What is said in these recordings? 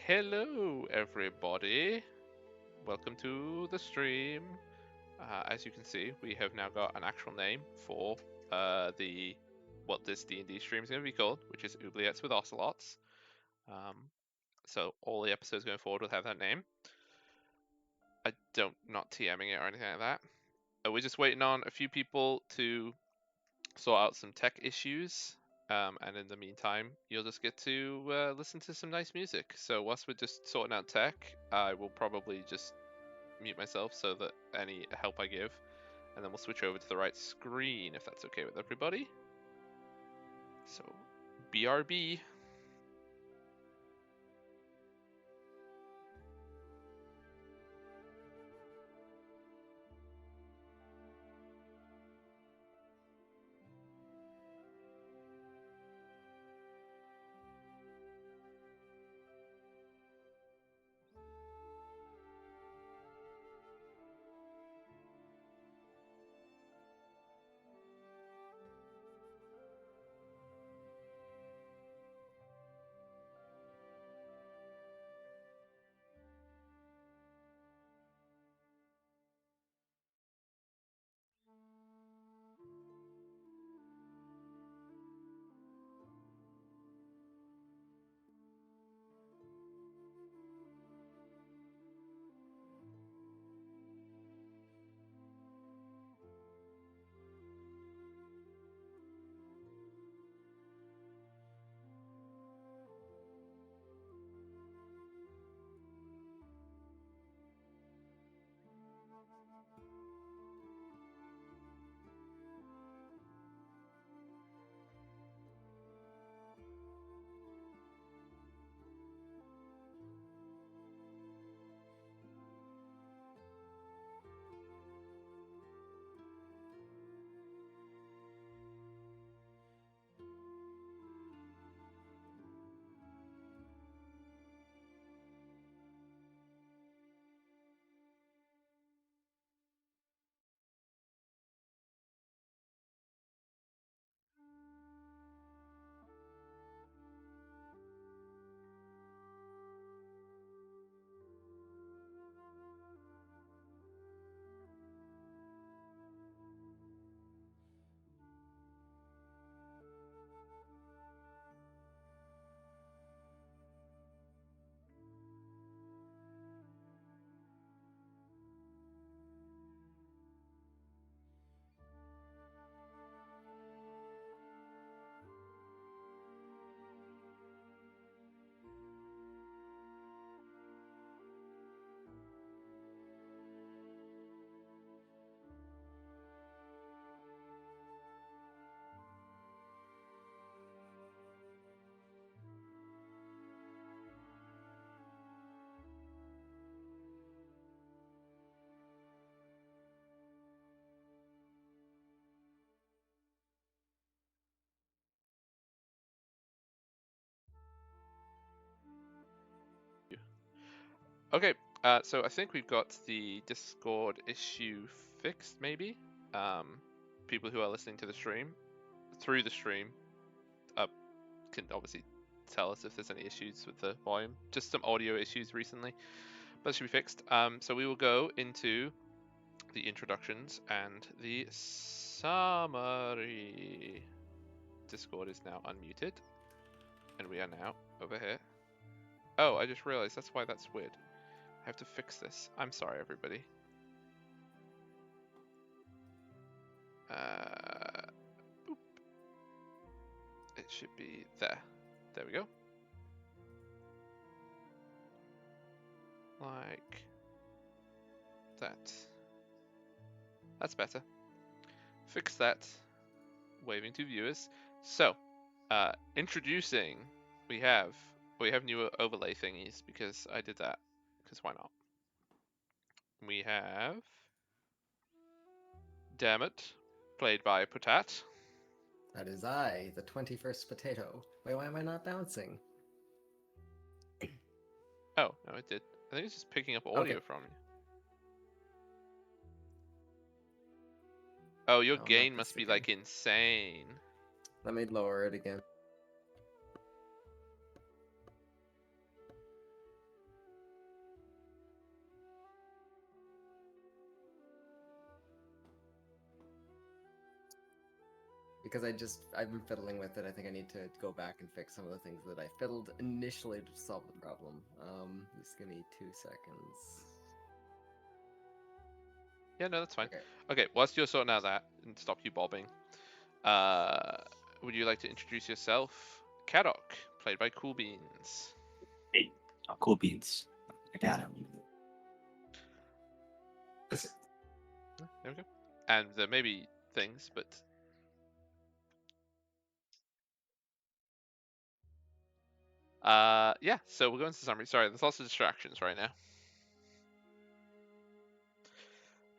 Hello, everybody. Welcome to the stream. As you can see, we have now got an actual name for what this D&D stream is going to be called, which is Oubliettes with Ocelots. So all the episodes going forward will have that name. Not TMing it or anything like that. We're just waiting on a few people to sort out some tech issues. And in the meantime, you'll just get to listen to some nice music. So whilst we're just sorting out tech, I will probably just mute myself so that any help I give, and then we'll switch over to the right screen if that's okay with everybody. So, BRB. Okay, so I think we've got the Discord issue fixed, maybe. People who are listening to the stream, through the stream, can obviously tell us if there's any issues with the volume. Just some audio issues recently, but it should be fixed. So we will go into the introductions and the summary. Discord is now unmuted, and we are now over here. Oh, I just realized that's why that's weird. I have to fix this. I'm sorry, everybody. Boop. It should be there. There we go. Like that. That's better. Fix that. Waving to viewers. So, introducing, we have new overlay thingies because I did that. Because why not? We have Dammit, played by Potat. That is I, the 21st potato. Wait, why am I not bouncing? Oh, no, it did. I think it's just picking up audio from you. Oh, your gain must be like insane. Let me lower it again. because I've been fiddling with it. I think I need to go back and fix some of the things that I fiddled initially to solve the problem. Just give me 2 seconds. Yeah, no, that's fine. Okay. Okay, whilst you're sorting out that and stop you bobbing, would you like to introduce yourself? Kadok, played by Cool Beans. Hey, Cool Beans. I got him. That's it. There we go. And there may be things, but yeah. So we'll go into the summary. Sorry, there's lots of distractions right now,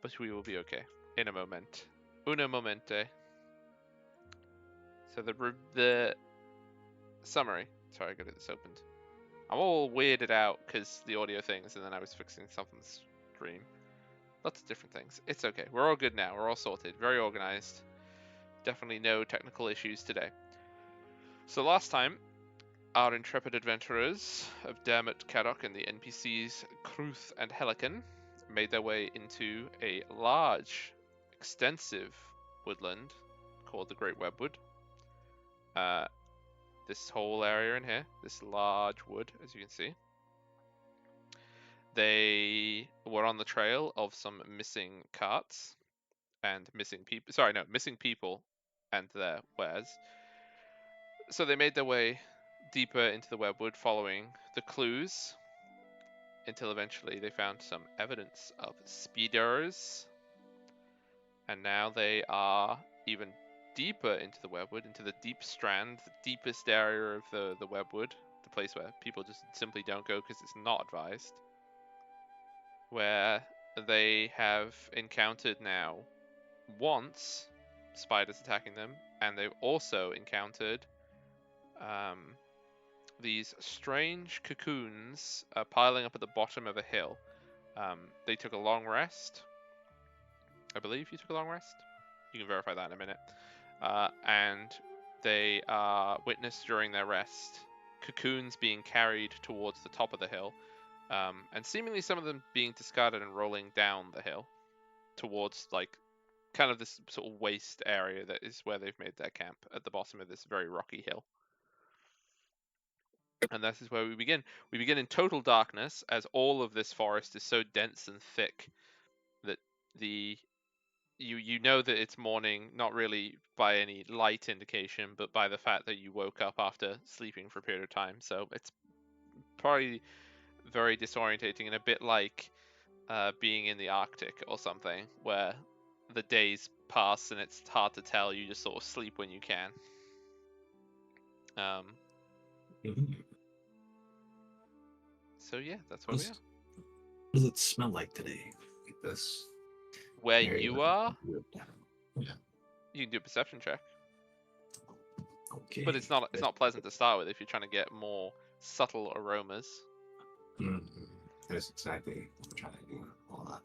but we will be okay in a moment. Uno momente. So the summary. Sorry, I got this opened. I'm all weirded out because the audio things, and then I was fixing something's stream. Lots of different things. It's okay. We're all good now. We're all sorted. Very organized. Definitely no technical issues today. So last time, our intrepid adventurers of Dermot, Kadok, and the NPCs Kruth and Helican made their way into a large, extensive woodland called the Great Webwood. This whole area in here, this large wood, as you can see. They were on the trail of some missing carts and missing people. Sorry, no, missing people and their wares. So they made their way deeper into the webwood, following the clues until eventually they found some evidence of speeders. And now they are even deeper into the webwood, into the deep strand, the deepest area of the webwood, the place where people just simply don't go because it's not advised. Where they have encountered now once spiders attacking them, and they've also encountered these strange cocoons piling up at the bottom of a hill. They took a long rest. I believe you took a long rest. You can verify that in a minute. And they are witnessed during their rest cocoons being carried towards the top of the hill, and seemingly some of them being discarded and rolling down the hill towards like kind of this sort of waste area that is where they've made their camp at the bottom of this very rocky hill. And this is where we begin. We begin in total darkness, as all of this forest is so dense and thick that you know that it's morning, not really by any light indication, but by the fact that you woke up after sleeping for a period of time. So it's probably very disorientating and a bit like being in the Arctic or something, where the days pass and it's hard to tell. You just sort of sleep when you can. So yeah, that's where we are. What does it smell like today? Like this. Where you are? Yeah. You can do a perception check. Okay. But it's not pleasant to start with if you're trying to get more subtle aromas. That's exactly what I'm trying to do. All that.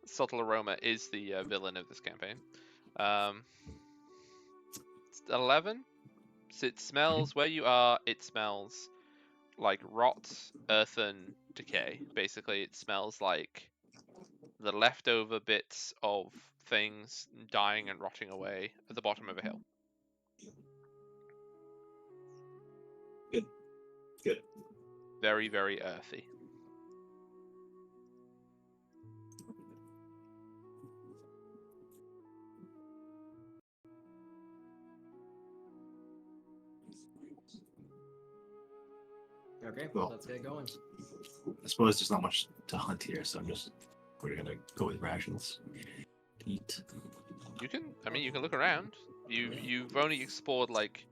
Subtle aroma is the villain of this campaign. 11. So it smells where you are. It smells like rot, earthen decay. Basically, it smells like the leftover bits of things dying and rotting away at the bottom of a hill. Good. Very, very earthy. Okay, Well, let's get going. I suppose there's not much to hunt here, so we're gonna go with rations to eat. You can look around. You've only explored like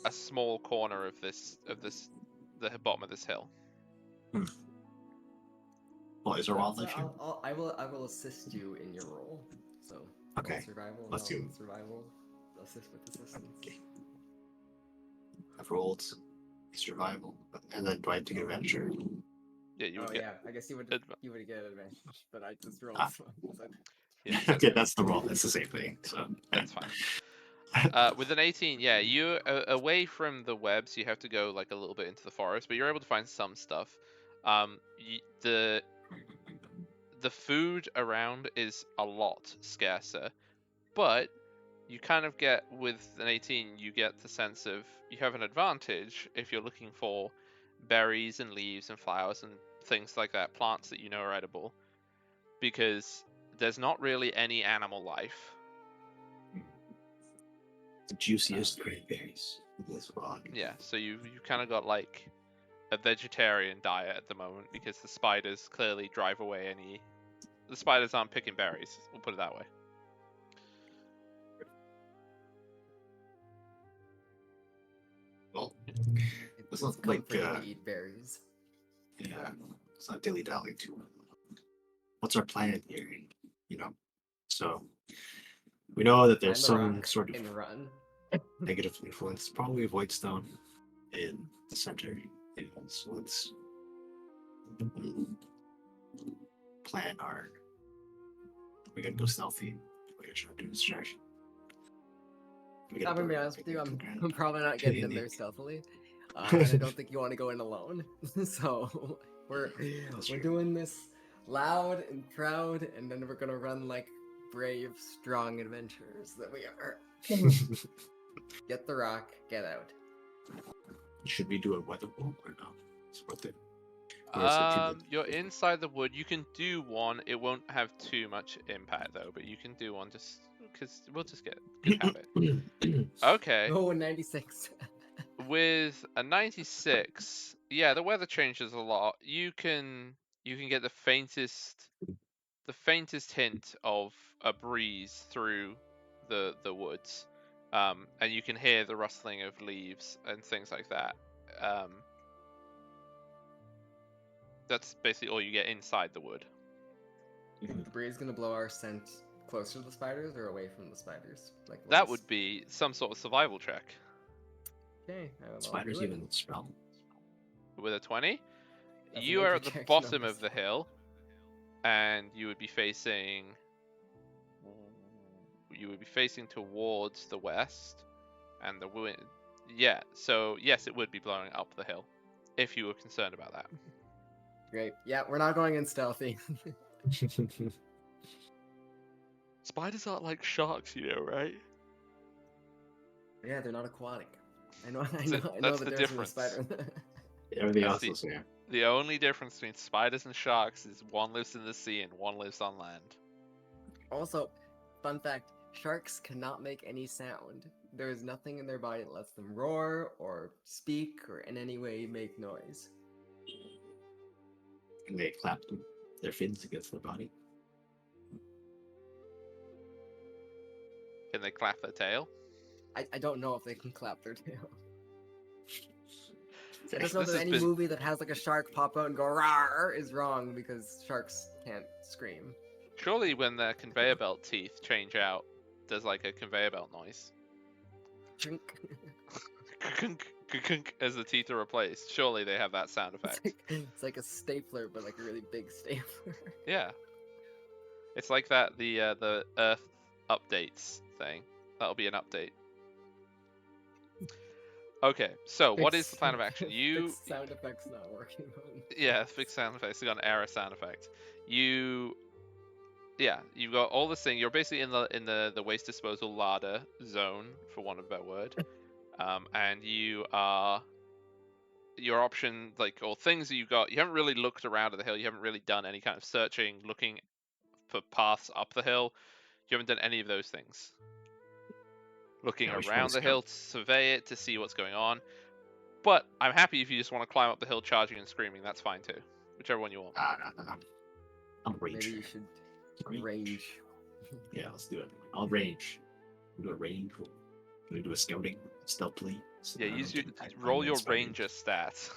a small corner of the bottom of this hill. Well, is there wildlife here? I will assist you in your role. So Okay, survival. let's do survival. Assist with assistance. Okay. I've rolled survival, and then do I have to get adventure? Yeah, you would get. Yeah, I guess you would get advantage, but I just rolled. Yeah, Okay, that's the roll. It's the same thing. So that's fine. With an 18, yeah, you away from the webs, you have to go like a little bit into the forest, but you're able to find some stuff. The food around is a lot scarcer, but you kind of get, with an 18, you get the sense of you have an advantage if you're looking for berries and leaves and flowers and things like that, plants that you know are edible, because there's not really any animal life. The juiciest cranberries in this rock. Yeah, so you've kind of got like a vegetarian diet at the moment because the spiders clearly drive away any. The spiders aren't picking berries. We'll put it that way. Well, It's it's not like comforting to eat berries. yeah, it's not dilly dally too. What's our plan here? You know, so we know that there's Climb the some rock sort of and run. negative influence, probably a void stone in the center. Yeah, so let's plan our. We gotta go stealthy. We gotta try to do distraction. We I'm gotta gonna be burn honest with you, I'm everything. probably not getting in there stealthily. And I don't think you want to go in alone. So we're true. doing this loud and proud, and then we're gonna run like brave, strong adventurers that we are. Get the rock, get out. Should we do a weather wall or no? It's worth it. Or is it too big? You're inside the wood. You can do one. It won't have too much impact though, but you can do one just because we'll just get good habit. Okay. Oh, 96. With a 96, yeah, the weather changes a lot. You can get the faintest hint of a breeze through the woods, and you can hear the rustling of leaves and things like that. That's basically all you get inside the wood. The breeze gonna blow our scent closer to the spiders or away from the spiders? Like That less? would be some sort of survival check. Okay. I'll Spiders do it. even spell. With a 20, That's a you are nature at the check, bottom no, of the hill, and you would be facing towards the west, and the wind. Yeah, so yes, it would be blowing up the hill, if you were concerned about that. Great. Yeah, we're not going in stealthy. Spiders aren't like sharks, you know, right? Yeah, they're not aquatic. I know. That's the the difference between spider. Everything That's else the- is yeah. The only difference between spiders and sharks is one lives in the sea and one lives on land. Also, fun fact: sharks cannot make any sound. There is nothing in their body that lets them roar or speak or in any way make noise. And they clap their fins against their body. Can they clap their tail? I don't know if they can clap their tail. I This just know that has any been- movie that has like a shark pop out and go rawr is wrong because sharks can't scream. Surely when their conveyor belt teeth change out, there's like a conveyor belt noise. Chink. As the teeth are replaced. Surely they have that sound effect. It's like a stapler, but like a really big stapler. Yeah. It's like that, the Earth updates thing. That'll be an update. Okay, so what is the plan of action? You Fixed sound effects not working. Yeah, fixed sound effects. You got an error sound effect. You've got all this thing. You're basically in the waste disposal larder zone, for want of a better word. And you are your option, like, or things that you got. You haven't really looked around at the hill. You haven't really done any kind of searching, looking for paths up the hill. You haven't done any of those things. Looking Yeah, we should around the probably hill to survey it, to see what's going on. But I'm happy if you just want to climb up the hill charging and screaming, that's fine too. Whichever one you want. No. I'm range. Maybe you should range. Yeah, let's do it. I'll range. We'll do a range. We'll do a scouting stealthily. So Yeah, that I use don't your, get attacked by roll the your spider. ranger stats.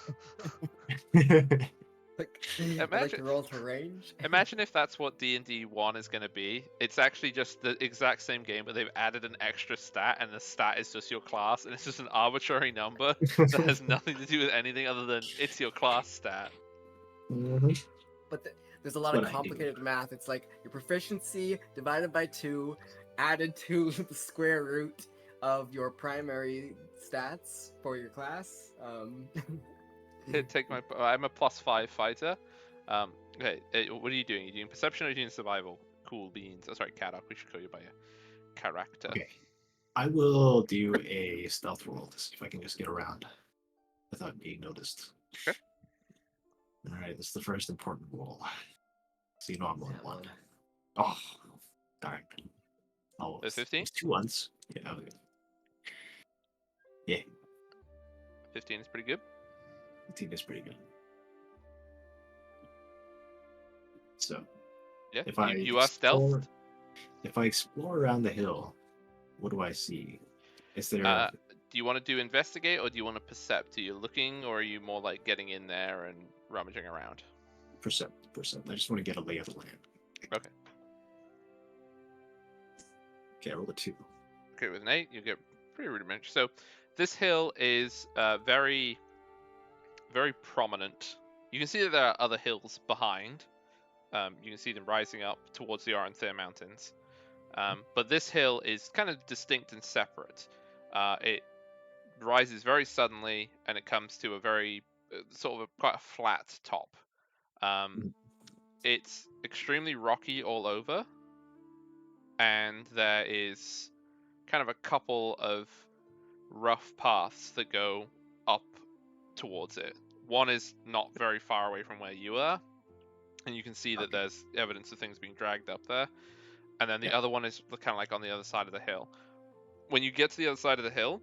Like, I'd like to Imagine- roll to range. Imagine if that's what D&D 1 is going to be. It's actually just the exact same game, but they've added an extra stat, and the stat is just your class, and it's just an arbitrary number that has nothing to do with anything other than it's your class stat. Mhm. But there's a lot What of I do. complicated math. It's like your proficiency divided by 2, added to the square root of your primary stats for your class. Here, I'm a +5 fighter. Okay, what are you doing? Are you doing perception or are you doing survival? Cool beans. Oh, sorry, Kadak. We should call you by your character. Okay. I will do a stealth roll to see if I can just get around without being noticed. Okay. All right, this is the first important roll. So you know I'm rolling That one. one. Oh, darn. Oh, There's 15? it's 2 ones. Yeah. Okay. Yeah, 15 is pretty good. 15 is pretty good. So Yeah, if I you are stealthed. if I explore around the hill, what do I see? Is there Do you want to do investigate or do you want to percept? Are you looking or are you more like getting in there and rummaging around? percent? I just want to get a lay of the land. Okay. Okay, I rolled a 2. Okay, with an 8, you get pretty rudimentary. So this hill is very, very prominent. You can see that there are other hills behind. You can see them rising up towards the Aranthir Mountains. But this hill is kind of distinct and separate. It rises very suddenly, and it comes to a very sort of quite a flat top. It's extremely rocky all over, and there is kind of a couple of rough paths that go up towards it. One is not very far away from where you are, and you can see that Okay. there's evidence of things being dragged up there. And then the Yeah. other one is kind of like on the other side of the hill. When you get to the other side of the hill,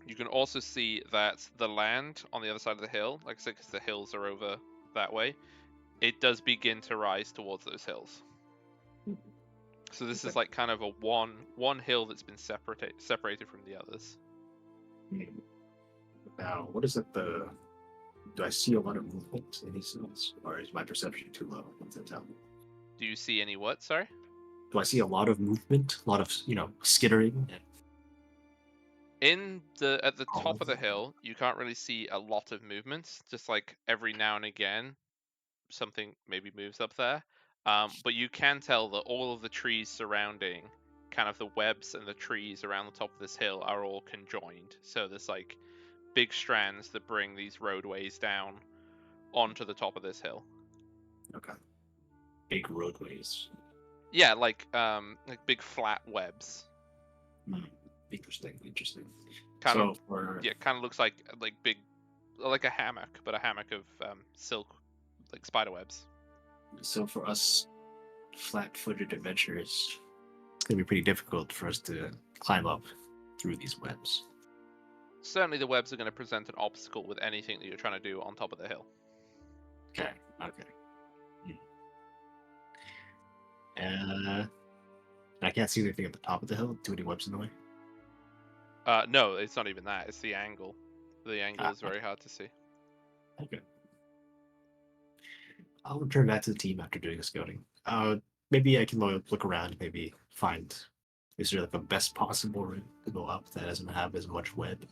you can also see that the land on the other side of the hill, like I said, because the hills are over that way, it does begin to rise towards those hills. So this is Okay. like kind of a one hill that's been separated from the others. Now, what is it? Do I see a lot of movement in these hills, or is my perception too low? What's that tell me? Do you see any what? Sorry. Do I see a lot of movement? A lot of skittering? At the top of the Oh. hill, you can't really see a lot of movements. Just like every now and again, something maybe moves up there. But you can tell that all of the trees surrounding, kind of the webs and the trees around the top of this hill are all conjoined. So there's like big strands that bring these roadways down onto the top of this hill. Okay. Big roadways. Yeah, like big flat webs. Interesting. Kind so of for yeah, kind of looks like big, like a hammock, but a hammock of silk, like spider webs. so for us flat-footed adventurers, it's gonna be pretty difficult for us to climb up through these webs. Certainly, the webs are going to present an obstacle with anything that you're trying to do on top of the hill. Okay. I can't see anything at the top of the hill. Too many webs in the way. No, it's not even that. It's the angle. The angle is very hard to see. Okay. I'll return back to the team after doing the scouting. Maybe I can look around. Maybe find is there like a best possible route to go up that doesn't have as much web.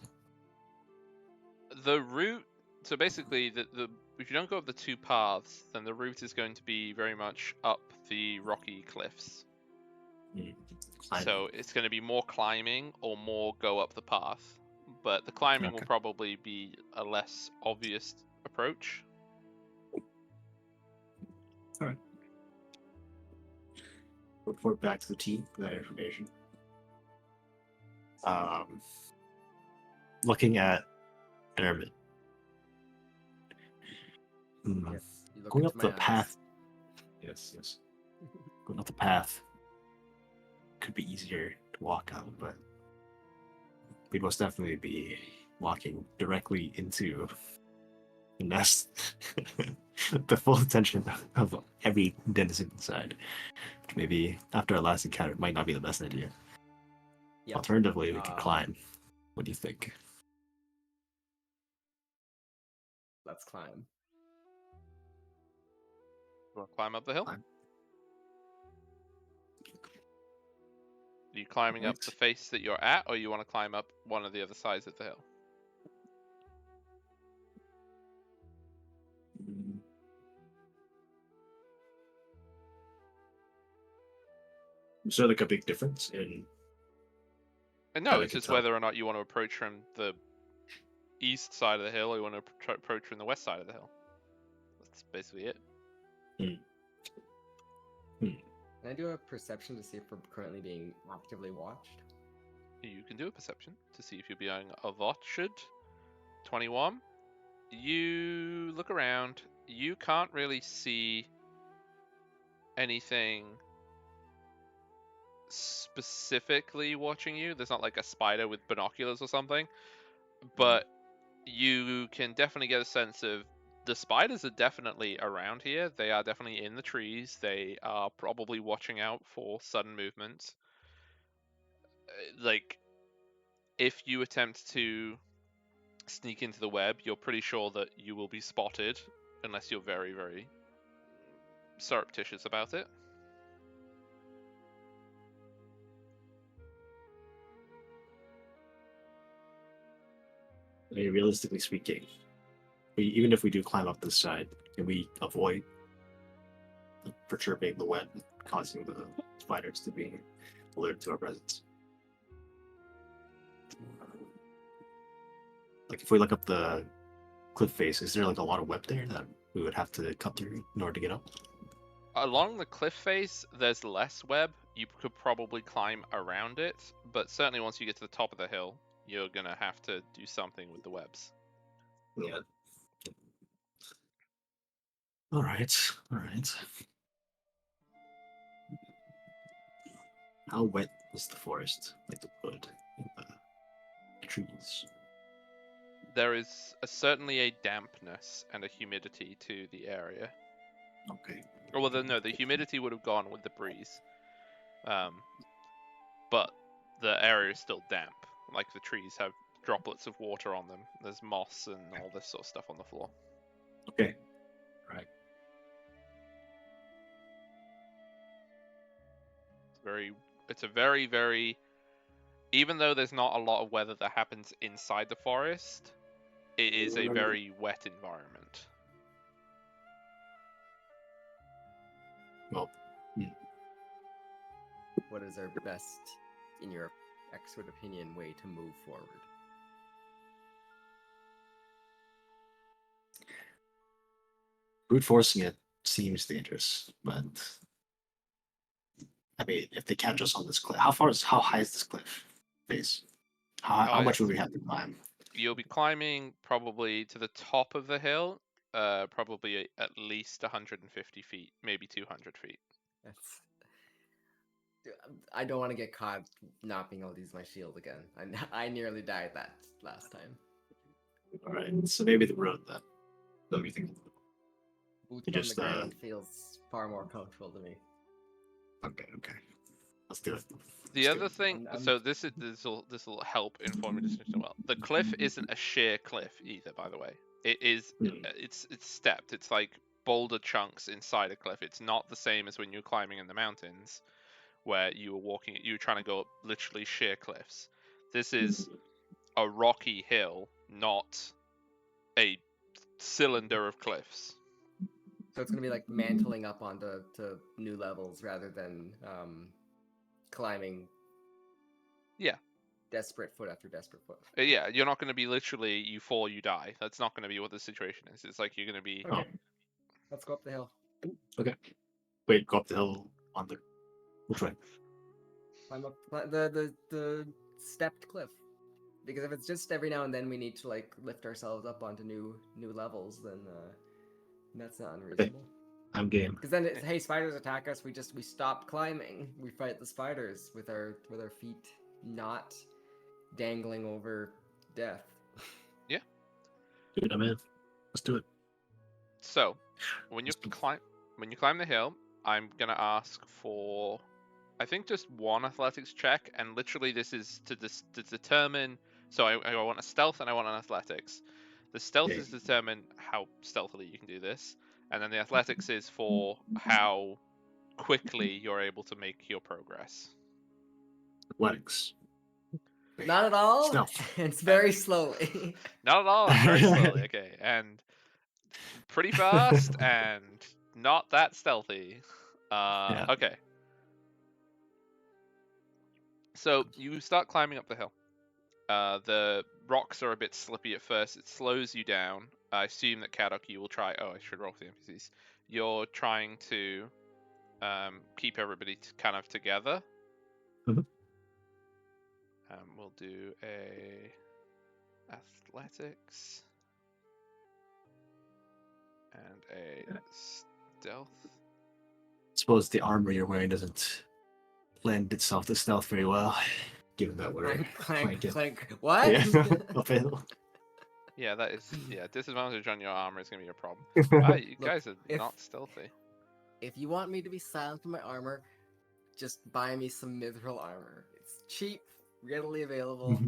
The route. So basically, the if you don't go up the two paths, then the route is going to be very much up the rocky cliffs. So it's going to be more climbing or more go up the path. But the climbing will probably be a less obvious approach. All right. Report back to the team for that information. Looking at Ermit. Yes, you look Going into up the my eyes. path. Yes. Going up the path could be easier to walk on, but we'd most definitely be walking directly into the nest. The full attention of every denizen inside. Which maybe after our last encounter might not be the best idea. Yep. Alternatively, we could climb. What do you think? Let's climb. You want to climb up the hill? Climb. Are you climbing up the face that you're at, or you want to climb up one of the other sides of the hill? Is there like a big difference in? And no, it's just whether or not you want to approach from the east side of the hill, or you want to approach from the west side of the hill. That's basically it. Can I do a perception to see if we're currently being actively watched? You can do a perception to see if you're being avotched. 21. You look around. You can't really see anything specifically watching you. There's not like a spider with binoculars or something, but you can definitely get a sense of the spiders are definitely around here. They are definitely in the trees. They are probably watching out for sudden movements. Like, if you attempt to sneak into the web, you're pretty sure that you will be spotted unless you're very, very surreptitious about it. I mean, realistically speaking, even if we do climb up this side, can we avoid perturbing the web, causing the spiders to be alerted to our presence? Like, if we look up the cliff face, is there like a lot of web there that we would have to cut through in order to get up? Along the cliff face, there's less web. You could probably climb around it, but certainly once you get to the top of the hill, you're gonna have to do something with the webs. Yeah. All right. All right. How wet is the forest? Like the wood and the trees? There is certainly a dampness and a humidity to the area. Okay. Or well, no, the humidity would have gone with the breeze, but the area is still damp. Like the trees have droplets of water on them. There's moss and all this sort of stuff on the floor. Okay. Right. It's a very, very. Even though there's not a lot of weather that happens inside the forest, it is a very wet environment. Well, What is our best, in your expert opinion, way to move forward? brute forcing it seems dangerous, but I mean, if they catch us on this cliff, how high is this cliff face? How much would we have to climb? You'll be climbing probably to the top of the hill, probably at least 150 feet, maybe 200 feet. That's. I don't want to get caught not being able to use my shield again. I nearly died that last time. All right, so maybe the road then. What do you think? Boots on just, the ground feels far more comfortable to me. Okay, let's do it. The other thing, so this will help inform your decision well. The cliff isn't a sheer cliff either, by the way. It is it's stepped. It's like boulder chunks inside a cliff. It's not the same as when you're climbing in the mountains, where you were trying to go up literally sheer cliffs. This is a rocky hill, not a cylinder of cliffs. So it's gonna be like mantling up onto new levels rather than climbing. Yeah. Desperate foot after desperate foot. Yeah, you're not going to be literally you fall, you die. That's not going to be what the situation is. It's like you're going to be. Okay. Let's go up the hill. Okay. Wait, go up the hill on the which way? Climb up the stepped cliff. Because if it's just every now and then we need to like lift ourselves up onto new levels, then that's not unreasonable. I'm game. Because then, hey, spiders attack us. We stop climbing. We fight the spiders with our feet not dangling over death. Yeah. Dude, I'm in. Let's do it. So, when you climb the hill, I'm gonna ask for, I think, just one athletics check, and literally this is to determine. So I want a stealth and I want an athletics. The stealth is to determine how stealthily you can do this, and then the athletics is for how quickly you're able to make your progress. Athletics. Not at all. Stealth. It's very slowly. Not at all. Very slowly. Okay, and pretty fast, and not that stealthy. Yeah. Okay. So you start climbing up the hill. The rocks are a bit slippy at first. It slows you down. I assume that Kadok, you will try. Oh, I should roll for the NPCs. You're trying to keep everybody kind of together. Mm-hmm. We'll do a athletics and a stealth. Suppose the armor you're wearing doesn't lend itself to stealth very well, given that we're Clank, clank, flanking. clank. What? Yeah, uphill. Yeah, that is disadvantage on your armor is gonna be a problem. Wow, you Look, guys are if- not stealthy. If you want me to be silent in my armor, just buy me some mithril armor. It's cheap, readily available.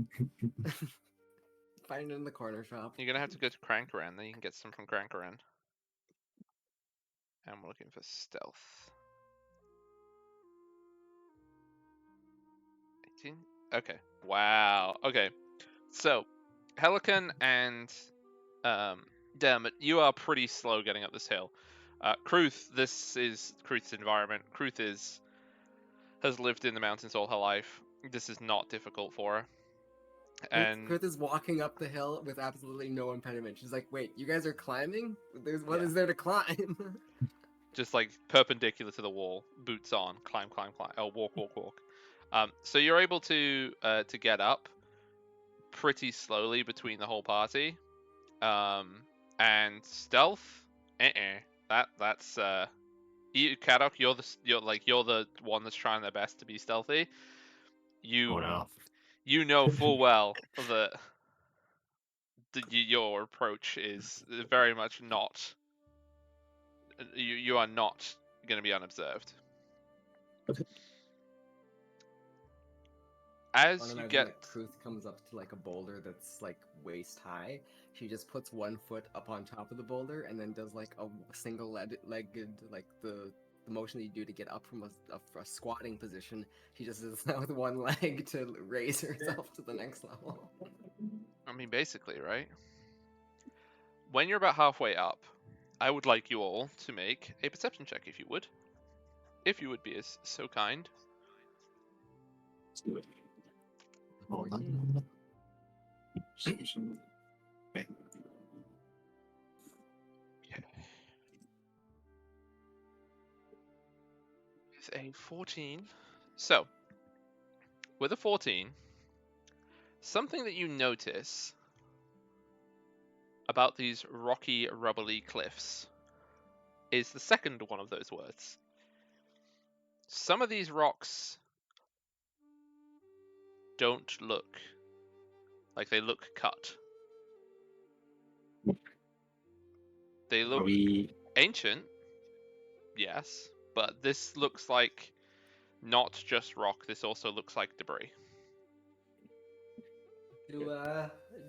Find it in the corner shop. You're gonna have to go to Crankaran, then you can get some from Crankaran. And we're looking for stealth. 18? Okay. Wow. Okay. So, Helican and Dermot, you are pretty slow getting up this hill. Kruth, this is Kruth's environment. Kruth has lived in the mountains all her life. This is not difficult for her. And Krith is walking up the hill with absolutely no impediment. She's like, "Wait, you guys are climbing? What Yeah. is there to climb?" just like perpendicular to the wall, boots on, climb, climb, climb. Oh, walk, walk, walk. So you're able to get up pretty slowly between the whole party. And stealth, that's you, Kadok, you're the one that's trying their best to be stealthy. Oh no. You know full well that your approach is very much not. You are not going to be unobserved. Okay. As I you imagine get that Kruth comes up to like a boulder that's like waist high. She just puts one foot up on top of the boulder and then does like a single-legged, like the motion that you do to get up from a squatting position. She just does that with one leg to raise herself to the next level. I mean, basically, right? When you're about halfway up, I would like you all to make a perception check, if you would. If you would be so kind. Let's do it. Hold on. Okay. With a 14. So, with a 14, something that you notice about these rocky, rubbly cliffs is the second one of those words. Some of these rocks don't look like they look cut. They Are look we ancient, yes, but this looks like not just rock, this also looks like debris. Do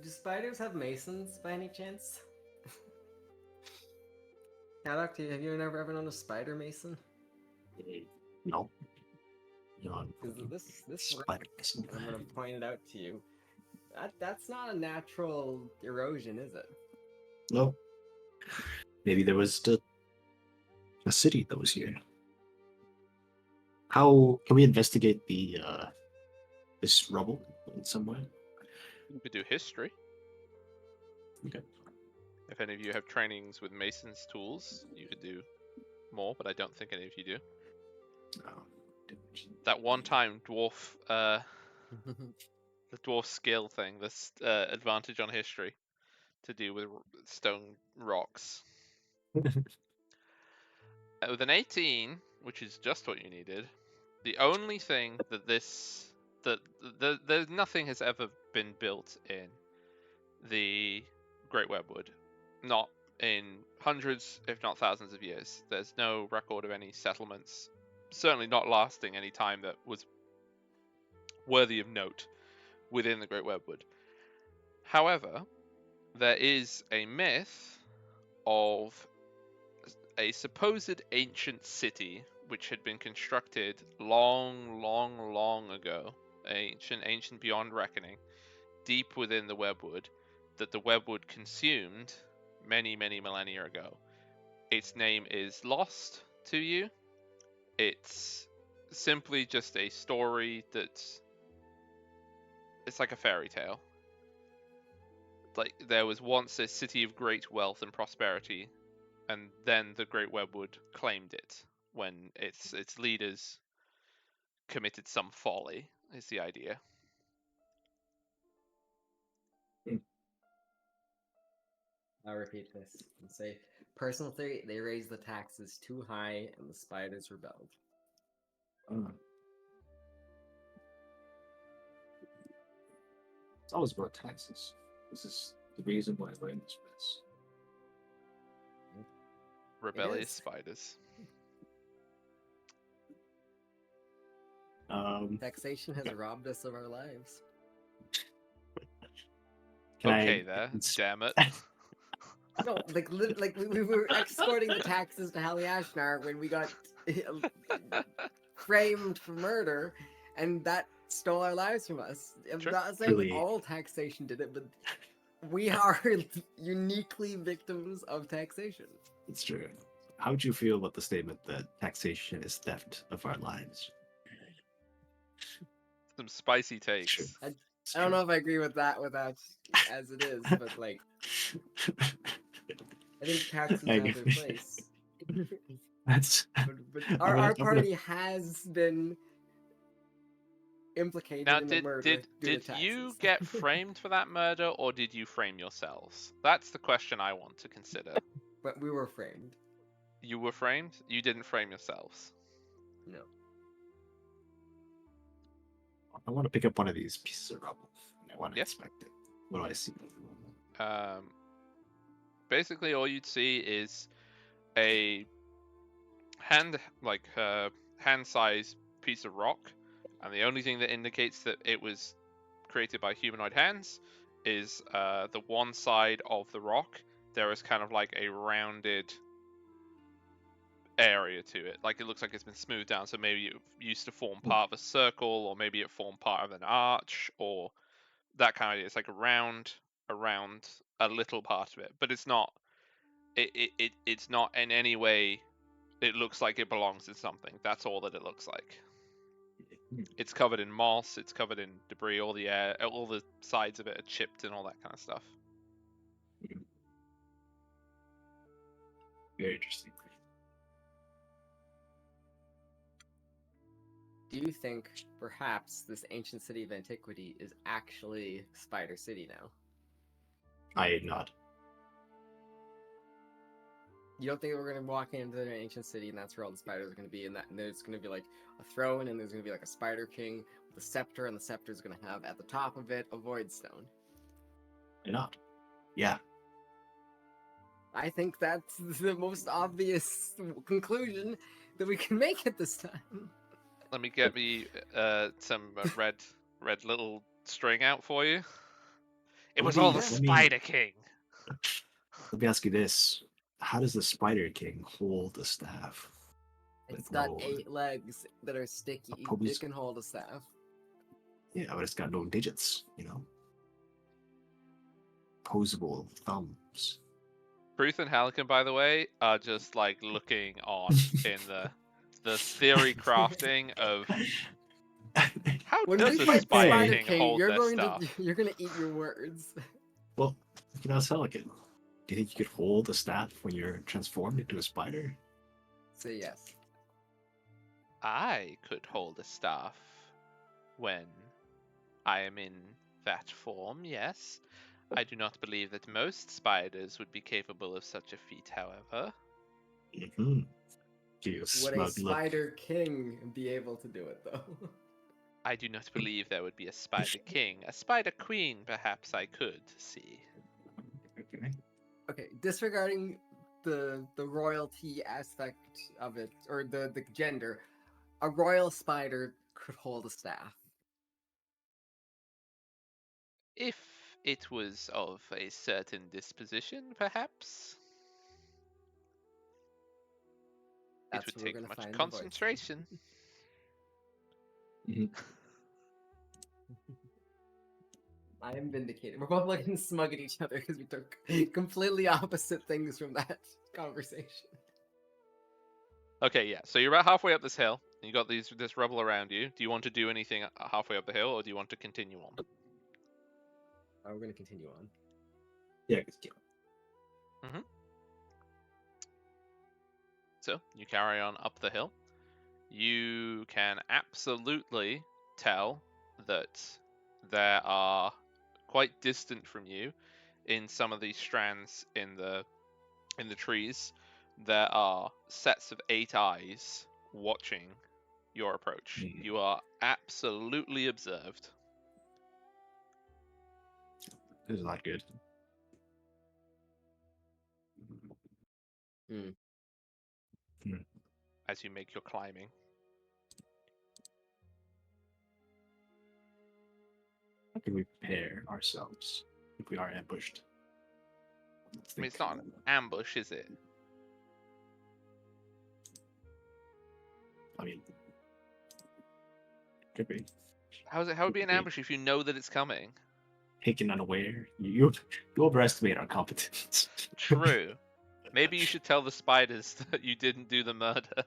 spiders have masons by any chance? Kadok, have you ever known a spider mason? no? No. Because this Spider. I'm gonna point it out to you. That's not a natural erosion, is it? No. Maybe there was a city that was here. How can we investigate the this rubble in some way? You could do history. Okay. If any of you have trainings with mason's tools, you could do more, but I don't think any of you do. Oh, That one time dwarf, the dwarf skill thing, this advantage on history to do with stone rocks. With an 18, which is just what you needed, the only thing that nothing has ever been built in the Great Webwood, not in hundreds, if not thousands of years. There's no record of any settlements, certainly not lasting any time that was worthy of note within the Great Webwood. However, there is a myth of a supposed ancient city which had been constructed long, long, long ago, ancient beyond reckoning, deep within the Webwood, that the Webwood consumed many, many millennia ago. Its name is lost to you. It's simply just a story it's like a fairy tale. Like, there was once a city of great wealth and prosperity, and then the Great Webwood claimed it when its leaders committed some folly, is the idea. I'll repeat this and say, personal theory, they raised the taxes too high and the spiders rebelled. Uh, it's always about taxes. This is the reason why we're in this mess. Rebellious is. spiders. Taxation has robbed us of our lives. Can Okay, I there. Damn it. No, like we were escorting the taxes to Haliashnar when we got framed for murder, and that stole our lives from us. I'm Sure. not saying Truly. all taxation did it, but we are uniquely victims of taxation. It's true. How would you feel about the statement that taxation is theft of our lives? Some spicy takes. Sure. I don't know if I agree with that as it is, but like I think taxes I have their agree. place. That's But I'm our gonna- party has been implicated Now, in the murder due to did you taxes. get framed for that murder, or did you frame yourselves? That's the question I want to consider. But we were framed. You were framed? You didn't frame yourselves. No. I want to pick up one of these pieces of rubble. And I want to Yeah. inspect it. What do I see? Basically, all you'd see is a hand-size piece of rock, and the only thing that indicates that it was created by humanoid hands is the one side of the rock. There is kind of like a rounded area to it. Like, it looks like it's been smoothed down, so maybe it used to form part of a circle, or maybe it formed part of an arch, or that kind of idea. It's like around a little part of it, but it's not it's not in any way. It looks like it belongs in something. That's all that it looks like. It's covered in moss, it's covered in debris, all the sides of it are chipped and all that kind of stuff. Very interesting. Do you think perhaps this ancient city of antiquity is actually Spider City now? I not. You don't think we're gonna walk into an ancient city and that's where all the spiders are gonna be, and there's gonna be like a throne, and there's gonna be like a spider king with a scepter, and the scepter is gonna have at the top of it a void stone? I not. Yeah. I think that's the most obvious conclusion that we can make at this time. Let me get me some red little string out for you. It was all the Let me- Spider King. Let me ask you this: how does the Spider King hold the staff? It's With got no- 8 legs that are sticky. Opposed- It can hold a staff. Yeah, but it's got no digits. Posable thumbs. Bruce and Hallican, by the way, are just like looking on in the theory crafting of how When does we a fight Spider Spider King King, hold you're their going stuff? to you're gonna eat your words. Well, Hallican, do you think you could hold a staff when you're transformed into a spider? Say yes. I could hold a staff when I am in that form, yes. I do not believe that most spiders would be capable of such a feat, however. Mm-hmm. Do you Would a smug look? Spider King be able to do it though? I do not believe there would be a Spider King. A Spider Queen, perhaps I could see. Okay. Okay, disregarding the royalty aspect of it, or the gender, a royal spider could hold a staff. If it was of a certain disposition, perhaps. That's It would where we're take gonna much find the voice. concentration. I am vindicated. We're both looking smug at each other because we took completely opposite things from that conversation. Okay, yeah. So you're about halfway up this hill. And you got this rubble around you. Do you want to do anything halfway up the hill, or do you want to continue on? Oh, we're gonna continue on. Yeah, it's cute. So you carry on up the hill. You can absolutely tell that there are quite distant from you in some of these strands in the trees, there are sets of 8 eyes watching your approach. Mm. You are absolutely observed. This is not good. As you make your climbing. How can we prepare ourselves if we are ambushed? I mean, it's not an ambush, is it? I mean, could be. How would it be an ambush if you know that it's coming? Taken unaware. You overestimate our competence. True. Maybe you should tell the spiders that you didn't do the murder.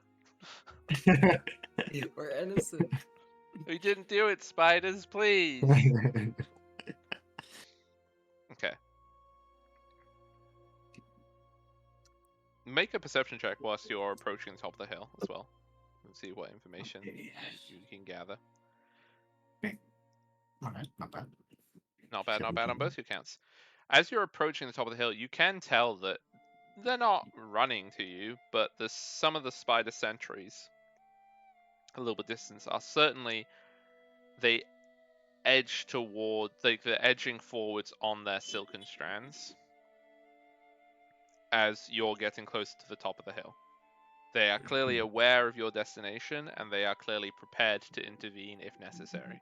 We're innocent. We didn't do it, spiders, please. Okay. Make a perception check whilst you're approaching the top of the hill as well. And see what information Okay. you can gather. Alright, not bad. Not bad on both your counts. As you're approaching the top of the hill, you can tell that they're not running to you, but some of the spider sentries, a little bit distant, are certainly, they edge toward, they're edging forwards on their silken strands as you're getting closer to the top of the hill. They are clearly aware of your destination, and they are clearly prepared to intervene if necessary.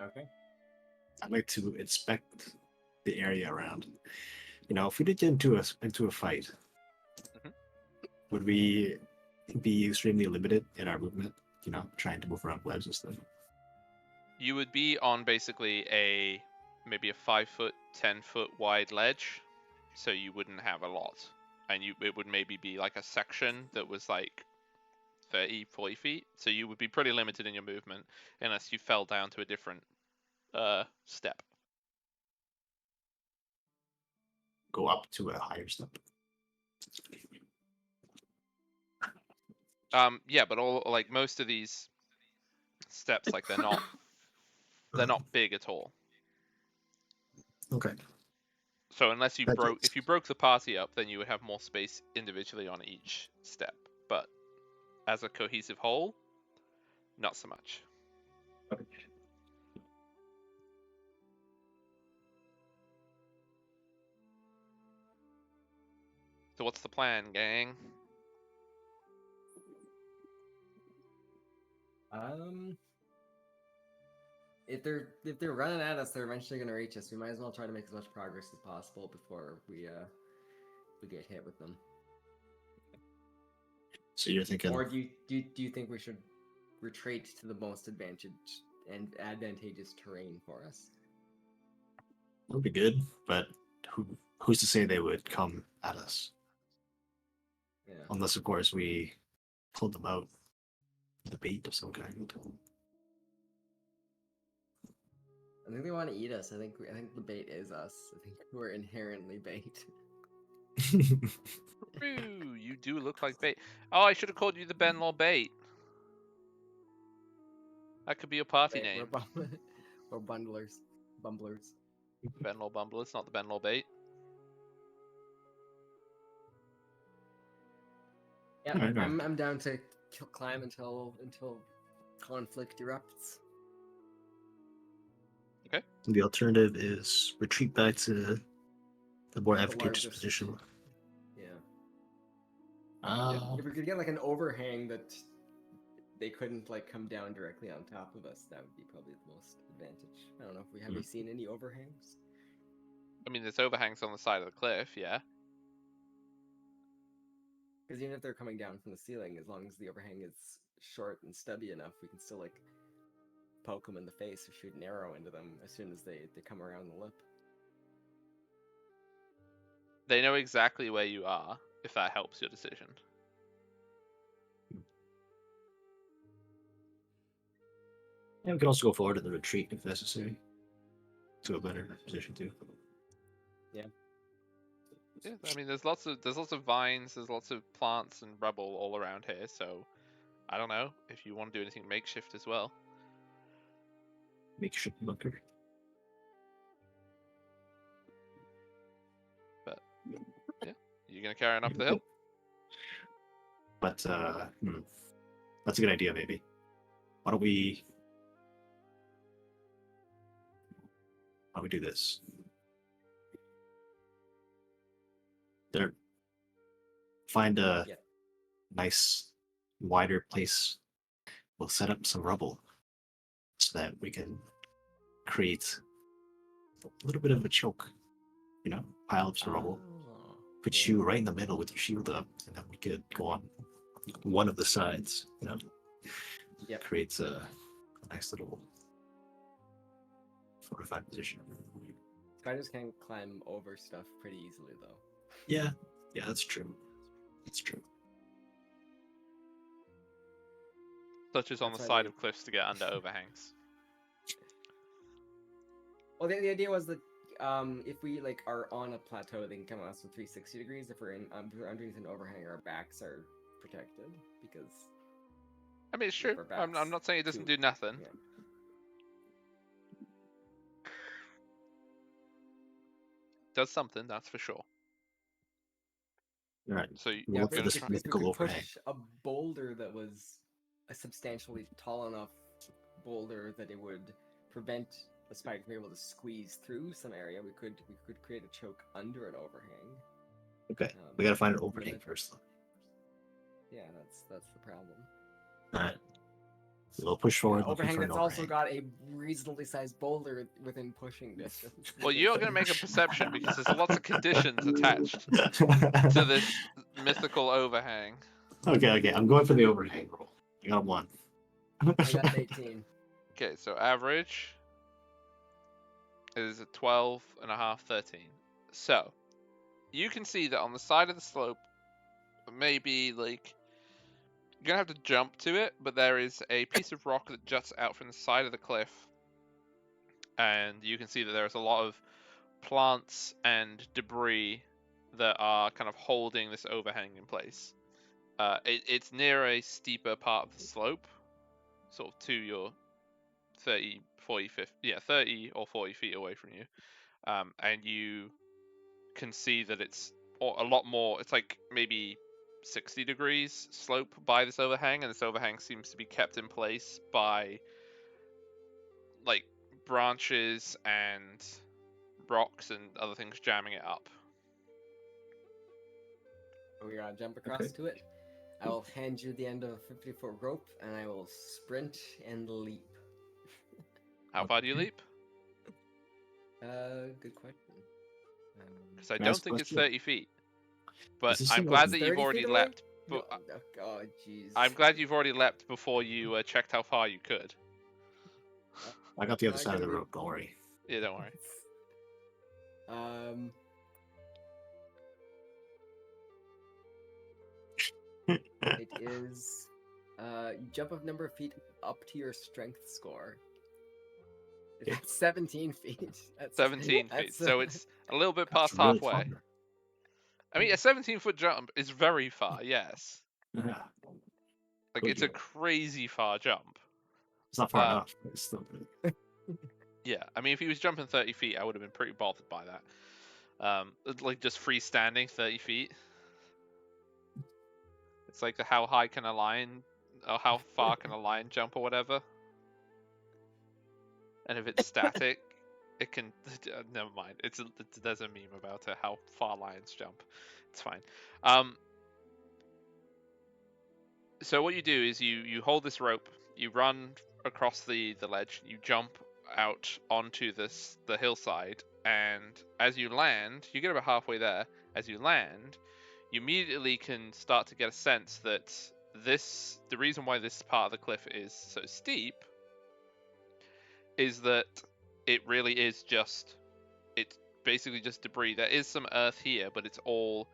Okay. I'd like to inspect the area around. You know, if we did get into a fight, would we be extremely limited in our movement? You know, trying to move around webs and stuff. You would be on basically maybe a 5 foot, 10 foot wide ledge, so you wouldn't have a lot, and it would maybe be like a section that was like 30, 40 feet. So you would be pretty limited in your movement unless you fell down to a different step. Go up to a higher step. Yeah, but most of these steps, like they're not big at all. Okay. So unless if you broke the party up, then you would have more space individually on each step. But as a cohesive whole, not so much. Okay. So what's the plan, gang? If they're running at us, they're eventually gonna reach us. We might as well try to make as much progress as possible before we get hit with them. So you're thinking, or do you think we should retreat to the most advantageous terrain for us? that would be good, but who's to say they would come at us? Yeah. Unless, of course, we pulled them out with a bait of some kind. I think they want to eat us. I think the bait is us. I think we're inherently bait. Ooh, you do look like bait. Oh, I should have called you the Benlaw Bait. That could be your party name. We're bumblers. Benlaw Bumblers, not the Benlaw Bait. Yeah, Alright. I'm down to climb until conflict erupts. Okay. The alternative is retreat back to the more advantageous largest. position. Yeah. If we could get like an overhang that they couldn't like come down directly on top of us, that would be probably the most advantage. I don't know if we have you seen any overhangs? I mean, there's overhangs on the side of the cliff, yeah. Because even if they're coming down from the ceiling, as long as the overhang is short and stubby enough, we can still like poke them in the face or shoot an arrow into them as soon as they come around the lip. They know exactly where you are, if that helps your decision. Yeah, we can also go forward in the retreat if necessary. To a better position too. Yeah. Yeah, I mean, there's lots of vines, there's lots of plants and rubble all around here, so I don't know if you want to do anything makeshift as well. Makeshift bunker. You're gonna carry on up the hill. But that's a good idea, maybe. Why don't we do this? There, find a Yeah. nice, wider place. We'll set up some rubble so that we can create a little bit of a choke. You know, pile up some rubble, Oh, put yeah. you right in the middle with your shield up, and then we could go on one of the sides. You know, Yep. creates a nice little fortified position. Spiders can climb over stuff pretty easily, though. Yeah, that's true. That's true. Such as on the That's why side they- of cliffs to get under overhangs. Well, the idea was that if we like are on a plateau, they can come at us from 360 degrees. If we're underneath an overhang, our backs are protected because. I mean, it's If true. our I'm backs not saying it doesn't to- do nothing. yeah. Does something, that's for sure. All right. So We'll you're look for gonna this try. If we mythical could overhang. push a boulder that was a substantially tall enough boulder that it would prevent the spider from being able to squeeze through some area, we could create a choke under an overhang. Okay, we gotta find an overhang limit- first, though. Yeah, that's the problem. All right. We'll push forward. looking Overhang for an that's also overhang. got a reasonably sized boulder within pushing distance. Well, you're gonna make a perception because there's lots of conditions attached to this mythical overhang. Okay. I'm going for the overhang roll. I got one. I got an 18. Okay, so average is a 12 and a half, 13. So you can see that on the side of the slope, maybe like you're gonna have to jump to it, but there is a piece of rock that juts out from the side of the cliff, and you can see that there's a lot of plants and debris that are kind of holding this overhang in place. It's near a steeper part of the slope, sort of to your 30, 40, 50, yeah, 30 or 40 feet away from you. And you can see that it's a lot more, it's like maybe 60 degrees slope by this overhang, and this overhang seems to be kept in place by like branches and rocks and other things jamming it up. We're gonna jump across Okay. to it. I will hand you the end of a 50-foot rope, and I will sprint and leap. How far do you leap? Good question. Because I Can I don't ask a think it's question? 30 feet. But Is this I'm the glad most- that you've 30 already feet away? leapt. No, But oh, jeez. I'm glad you've already leapt before you checked how far you could. I got the other I side of the can- rope. Don't worry. Yeah, don't worry. It is. You jump a number of feet up to your strength score. That's 17 feet. That's, 17 feet. that's, So it's a little bit past It's really halfway. far. I mean, a 17-foot jump is very far, yes. Yeah. Like, Could it's a do it. crazy far jump. It's not far Uh, enough, but it's still good. Yeah, I mean, if he was jumping 30 feet, I would have been pretty bothered by that. Like, just freestanding 30 feet. It's like the how high can a lion, or how far can a lion jump or whatever. And if it's static, it can. Never mind. There's a meme about it, how far lions jump. It's fine. So what you do is you hold this rope, you run across the ledge, you jump out onto the hillside, and as you land, you get about halfway there. As you land, you immediately can start to get a sense that the reason why this part of the cliff is so steep is that it really is it's basically just debris. There is some earth here, but it's all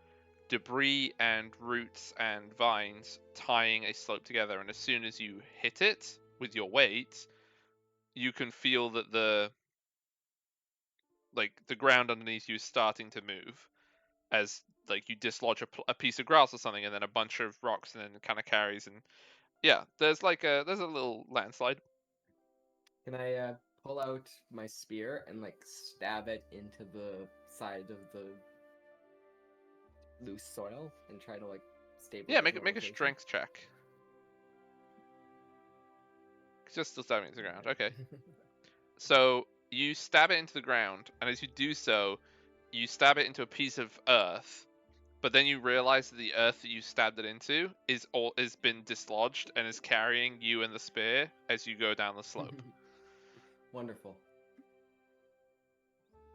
debris and roots and vines tying a slope together, and as soon as you hit it with your weight, you can feel that the ground underneath you is starting to move as like you dislodge a piece of grass or something, and then a bunch of rocks, and then it kind of carries, and Yeah, there's like there's a little landslide. Can I pull out my spear and like stab it into the side of the loose soil and try to like stabilize Yeah, my make a location? strength check. Just still stabbing into the ground. Okay. So you stab it into the ground, and as you do so, you stab it into a piece of earth. But then you realize that the earth that you stabbed it into is been dislodged and is carrying you and the spear as you go down the slope. Wonderful.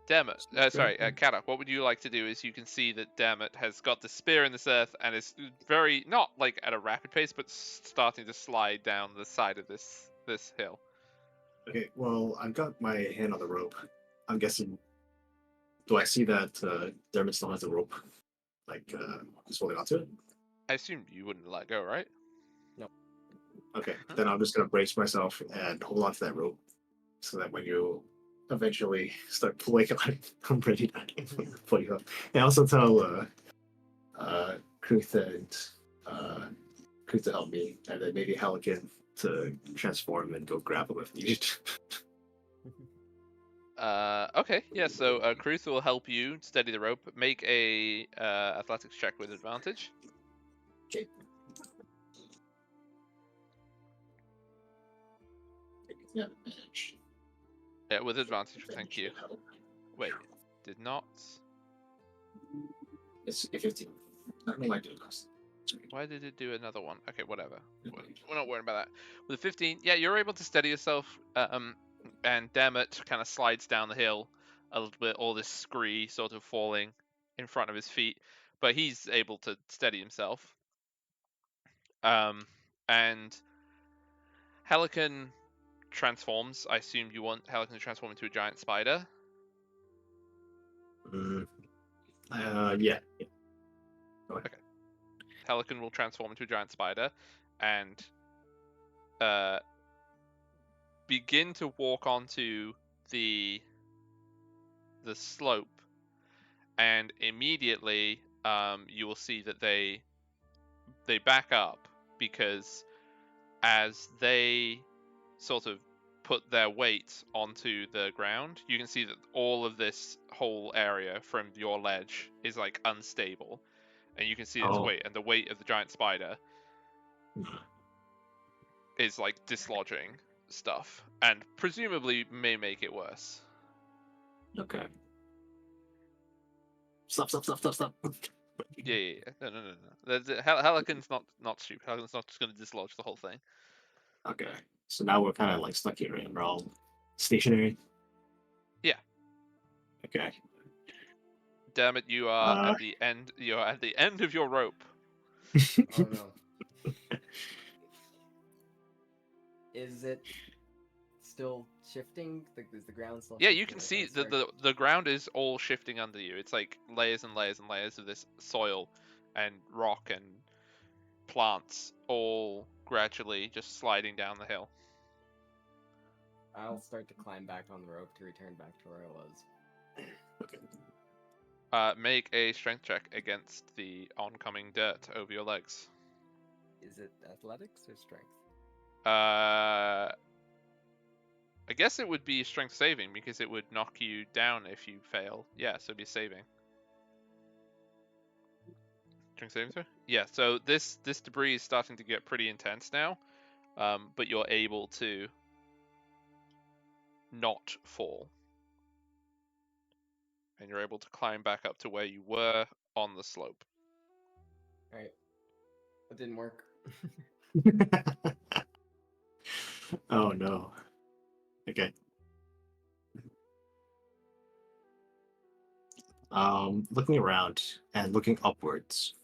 Dermot, sorry, Kadak, what would you like to do? Is you can see that Dermot has got the spear in this earth and is very, not like at a rapid pace, but starting to slide down the side of this hill. Okay, well, I've got my hand on the rope. I'm guessing. Do I see that Dermot still has the rope? Like, he's holding onto it? I assume you wouldn't let go, right? Okay, then I'm just gonna brace myself and hold on to that rope, so that when you eventually start pulling on, I'm ready to pull you up. And also tell Kruth and Kruth to help me, and then maybe Halligan to transform and go grab him if needed. Okay, yeah, so Kruth will help you steady the rope. Make a athletics check with advantage. Okay. Yeah. Yeah, with advantage, thank you. Wait, did not... It's a 15. I don't know why I did this. Why did it do another one? Okay, whatever. We're not worrying about that. With a 15, yeah, you're able to steady yourself, and Dermot kind of slides down the hill a little bit, all this scree sort of falling in front of his feet, but he's able to steady himself. And Helican transforms. I assume you want Helican to transform into a giant spider. Yeah. Okay. Helican will transform into a giant spider and begin to walk onto the slope, and immediately you will see that they back up, because as they sort of put their weight onto the ground, you can see that all of this whole area from your ledge is like unstable, and you can see its weight, and the weight of the giant spider is like dislodging stuff, and presumably may make it worse. Okay. Stop. Yeah. No. Helican's not stupid. Helican's not just going to dislodge the whole thing. Okay. So now we're kind of like stuck here, and we're all stationary. Yeah. Okay. Damn it! You are at the end. You are at the end of your rope. Oh no. Is it still shifting? Is the ground still Yeah, shifting? you can Like, see sorry. that the ground is all shifting under you. It's like layers and layers and layers of this soil and rock and plants, all gradually just sliding down the hill. I'll start to climb back on the rope to return back to where I was. Okay. Make a strength check against the oncoming dirt over your legs. Is it athletics or strength? I guess it would be strength saving, because it would knock you down if you fail. Yeah, so it'd be saving. Strength saving, sir? Yeah, so this debris is starting to get pretty intense now, but you're able to not fall. And you're able to climb back up to where you were on the slope. Alright. That didn't work. Oh no. Okay. Looking around and looking upwards,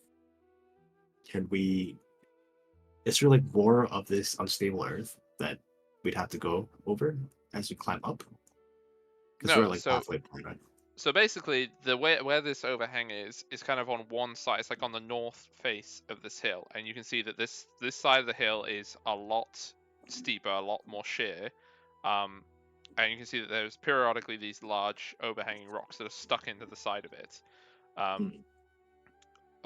can we? Is there like more of this unstable earth that we'd have to go over as we climb up? Because No, we're like so halfway point, right? so basically the way where this overhang is kind of on one side. It's like on the north face of this hill, and you can see that this side of the hill is a lot steeper, a lot more sheer. And you can see that there's periodically these large overhanging rocks that are stuck into the side of it.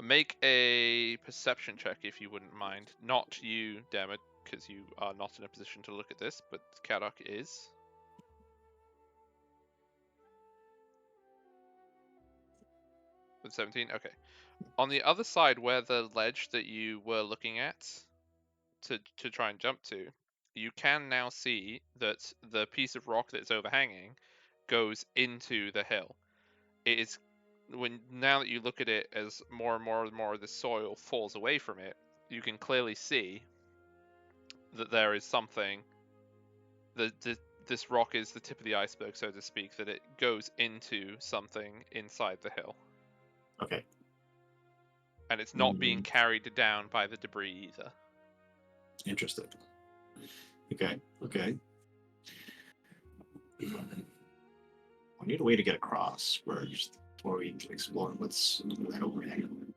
Make a perception check if you wouldn't mind. Not you, damn it, because you are not in a position to look at this, but Kadok is. With 17? Okay. On the other side, where the ledge that you were looking at to try and jump to, you can now see that the piece of rock that's overhanging goes into the hill. It is now that you look at it as more and more and more of the soil falls away from it, you can clearly see that there is something. This rock is the tip of the iceberg, so to speak, that it goes into something inside the hill. Okay. And it's not being carried down by the debris either. Interesting. Okay. We need a way to get across first before we can explore what's that overhang.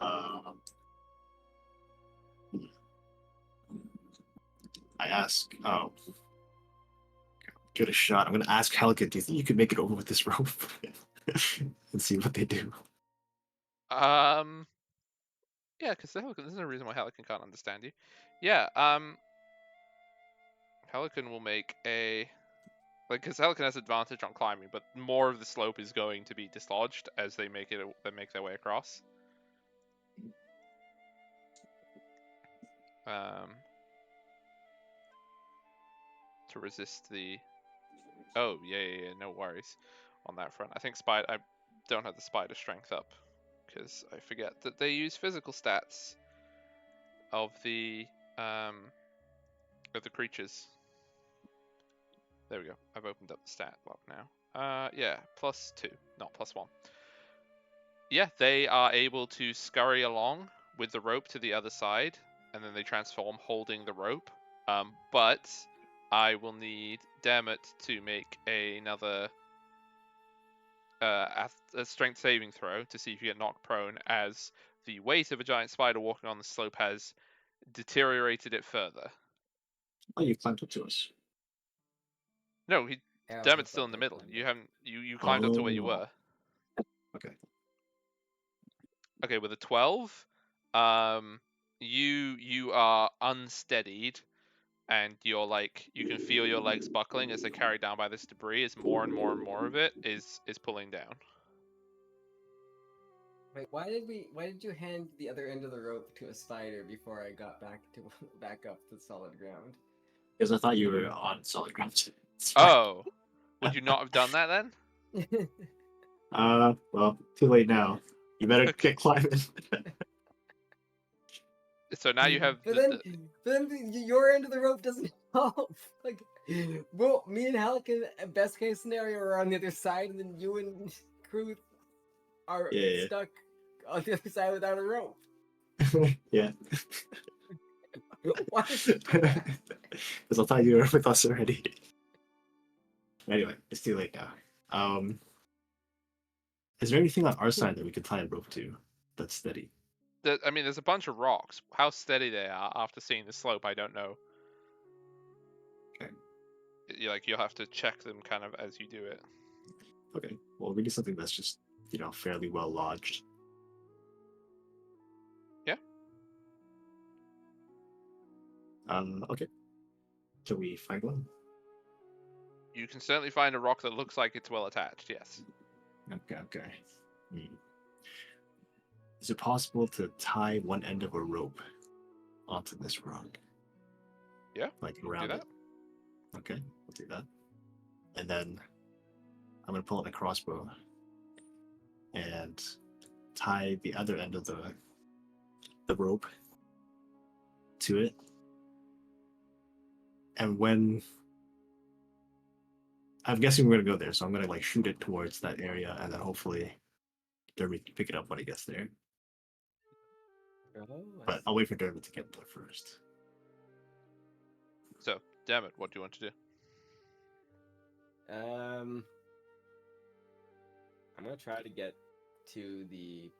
I ask. Oh, give it a shot. I'm gonna ask Helica, do you think you could make it over with this rope? And see what they do. Yeah, because there's no reason why Helican can't understand you. Yeah, Helican will make a... because Helican has advantage on climbing, but more of the slope is going to be dislodged as they make their way across. To resist the... Oh, yeah, no worries on that front. I think I don't have the spider strength up, because I forget that they use physical stats of the creatures. There we go. I've opened up the stat block now. Yeah, +2, not +1. Yeah, they are able to scurry along with the rope to the other side, and then they transform holding the rope. But I will need Dammit to make another a strength saving throw to see if you get knocked prone, as the weight of a giant spider walking on the slope has deteriorated it further. Oh, you climbed up to us. No, Yeah, Dammit's still in the middle. You haven't. You climbed up to where you were. Okay. Okay, with a 12, you are unsteadied, and you can feel your legs buckling as they're carried down by this debris, as more and more and more of it is pulling down. Wait, why did you hand the other end of the rope to a spider before I got back up to solid ground? Because I thought you were on solid ground. It's fine. Oh, would you not have done that then? Well, too late now. You better Okay. get climbing. So now you have. But then your end of the rope doesn't help. Like, well, me and Helican, best case scenario, are on the other side, and then you and crew are Yeah. stuck on the other side without a rope. Yeah. Why did you do that? Because I thought you were with us already. Anyway, it's too late now. Is there anything on our side that we could tie a rope to that's steady? I mean, there's a bunch of rocks. How steady they are after seeing the slope, I don't know. Okay. You'll have to check them kind of as you do it. Okay. Well, we need something that's just, fairly well lodged. Yeah. Okay. Shall we find one? You can certainly find a rock that looks like it's well attached, yes. Okay. Is it possible to tie one end of a rope onto this rock? Yeah, like you can around do it. Okay, we'll do that. And then I'm gonna pull out my crossbow and tie the other end of the rope to it. And when I'm guessing we're gonna go there, so I'm gonna shoot it towards that area, and then hopefully Derby can pick it up when he gets there. But I'll wait for Derby to get there first. So, damn it, what do you want to do? I'm gonna try to get to the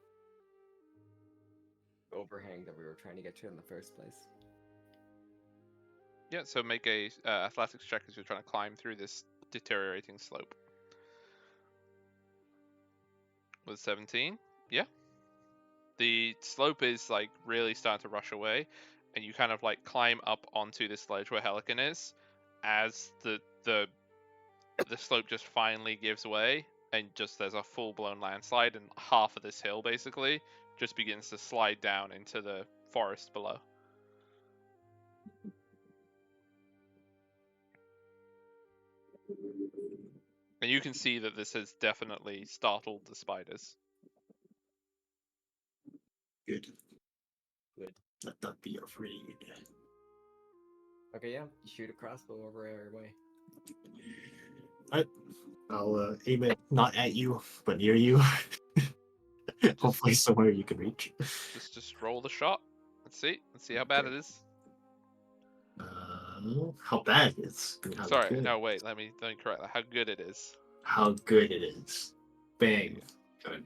overhang that we were trying to get to in the first place. Yeah, so make a athletics check as you're trying to climb through this deteriorating slope. With 17, yeah. the slope is like really starting to rush away, and you kind of like climb up onto this ledge where Helican is, as the slope just finally gives way, and just there's a full-blown landslide, and half of this hill basically just begins to slide down into the forest below. And you can see that this has definitely startled the spiders. Good. Good. Let that be afraid. Okay, yeah, you shoot a crossbow over our way. Alright. I'll aim it not at you, but near you. Hopefully somewhere you can reach. Just roll the shot. Let's see how bad Okay. it is. How bad it is. And how Sorry, good. no, wait. Let me correct that. How good it is. How good it is. Bang. Good.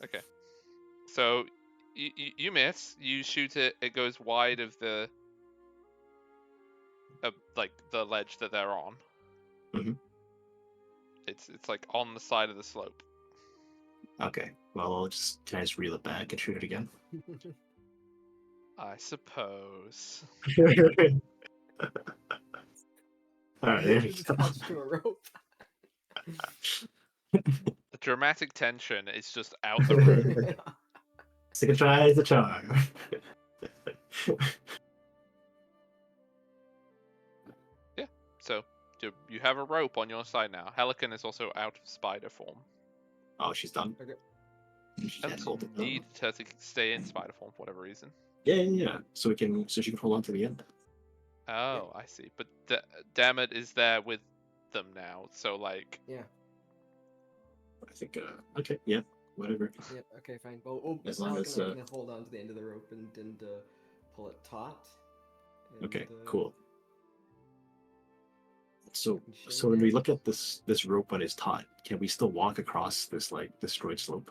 Okay. So you miss. You shoot it. It goes wide of the like the ledge that they're on. Mhm. It's like on the side of the slope. Okay. Well, can I just reel it back and shoot it again? I suppose. Alright, there we It's go. attached to a rope. The dramatic tension is just out the room. Second try is the charm. So you have a rope on your side now. Helican is also out of spider form. Oh, she's done. Okay. She can't hold it. Need her to stay in spider form for whatever reason. Yeah. So she can hold on to the end. Oh, I see. But Dammit is there with them now, so like. Yeah. I think. Okay. Yeah. Whatever. Yeah. Okay. Fine. Well, As long as, can hold on to the end of the rope and pull it taut. And, Okay. Cool. So can shimmy so when we it. look at this rope when it's taut, can we still walk across this like destroyed slope?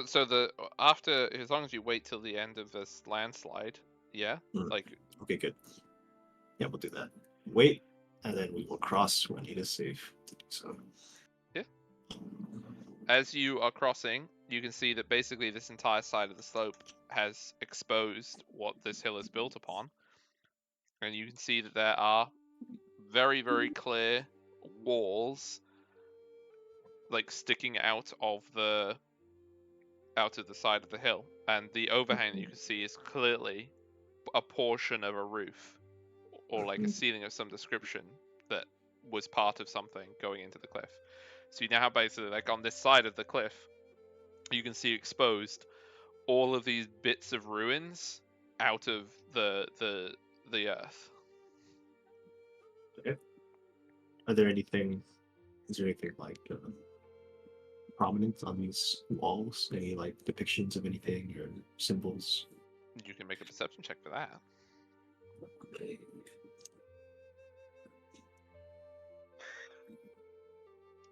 So after, as long as you wait till the end of this landslide, yeah, Mm. like. Okay. Good. Yeah, we'll do that. Wait, and then we will cross when it is safe to do so. Yeah. As you are crossing, you can see that basically this entire side of the slope has exposed what this hill is built upon. And you can see that there are very, very clear walls like sticking out of the side of the hill. And the overhang that you can see is clearly a portion of a roof or like a ceiling of some description that was part of something going into the cliff. So you now have basically like on this side of the cliff, you can see exposed all of these bits of ruins out of the earth. Okay. Is there anything like prominent on these walls? Any like depictions of anything or symbols? You can make a perception check for that. Okay.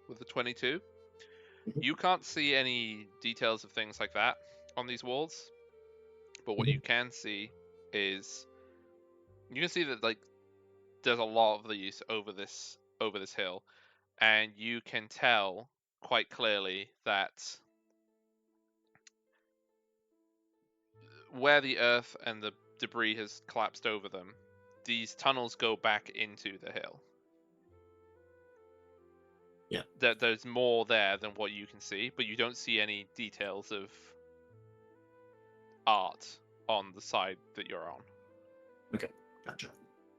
With the 22, Mhm. you can't see any details of things like that on these walls, but what you can see is you can see that like there's a lot of these over this hill, and you can tell quite clearly that where the earth and the debris has collapsed over them, these tunnels go back into the hill. Yeah. There's more there than what you can see, but you don't see any details of art on the side that you're on. Okay, gotcha.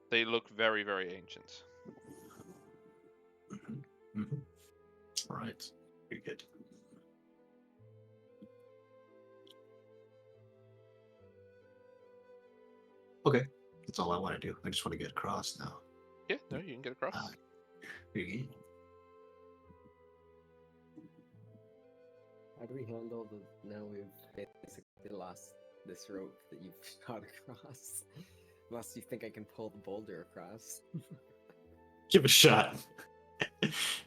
They look very, very ancient. All right, very good. Okay, that's all I want to do. I just want to get across now. Yeah, no, you can get across. Okay. How do we handle the? Now we've basically lost this rope that you've shot across. Unless you think I can pull the boulder across. Give it a shot.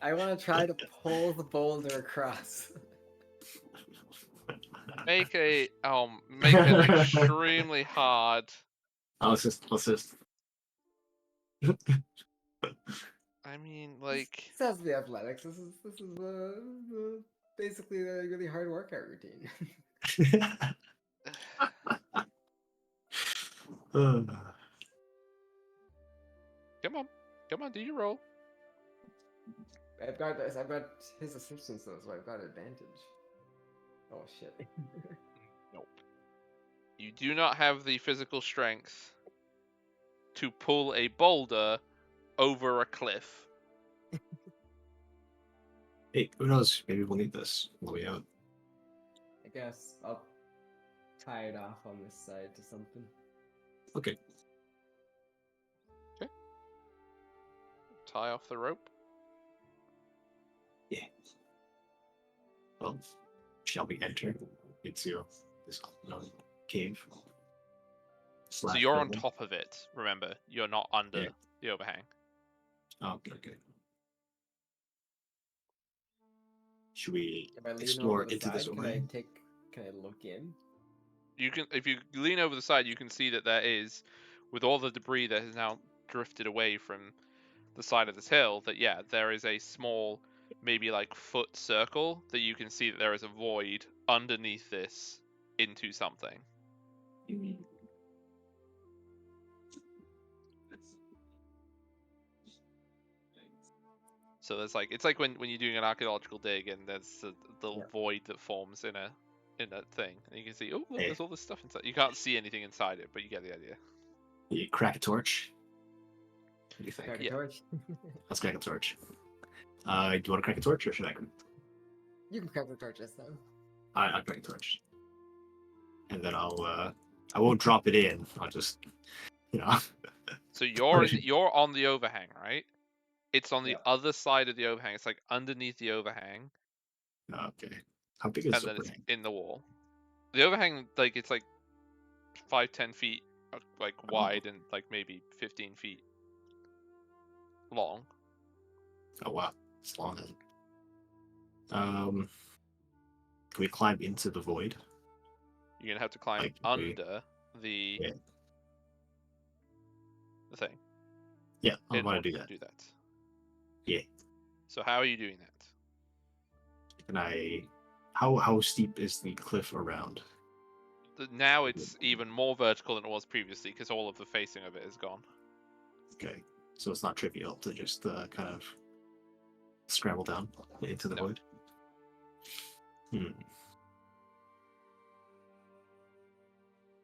I want to try to pull the boulder across. Make an extremely hard. I'll assist. I mean, like. This has to be athletics. This is basically a really hard workout routine. Uh, Come on, do your roll. I've got his assistance though, so I've got advantage. Oh shit. Nope. You do not have the physical strength to pull a boulder over a cliff. hey, who knows? Maybe we'll need this on the way out. I guess I'll tie it off on this side to something. Okay. Tie off the rope. Yeah. Well, shall we enter into this unknown cave? So you're on top of it, remember. You're not under the overhang. Oh, okay. Should we If I lean explore over the into this side, overhang? can I look in? You can, if you lean over the side, you can see that there is, with all the debris that has now drifted away from the side of this hill, that there is a small, maybe like foot circle that you can see that there is a void underneath this into something. So there's like, it's like when you're doing an archaeological dig and there's a little void that forms in a thing, and you can see, oh look, there's all this stuff inside. You can't see anything inside it, but you get the idea. You crack a torch. What do you think? Crack a torch. Let's crack a torch. Do you want to crack a torch, or should I? You can crack the torch this time. I'll crack a torch, and then I won't drop it in. I'll just, So you're on the overhang, right? It's on the Yeah. other side of the overhang. It's like underneath the overhang, Okay. How big is and the then it's overhang? in the wall. The overhang, like, it's like 5-10 feet, like wide, and like maybe 15 feet long. Oh wow, it's long. Can we climb into the void? You're gonna have to climb Like, under the thing. Yeah, I in want order to do that. Yeah. So how are you doing that? Can how steep is the cliff around? Now it's even more vertical than it was previously because all of the facing of it is gone. Okay, so it's not trivial to just kind of scramble down into the void.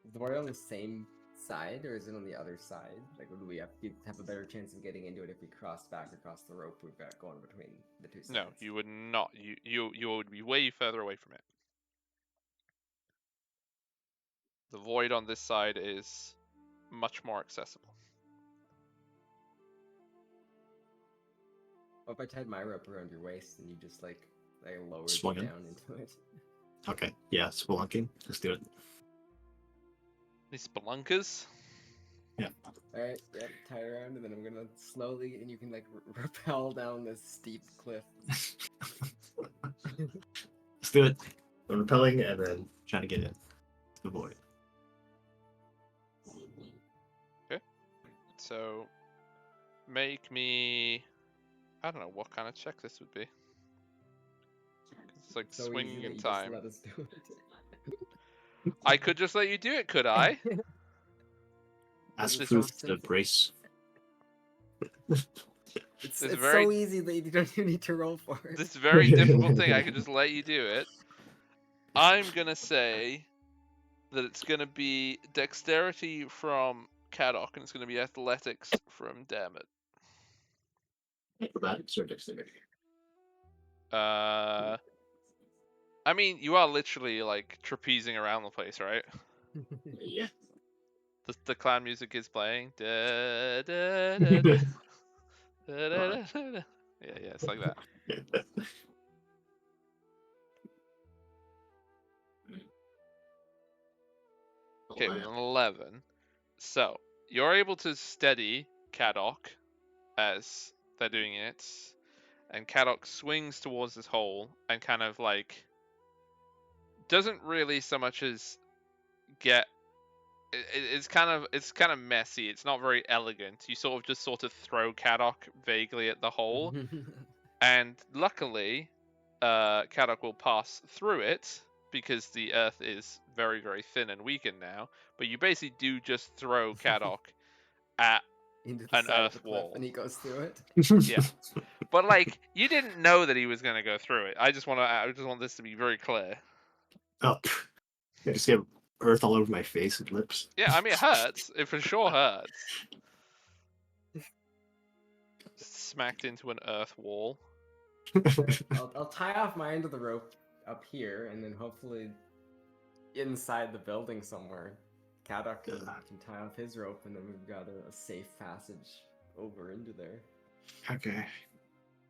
Is the void on the same side, or is it on the other side? Like, would we have a better chance of getting into it if we crossed back across the rope we've got going between the two sides? No, you would not. You would be way further away from it. The void on this side is much more accessible. What if I tied my rope around your waist and you just like lowered Swung it in? down into it? Okay, yeah, spelunking. Let's do it. These spelunkers. Yeah. Alright, yep, tie it around, and then I'm gonna slowly, and you can like rappel down this steep cliff. Let's do it. I'm repelling and then trying to get in the void. Okay. So make me. I don't know what kind of check this would be. It's like So swinging easy in that you time. just let us do it. I could just let you do it, could I? Ask This Fruit is to simple. brace. It's It's so easy that you don't even need to roll for it. This very difficult thing, I could just let you do it. I'm gonna say that it's gonna be dexterity from Caddock, and it's gonna be athletics from Dammit. Acrobatics or dexterity? I mean, you are literally like trapezing around the place, right? Yeah. The clown music is playing. Da, da, da, da. Da, da, da, da, da. Yeah, it's like that. Okay, with an 11. So, you're able to steady Caddock as they're doing it, and Caddock swings towards this hole and kind of like doesn't really so much as get. It's kind of messy. It's not very elegant. You sort of throw Caddock vaguely at the hole, and luckily, Caddock will pass through it because the earth is very, very thin and weakened now, but you basically do just throw Kadok at Into the an side of earth the cliff, wall. and he goes through it. Yeah. But like, you didn't know that he was going to go through it. I just want this to be very clear. Oh, I just get earth all over my face and lips. Yeah, I mean, it hurts. It for sure hurts. Smacked into an earth wall. I'll tie off my end of the rope up here, and then hopefully inside the building somewhere, Kadok can tie off his rope, and then we've got a safe passage over into there. Okay.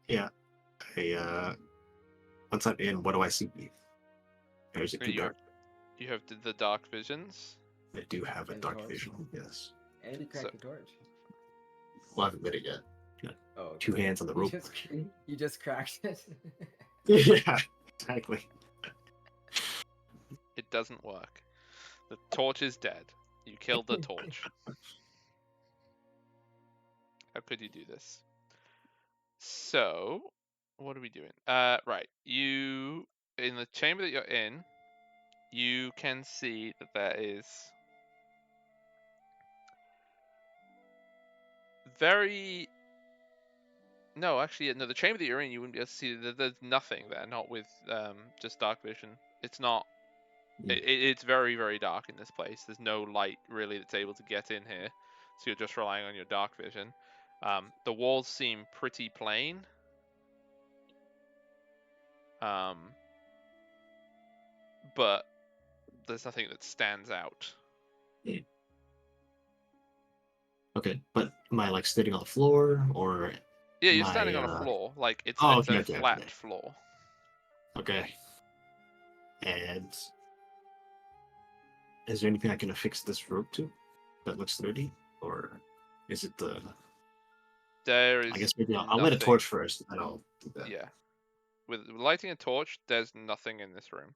Yeah. Once I'm in, what do I see? There's a dark. You have the dark visions. I do have a And dark torch. vision. Yes. And you cracked the torch. Well, I haven't lit it yet. Oh, Two hands on the rope. You just cracked it. Yeah, exactly. It doesn't work. The torch is dead. You killed the torch. How could you do this? So, what are we doing? Right. You, in the chamber that you're in, you can see that there is very... No, actually, no, the chamber that you're in, you wouldn't be able to see that there's nothing there, not with just dark vision. It's not... It's very, very dark in this place. There's no light, really, that's able to get in here. So you're just relying on your dark vision. The walls seem pretty plain. But there's nothing that stands out. Yeah. Okay, but am I like sitting on the floor or? Yeah, you're standing on a floor. Like it's a flat floor. Okay. And is there anything I can affix this rope to that looks sturdy, or is it the? There is. I guess maybe I'll light a torch first, and I'll do that. Yeah. With lighting a torch, there's nothing in this room.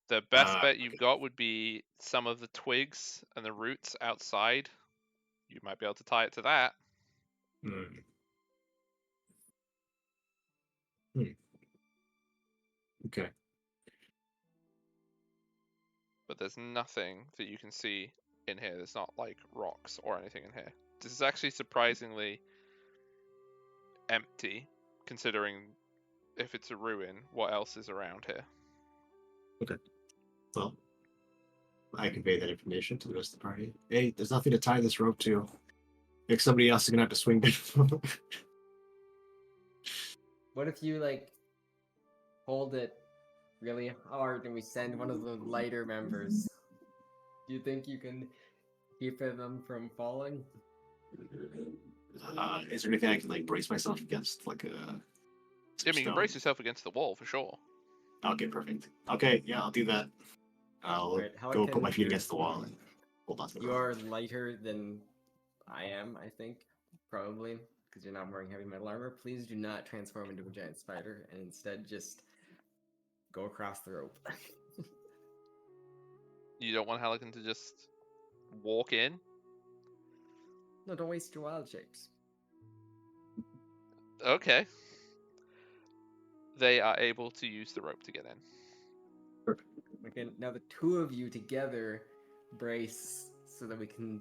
The best bet you've got would be some of the twigs and the roots outside. You might be able to tie it to that. Okay. But there's nothing that you can see in here. There's not like rocks or anything in here. This is actually surprisingly empty, considering if it's a ruin, what else is around here? Okay. Well, I convey that information to the rest of the party. Hey, there's nothing to tie this rope to. Like somebody else is gonna have to swing it. What if you like hold it really hard and we send one of the lighter members? Do you think you can keep them from falling? Is there anything I can like brace myself against, like a? I mean, you can brace yourself against the wall for sure. Okay, perfect. Okay, yeah, I'll do that. I'll go put my feet against the wall and hold on to the rope. You're lighter than I am, I think, probably, because you're not wearing heavy metal armor. Please do not transform into a giant spider, and instead just go across the rope. You don't want Halligan to just walk in? No, don't waste your wild shapes. Okay. They are able to use the rope to get in. Perfect. Okay, now the two of you together brace so that we can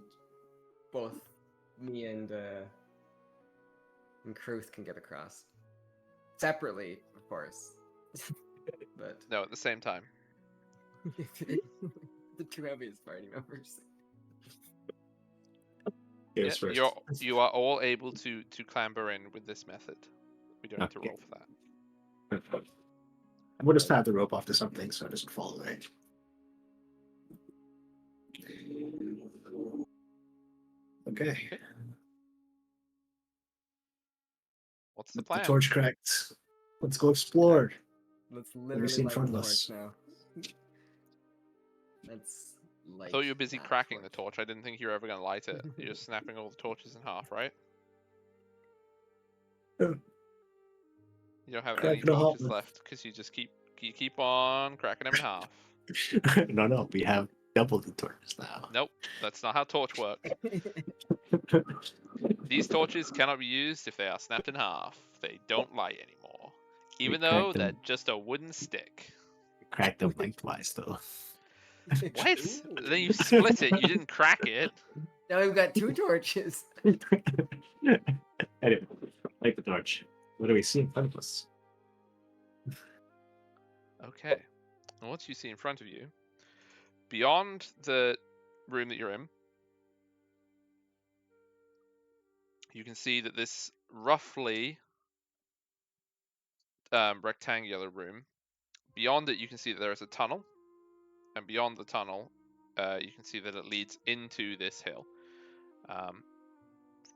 both me and Kruth can get across. Separately, of course. But No, at the same time. the two heaviest party members. Yeah, you are all able to clamber in with this method. We don't need to roll for that. We'll just tie the rope off to something so it doesn't fall away. Okay. What's the plan? The torch cracked. Let's go explore. Let's literally in light front the of torch us. now. Let's light. I thought you were busy that cracking the torch. I didn't think you were ever going to light it. You're just snapping all the torches in half, right? Yeah. You don't have Cracking any a torches half. left because you keep on cracking them in half. No, we have double the torches now. Nope, that's not how torch works. These torches cannot be used if they are snapped in half. They don't light anymore, even though they're just a wooden stick. We crack them lengthwise, though. What? Ooh. Then you split it. You didn't crack it. Now we've got 2 torches. Anyway, like the torch. What do we see in front of us? Okay. And once you see in front of you, beyond the room that you're in, you can see that this roughly rectangular room, beyond it you can see that there is a tunnel, and beyond the tunnel you can see that it leads into this hill.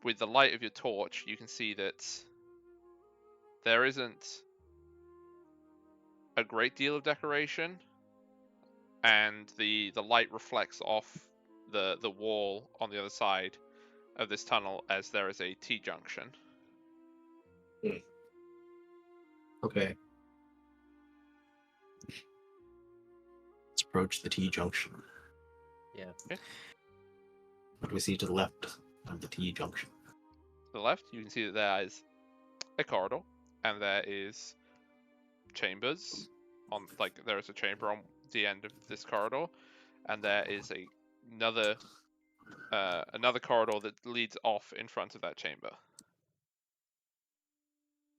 With the light of your torch, you can see that there isn't a great deal of decoration, and the light reflects off the wall on the other side of this tunnel as there is a T-junction. Okay. Let's approach the T-junction. Yeah. What do we see to the left of the T-junction? To the left, you can see that there is a corridor, and there is chambers on, like, there is a chamber on the end of this corridor, and there is another corridor that leads off in front of that chamber.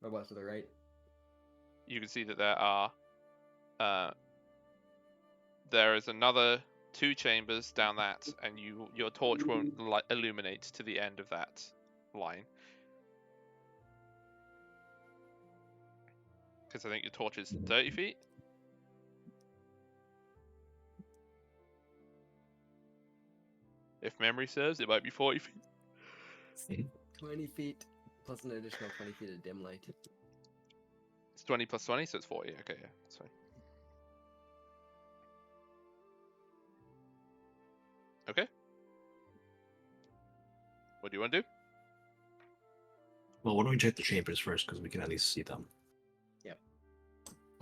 Or what, to the right? You can see that there is another 2 chambers down that, and your torch won't illuminate to the end of that line. Because I think your torch is 30 feet. If memory serves, it might be 40 feet. 20 feet, plus an additional 20 feet of dim light. It's 20 plus 20, so it's 40. Okay, yeah, that's fine. Okay. What do you want to do? Well, why don't we check the chambers first, because we can at least see them. Yep.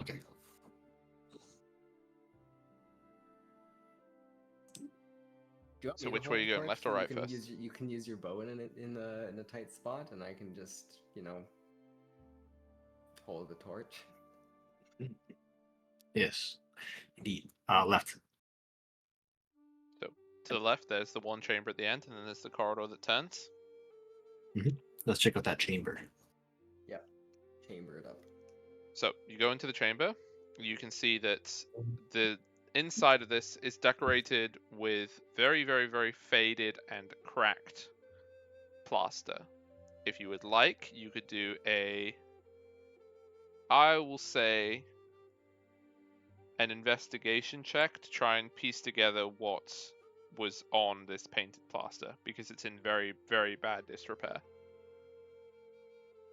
Okay. Do you want So me to which hold way are you the going, torch left so or you right can first? you can use your bow in a tight spot, and I can just, hold the torch. Yes, indeed. Left. So to the left, there's the one chamber at the end, and then there's the corridor that turns. Let's check out that chamber. Yep. Chamber it up. So you go into the chamber. You can see that the inside of this is decorated with very, very, very faded and cracked plaster. If you would like, you could do I will say, an investigation check to try and piece together what was on this painted plaster, because it's in very, very bad disrepair.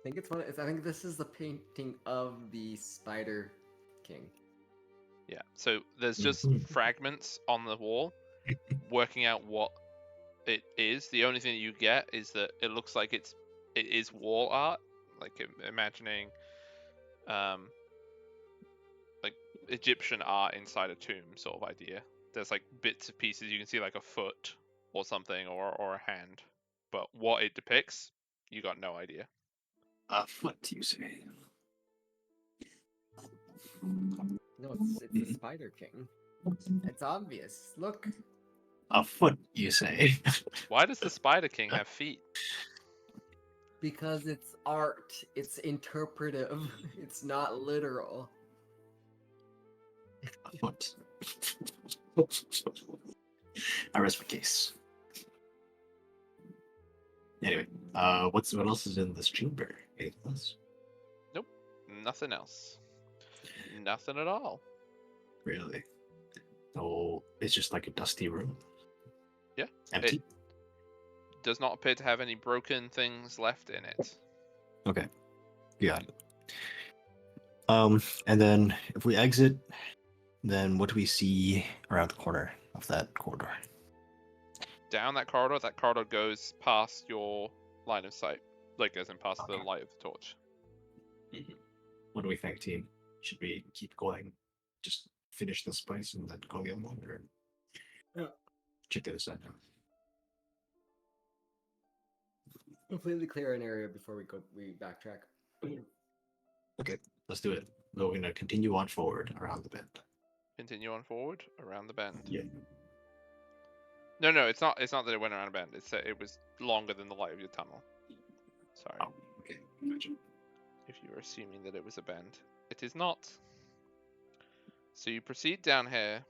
I think this is the painting of the Spider King. Yeah, so there's just fragments on the wall. Working out what it is, the only thing that you get is that it looks like it is wall art, like imagining like Egyptian art inside a tomb sort of idea. There's like bits of pieces, you can see like a foot or something, or a hand, but what it depicts, you got no idea. What you say? No, it's the Spider King. It's obvious. Look. A foot, you say? Why does the Spider King have feet? Because it's art. It's interpretive. It's not literal. A foot. I rest my case. Anyway, what else is in this chamber? Anything else? Nope, nothing else. Nothing at all. Really? Oh, it's just like a dusty room. Yeah. Empty. It does not appear to have any broken things left in it. Okay. Got it. And then if we exit, then what do we see around the corner of that corridor? Down that corridor goes past your line of sight. Like, as in past the light of the torch. What do we think, team? Should we keep going? Just finish this place and then go the other one? Or... Yeah. Check the other side now. Completely clear an area before we backtrack. Okay, let's do it. We're going to continue on forward around the bend. continue on forward around the bend. Yeah. No, it's not. It's not that it went around a bend. It's that it was longer than the light of your tunnel. Sorry. Oh, okay. Gotcha. If you were assuming that it was a bend, it is not. So you proceed down here.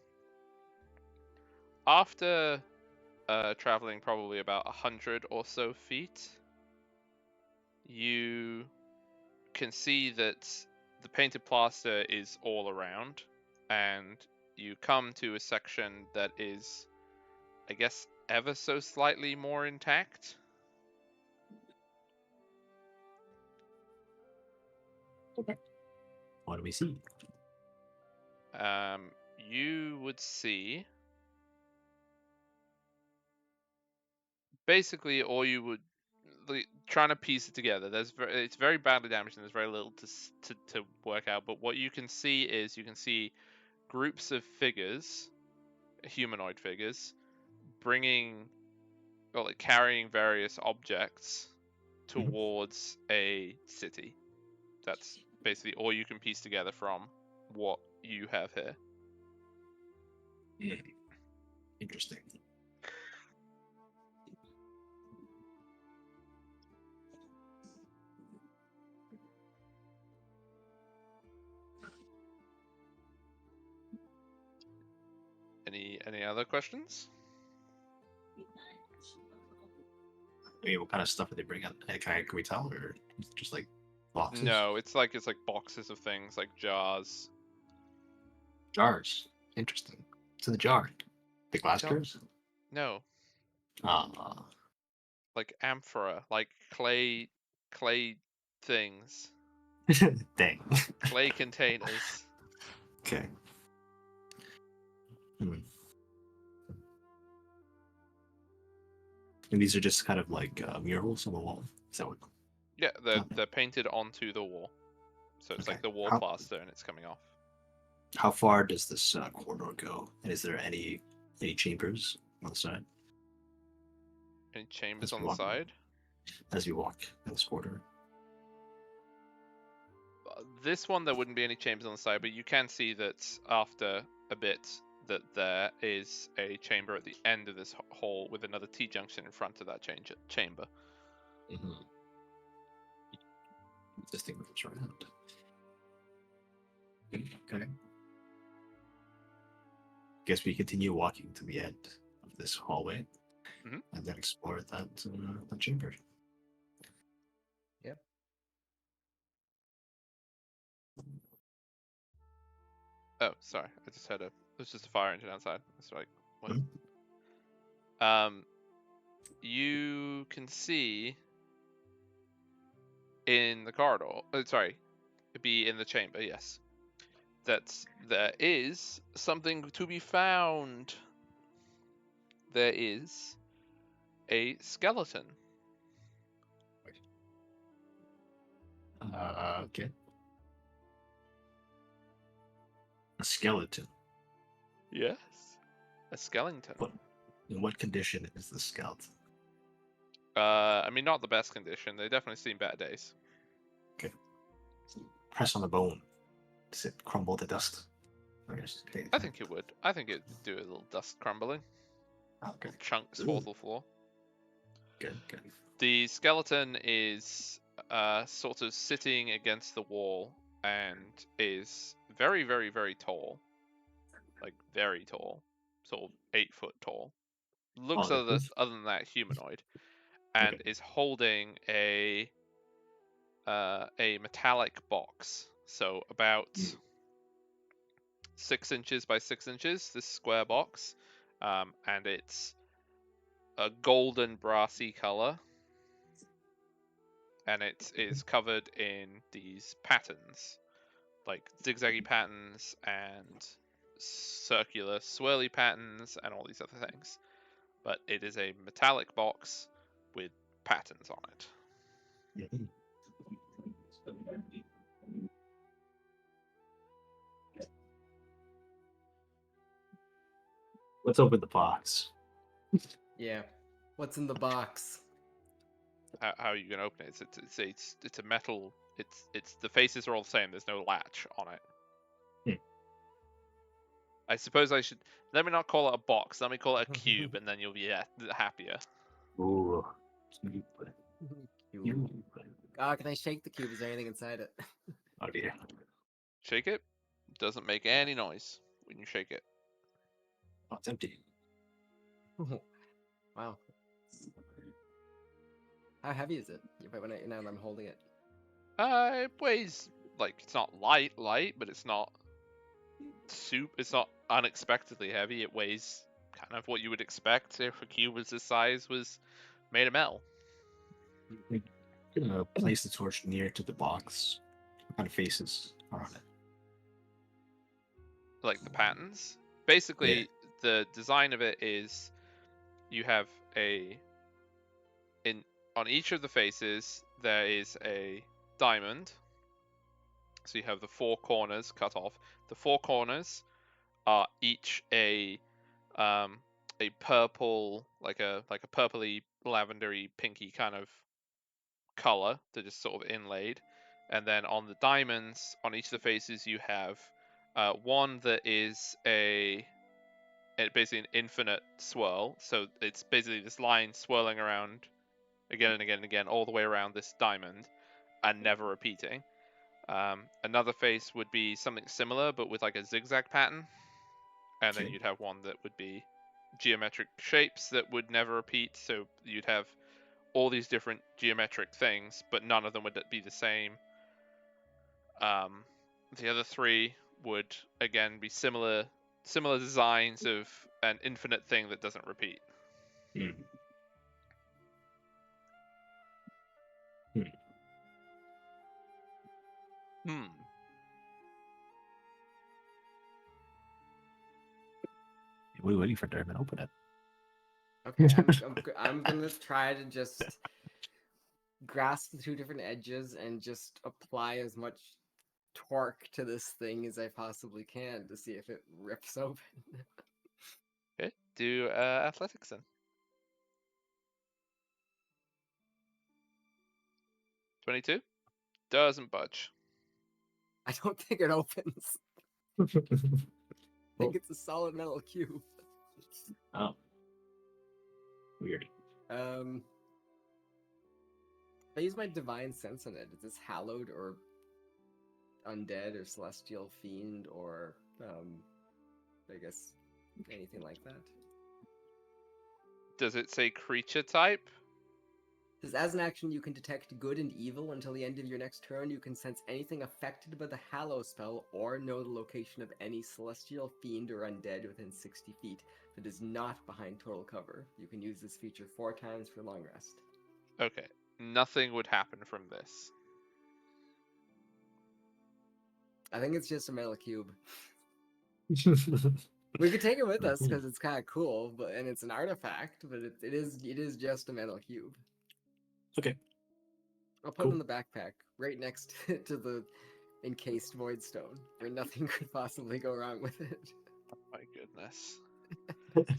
After traveling probably about 100 or so feet, you can see that the painted plaster is all around, and you come to a section that is, I guess, ever so slightly more intact. What do we see? You would see basically, or you would trying to piece it together. It's very badly damaged, and there's very little to work out. But what you can see is groups of figures, humanoid figures, carrying various objects towards a city. That's basically all you can piece together from what you have here. Interesting. Any other questions? I mean, what kind of stuff did they bring out? Can we tell, or just like boxes? No, it's like boxes of things, like jars. Jars. Interesting. It's in the jar. The glass jars? No, Ah. like amphora, like clay things, Dang. clay containers. Okay. And these are just kind of like murals on the wall. Is that what? Yeah, they're painted onto the wall, so it's like the wall plaster, and it's coming off. How far does this corridor go? And is there any chambers on the side? Any chambers on the side? As you walk in this corridor. This one, there wouldn't be any chambers on the side, but you can see that after a bit that there is a chamber at the end of this hall with another T-junction in front of that chamber. Mm-hmm. This thing moves around. Okay. Guess we continue walking to the end of this hallway, and then explore that chamber. Yep. Oh, sorry. I just heard there's just a fire engine outside. It's like, what? You can see in the corridor. Sorry, it'd be in the chamber. Yes, that there is something to be found. There is a skeleton. Okay. A skeleton. Yes, a skeleton. In what condition is the skeleton? I mean, not the best condition. They've definitely seen better days. Okay. Press on the bone. Does it crumble to dust? I think it would. I think it'd do a little dust crumbling. Okay. Chunks fall to the floor. Good. The skeleton is sort of sitting against the wall and is very, very, very tall. Like, very tall. Sort of 8 foot tall. Looks other than that humanoid. And is holding a metallic box. So about 6 inches by 6 inches, this square box. And it's a golden brassy color. And it is covered in these patterns, like zigzaggy patterns and circular swirly patterns and all these other things. But it is a metallic box with patterns on it. Let's open the box. Yeah. What's in the box? How are you gonna open it? It's a metal. It's the faces are all the same. There's no latch on it. I suppose I should. Let me not call it a box. Let me call it a cube, and then you'll be happier. Ooh. Cube. Cube. Can I shake the cube? Is there anything inside it? Oh dear. Shake it. Doesn't make any noise when you shake it. Oh, it's empty. Wow. How heavy is it? Now that I'm holding it. It weighs like it's not light, but it's not It's not unexpectedly heavy. It weighs kind of what you would expect if a cube was this size was made of metal. I'm gonna place the torch near to the box. What kind of faces are on it? Like the patterns. Basically, the design of it is you have on each of the faces there is a diamond. So you have the 4 corners cut off. The 4 corners are each a purple, like a purpley, lavendery, pinky kind of color that is sort of inlaid. And then on the diamonds, on each of the faces, you have one that is basically an infinite swirl. So it's basically this line swirling around again and again and again all the way around this diamond and never repeating. Another face would be something similar but with like a zigzag pattern. And then you'd have one that would be geometric shapes that would never repeat. So you'd have all these different geometric things, but none of them would be the same. The other 3 would again be similar designs of an infinite thing that doesn't repeat. We're waiting for Durban to open it. Okay, I'm gonna try to just grasp the 2 different edges and just apply as much torque to this thing as I possibly can to see if it rips open. Okay, do athletics then. 22? Doesn't budge. I don't think it opens. I think it's a solid metal cube. Oh. Weird. If I use my divine sense on it, is this hallowed or undead or celestial fiend or I guess anything like that? Does it say creature type? It says, as an action, you can detect good and evil. Until the end of your next turn, you can sense anything affected by the Hallow spell or know the location of any celestial fiend or undead within 60 feet that is not behind total cover. You can use this feature 4 times for long rest. Okay, nothing would happen from this. I think it's just a metal cube. We could take it with us because it's kind of cool, and it's an artifact, but it is just a metal cube. Okay. I'll put it in the backpack, right next to the encased void stone, where nothing could possibly go wrong with it. Oh my goodness.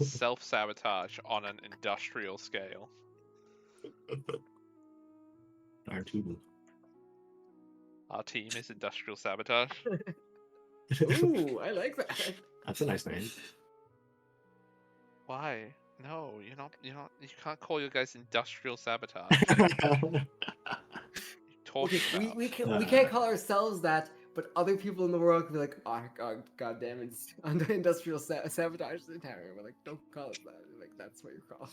Self-sabotage on an industrial scale. Our team is industrial sabotage. Ooh, I like that. That's a nice name. Why? No, you're not. You can't call your guys industrial sabotage. Talking about? We can't call ourselves that, but other people in the world can be like, oh god damn it, it's under industrial sabotage the town. We're like, don't call us that. We're like, that's what you're called.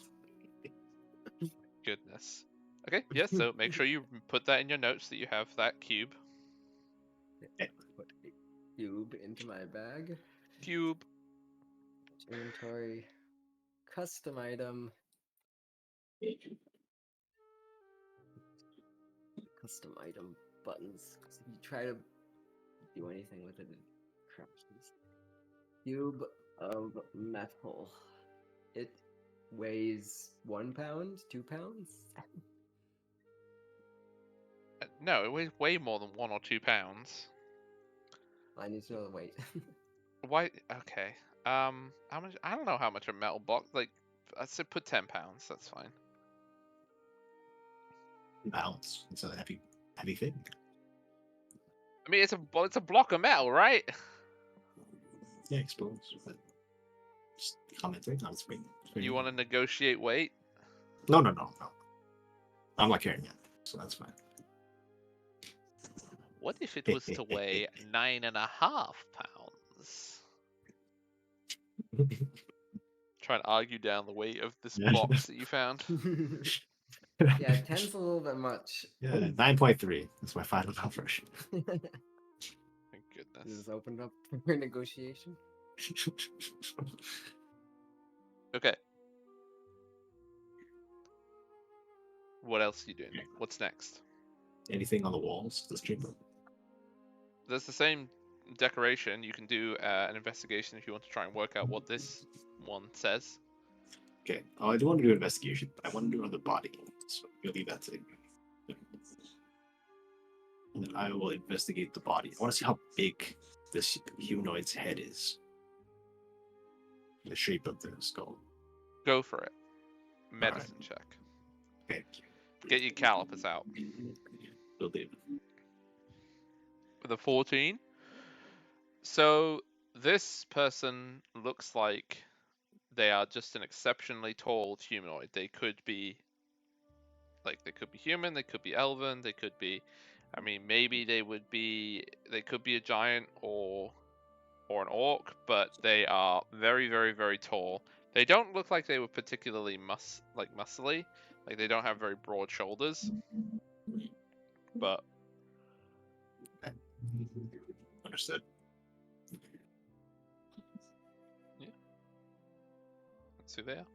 Goodness. Okay, yes, so make sure you put that in your notes that you have that cube. Put a cube into my bag. Cube. Inventory. Custom item. Custom item buttons. Because if you try to do anything with it, it crashes. Cube of metal. It weighs 1 pound, 2 pounds. No, it weighs way more than 1 or 2 pounds. I need to know the weight. Why? Okay. How much? I don't know how much a metal box. Like, I said, put 10 pounds. That's fine. Pounds. It's a heavy thing. I mean, it's a block of metal, right? Yeah, I suppose. But just commenting. I was waiting. You want to negotiate weight? No. I'm not carrying it, so that's fine. What if it was to weigh 9.5 pounds? Try and argue down the weight of this box that you found. Yeah, 10's a little bit much. Yeah, 9.3. That's my final number. Thank This goodness. is opened up for negotiation. Okay. What else are you doing? What's next? Anything on the walls? This chamber. There's the same decoration. You can do an investigation if you want to try and work out what this one says. Okay. Oh, I do want to do an investigation, but I want to do it on the body. So we'll leave that to. And then I will investigate the body. I want to see how big this humanoid's head is. The shape of the skull. Go for it. Medicine check. Okay. Get your calipers out. Will do. With a 14. So this person looks like they are just an exceptionally tall humanoid. They could be human, they could be elven, they could be, I mean, maybe they could be a giant or an orc, but they are very, very, very tall. They don't look like they were particularly muscly. Like they don't have very broad shoulders. But Understood. that's who they are.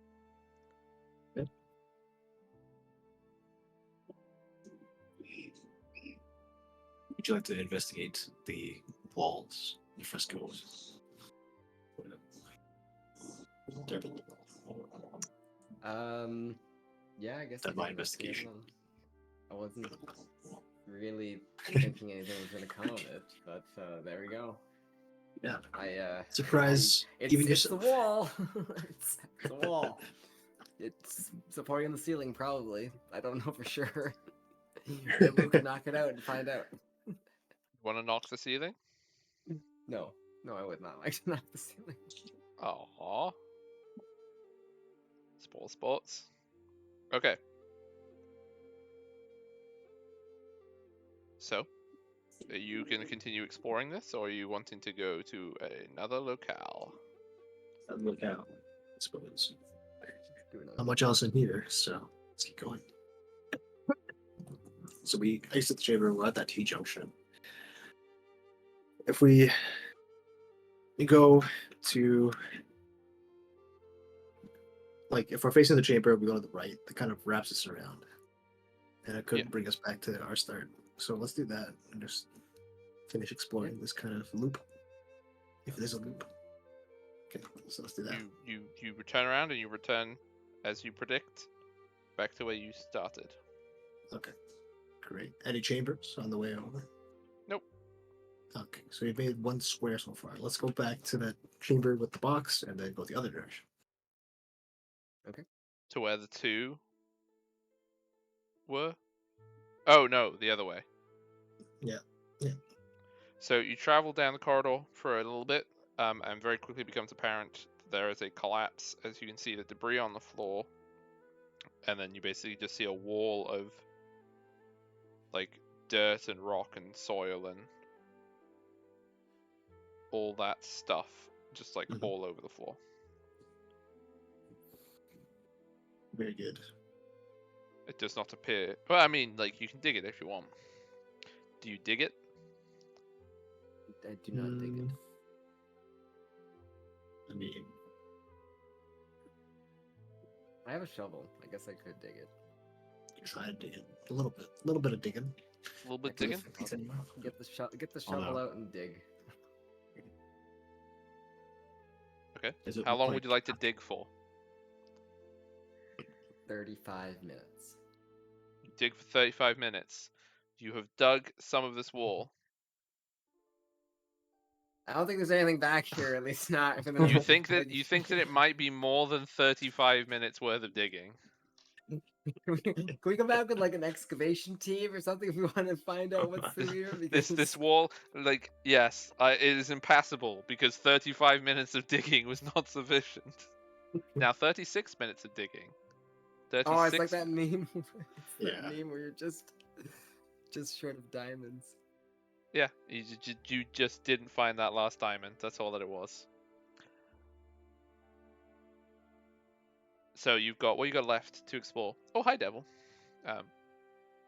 Would you like to investigate the walls, the frescoes? Yeah, I guess. That's my investigation. I wasn't really thinking anything was gonna come of it, but there we go. Yeah. I Surprise! It's, even it's the yourself. wall. It's the wall. It's supporting the ceiling, probably. I don't know for sure. Maybe we could knock it out and find out. Want to knock the ceiling? No, I would not like to knock the ceiling. Aww. Sports. Okay. So, are you going to continue exploring this, or are you wanting to go to another locale? Look out, I suppose. Do another Not much else in here, so let's keep going. So we exit the chamber, we're at that T-junction. If we go to, like, if we're facing the chamber, we go to the right, that kind of wraps us around. And it could bring us back to our start. So let's do that and just finish exploring this kind of loop. If there's a loop. Okay, so let's do that. You return around and you return, as you predict, back to where you started. Okay, great. Any chambers on the way over? Nope. Okay, so we've made one square so far. Let's go back to that chamber with the box and then go the other direction. Okay. To where the two were? Oh, no, the other way. Yeah. So you travel down the corridor for a little bit, and very quickly becomes apparent there is a collapse, as you can see the debris on the floor, and then you basically just see a wall of like dirt and rock and soil and all that stuff just like all over the floor. Very good. It does not appear. Well, I mean, like, you can dig it if you want. Do you dig it? I do not dig it. I mean, I have a shovel. I guess I could dig it. try to dig it a little bit of digging. A little bit I can digging? Get the shovel out and dig. Okay. Does it How look long would you like to dig for? 35 minutes. Dig for 35 minutes. You have dug some of this wall. I don't think there's anything back here, at least not. You think that it might be more than 35 minutes worth of digging? Can we come back with like an excavation team or something if we want to find out what's through here? Because This wall, like, yes, it is impassable because 35 minutes of digging was not sufficient. Now 36 minutes of digging. oh, it's like 36. that meme. It's that Yeah. meme where you're just short of diamonds. Yeah, you just didn't find that last diamond. That's all that it was. So you've got what you got left to explore. Oh, hi, Devil.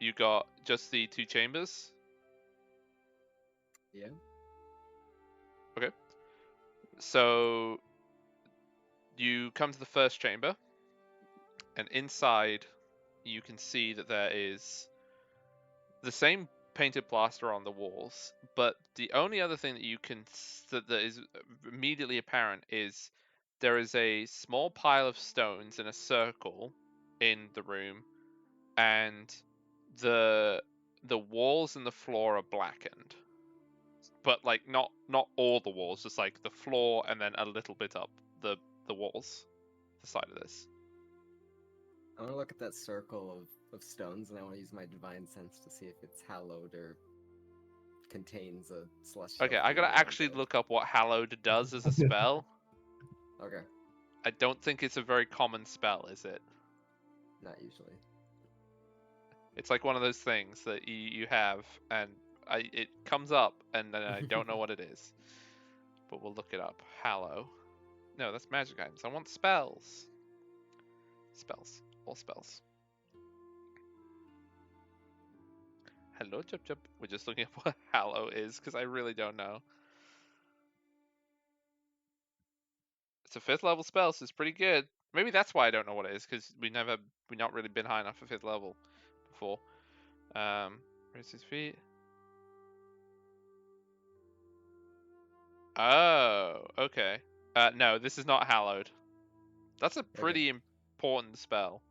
You got just the 2 chambers. Yeah. Okay. So you come to the first chamber, and inside you can see that there is the same painted plaster on the walls, but the only other thing that you can that is immediately apparent is there is a small pile of stones in a circle in the room, and the walls and the floor are blackened, but like not all the walls, just like the floor and then a little bit up the walls, the side of this. I want to look at that circle of stones, and I want to use my divine sense to see if it's hallowed or contains a celestial. Okay, I fiend gotta or actually undead. look up what hallowed does as a spell. Okay, I don't think it's a very common spell, is it? not usually. It's like one of those things that you have, and it comes up, and then I don't know what it is. But we'll look it up. Hallow. No, that's magic items. I want spells. Spells. All spells. Hello, Chup Chup. We're just looking up what Hallow is, because I really don't know. It's a 5th level spell, so it's pretty good. Maybe that's why I don't know what it is, because we've not really been high enough for 5th level before. Raise his feet. Oh, okay. No, this is not hallowed. That's a pretty important spell.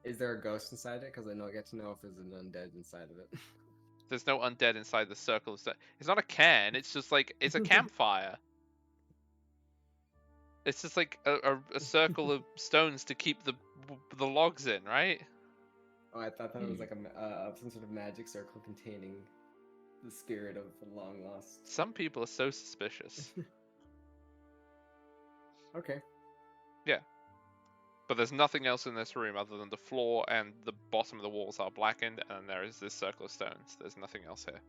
Is there a ghost inside it? Because I know I get to know if there's an undead inside of it. There's no undead inside the circle of stone. It's not a cairn. It's just like it's a campfire. It's just like a circle of stones to keep the logs in, right? Oh, I thought that it was like some sort of magic circle containing the spirit of the long lost. Some people are so suspicious. Okay. Yeah. But there's nothing else in this room other than the floor and the bottom of the walls are blackened, and there is this circle of stones. There's nothing else here.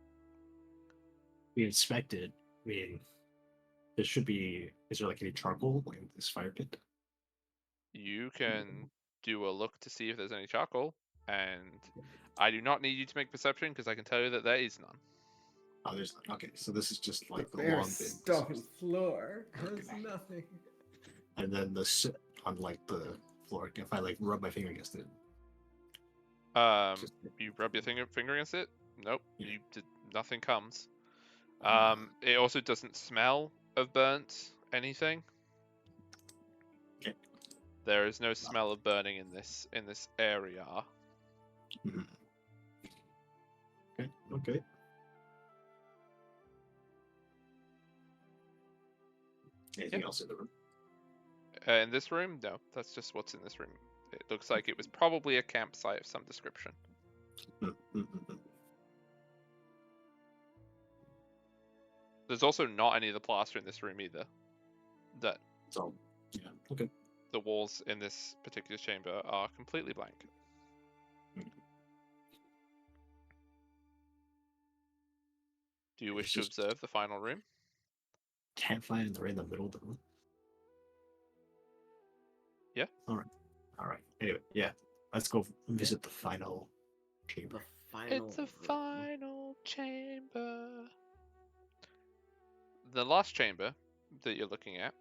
We inspected. I mean, there should be. Is there like any charcoal in this fire pit? You can do a look to see if there's any charcoal, and I do not need you to make perception because I can tell you that there is none. Oh, there's okay. So this is just like the Bare long bit, stone floor has Okay. nothing. and then the sit on like the floor. If I like rub my finger against it, just You rub your finger against it. Nope, Yeah. you did nothing comes. It also doesn't smell of burnt anything. Okay. There is no smell of burning in this area. Mhm. Okay. Okay. Anything else in the room? In this room, no, that's just what's in this room. It looks like it was probably a campsite of some description. Mm-mm-mm. There's also not any of the plaster in this room either. That So yeah. Okay. the walls in this particular chamber are completely blank. Do you wish to It's just- observe the final room? Campfire in the middle of the room. Yeah. All right. Anyway, yeah. Let's go visit the final chamber. The final. It's a room. final chamber. The last chamber that you're looking at,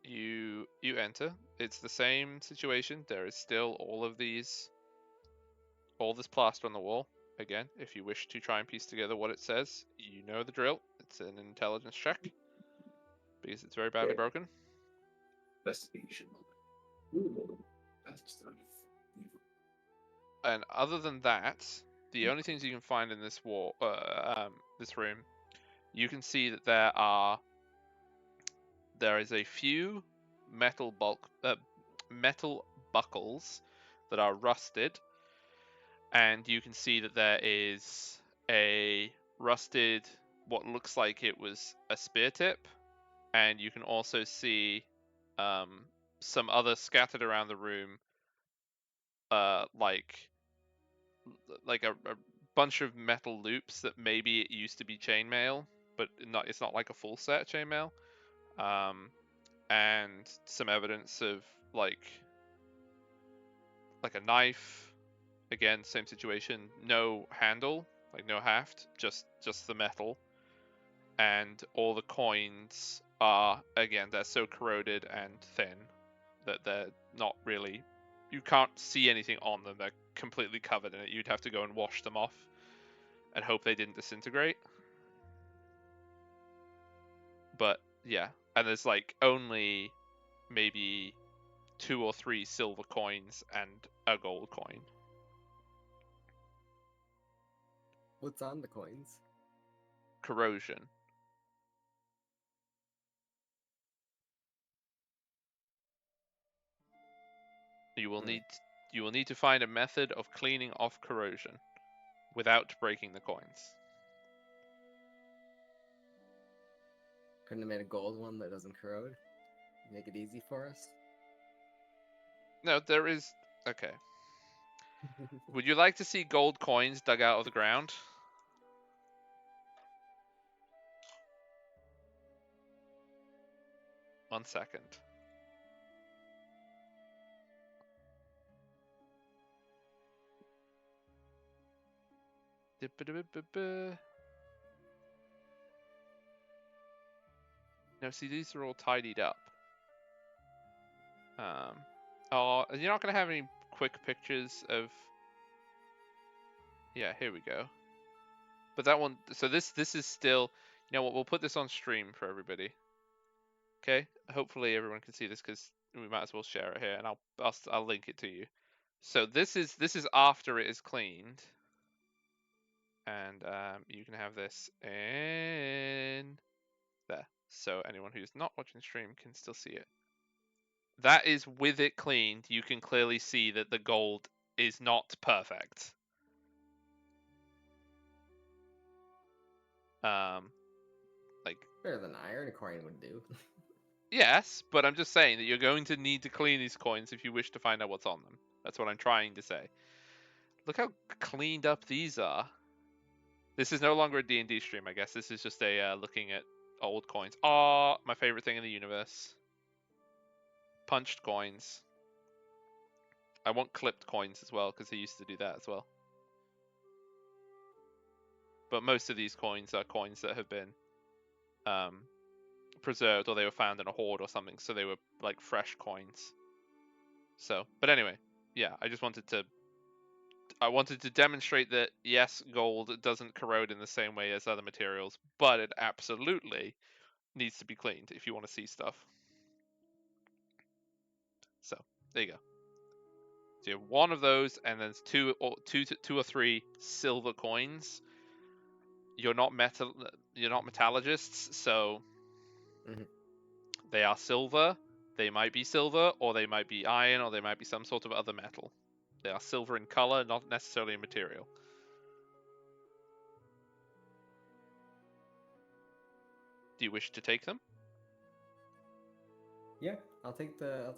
you enter. It's the same situation. There is still all this plaster on the wall. Again, if you wish to try and piece together what it says, you know the drill. It's an intelligence check because it's very badly broken. Investigation. That's stuff. And other than that, the only things you can find in this this room, you can see that there is a few metal buckles that are rusted, and you can see that there is a rusted, what looks like it was a spear tip, and you can also see some other scattered around the room, like a bunch of metal loops that maybe it used to be chainmail, but it's not like a full set chainmail. And some evidence of like a knife. Again, same situation. No handle, like no haft, just the metal. And all the coins are, again, they're so corroded and thin that they're not really, you can't see anything on them. They're completely covered in it. You'd have to go and wash them off and hope they didn't disintegrate. But yeah, and there's like only maybe 2 or 3 silver coins and a gold coin. What's on the coins? Corrosion. You will need to find a method of cleaning off corrosion without breaking the coins. Couldn't have made a gold one that doesn't corrode? Make it easy for us? No, there is. Okay. Would you like to see gold coins dug out of the ground? One second. No, see, these are all tidied up. Oh, you're not going to have any quick pictures of... Yeah, here we go. But that one... So this is still... You know what, we'll put this on stream for everybody. Okay? Hopefully everyone can see this, because we might as well share it here, and I'll link it to you. So this is after it is cleaned. And you can have this in there. So anyone who's not watching stream can still see it. That is with it cleaned. You can clearly see that the gold is not perfect. Like Better than iron coin would do. yes, but I'm just saying that you're going to need to clean these coins if you wish to find out what's on them. That's what I'm trying to say. Look how cleaned up these are. This is no longer a D&D stream, I guess. This is just a looking at old coins. Oh, my favorite thing in the universe. Punched coins. I want clipped coins as well, because they used to do that as well. But most of these coins are coins that have been preserved, or they were found in a hoard or something, so they were like fresh coins. So, but anyway, yeah, I wanted to demonstrate that yes, gold doesn't corrode in the same way as other materials, but it absolutely needs to be cleaned if you want to see stuff. So there you go. So you have one of those, and then two or three silver coins. You're not metallurgists, so they are silver. They might be silver, or they might be iron, or they might be some sort of other metal. They are silver in color, not necessarily in material. Do you wish to take them? Yeah, I'll take the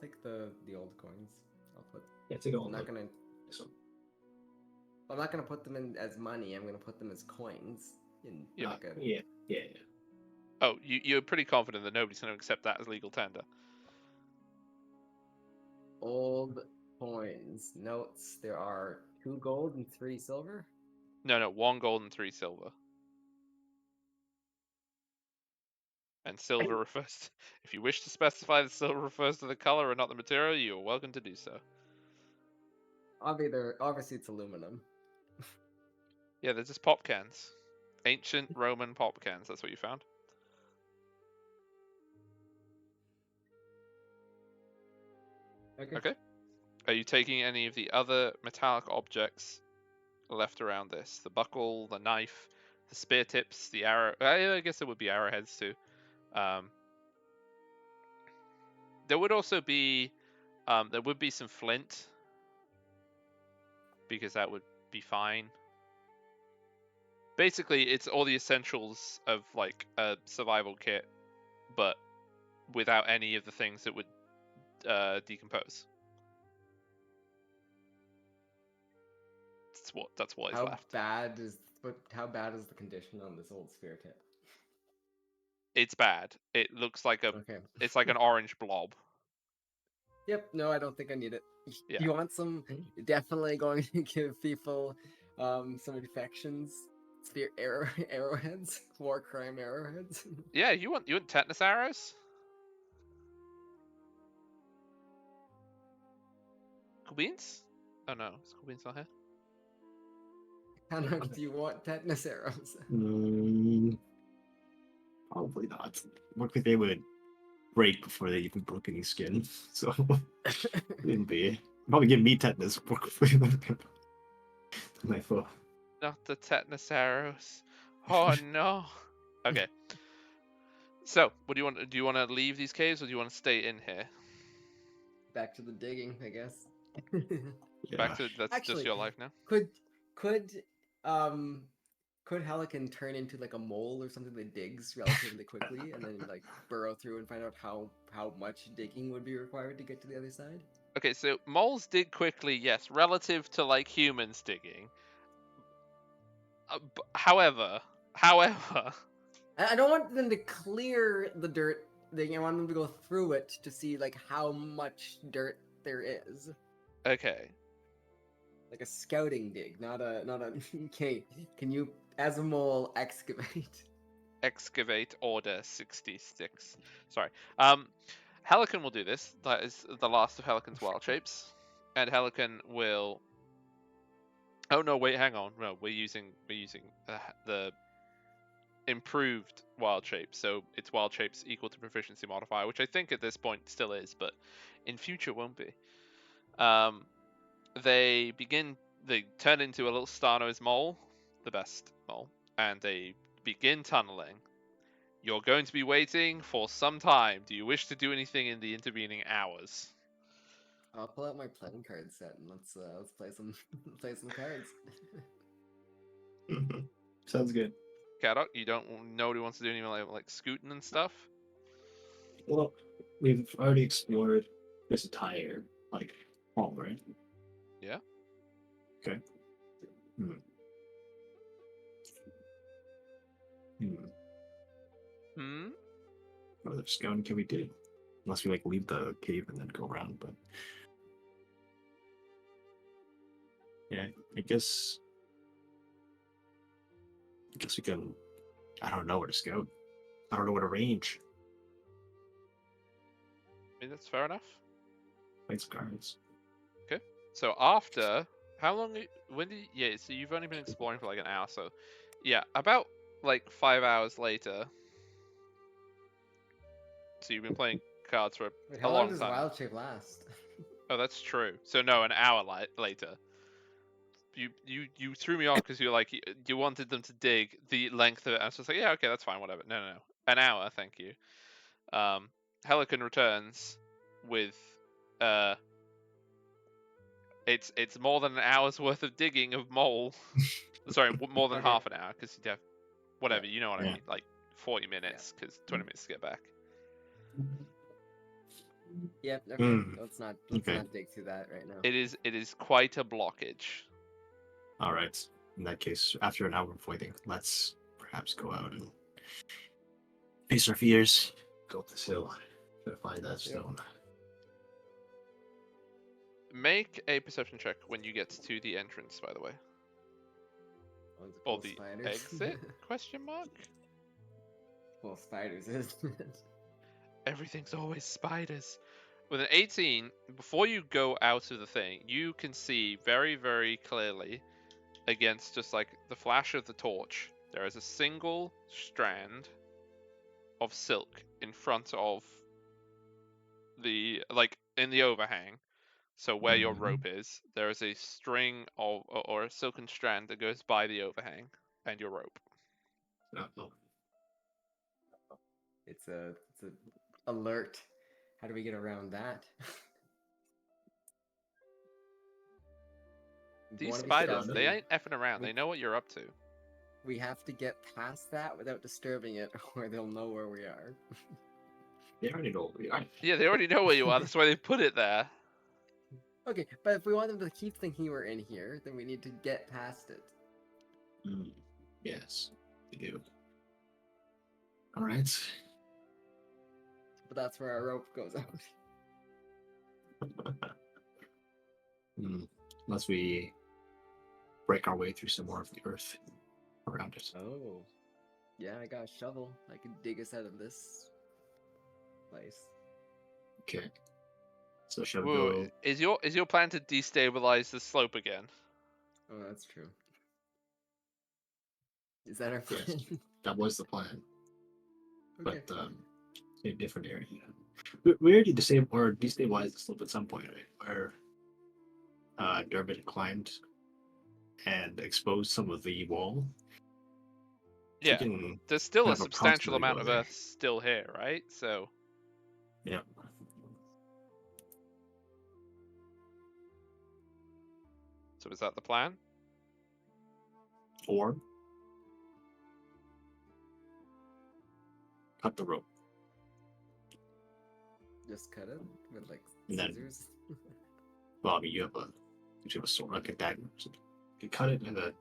old coins. I'll put. Yeah, take all. I'm not gonna put them in as money. I'm gonna put them as coins. Yeah. Yeah. Oh, you're pretty confident that nobody's going to accept that as legal tender. Old coins. Notes. There are 2 gold and 3 silver. No, 1 gold and 3 silver. And silver refers. If you wish to specify that silver refers to the color and not the material, you are welcome to do so. Obviously, it's aluminum. Yeah, they're just pop cans. Ancient Roman pop cans. That's what you found. Okay. Are you taking any of the other metallic objects left around this? The buckle, the knife, the spear tips, the arrow. I guess there would be arrowheads too. There would also be There would be some flint, because that would be fine. Basically, it's all the essentials of like a survival kit, but without any of the things that would decompose. That's what is left. How bad is the condition on this old spear tip? It's bad. It looks like Okay. it's like an orange blob. Yep. No, I don't think I need it. Yeah. You want some? Definitely going to give people some infections. Spear arrowheads, war crime arrowheads. Yeah, you want tetanus arrows? Cool beans? Oh no, is Cool Beans not here? How much do you want tetanus arrows? Probably not. Look like they would break before they even broke any skin. So wouldn't be. Probably give me tetanus before my foot. Not the tetanus arrows. Oh no. Okay. So, what do you want? Do you want to leave these caves, or do you want to stay in here? Back to the digging, I guess. Yeah. Back to that's Actually, just your life now. Could Helican turn into like a mole or something that digs relatively quickly and then like burrow through and find out how much digging would be required to get to the other side? Okay, so moles dig quickly, yes, relative to like humans digging. However, I don't want them to clear the dirt thing. I want them to go through it to see like how much dirt there is. okay, Like a scouting dig, not a okay. Can you, as a mole, excavate? excavate order 66. Sorry. Helican will do this. That is the last of Helican's wild shapes, and Helican will. Oh no! Wait, hang on. No, we're using the improved wild shape, so it's wild shapes equal to proficiency modifier, which I think at this point still is, but in future won't be. They turn into a little star-nosed mole, the best mole, and they begin tunneling. You're going to be waiting for some time. Do you wish to do anything in the intervening hours? I'll pull out my playing card set and let's play some play some cards. Sounds good. Caddock, you don't nobody wants to do anything like scooting and stuff? Well, we've already explored this entire like hall, right? Yeah. Okay. Hmm. What other scouting can we do? Unless we like leave the cave and then go around, but yeah, I guess we can. I don't know where to scout. I don't know where to range. I mean, that's fair enough. Play some cards. So after how long? Yeah? So you've only been exploring for like an hour. So yeah, about like 5 hours later. So you've been playing cards for Wait, a how long long does time. wild shape last? Oh, that's true. So no, an hour later. You threw me off because you're like you wanted them to dig the length of it. I was just like, yeah, okay, that's fine, whatever. No, an hour, thank you. Helican returns with it's more than an hour's worth of digging of mole. Sorry, more than Okay. half an hour because you have whatever, Yeah. you know what I Yeah. mean, like 40 minutes because 20 minutes to get back. Yep. Okay. Let's not dig through that right now. It is quite a blockage. All right. In that case, after an hour of waiting, let's perhaps go out and face our fears. Go up this hill to find that stone. Make a perception check when you get to the entrance, by the way. Or the spiders. exit? Question mark? Well, spiders, isn't it? Everything's always spiders. With an 18, before you go out of the thing, you can see very, very clearly against just like the flash of the torch, there is a single strand of silk in front of the, like, in the overhang. So where your rope is, there is a string of, or a silken strand that goes by the overhang and your rope. It's a alert. How do we get around that? We These wanna be spiders, stealthy. they ain't effing around. We- They know what you're up to. We have to get past that without disturbing it, or they'll know where we are. They already know what we are. Yeah, they already know where you are. That's why they put it there. Okay, but if we want them to keep thinking we're in here, then we need to get past it. Yes, we do. All right. But that's where our rope goes out. Unless we break our way through some more of the earth around it. Oh. Yeah, I got a shovel. I can dig us out of this place. Okay. So shall we Whoa, go? is your plan to destabilize the slope again? Oh, that's true. Is that our Yes. plan? That was the plan, Okay. but in a different area. We already destabilized the slope at some point, right? Where Durbin climbed and exposed some of the wall. Yeah, We can there's still a have substantial approximately amount go of there. Earth still here, right? So Yeah. is that the plan? Or cut the rope. Just cut it with like And then- scissors. Well, I mean, you have a sword, like a dagger. So you can cut it and then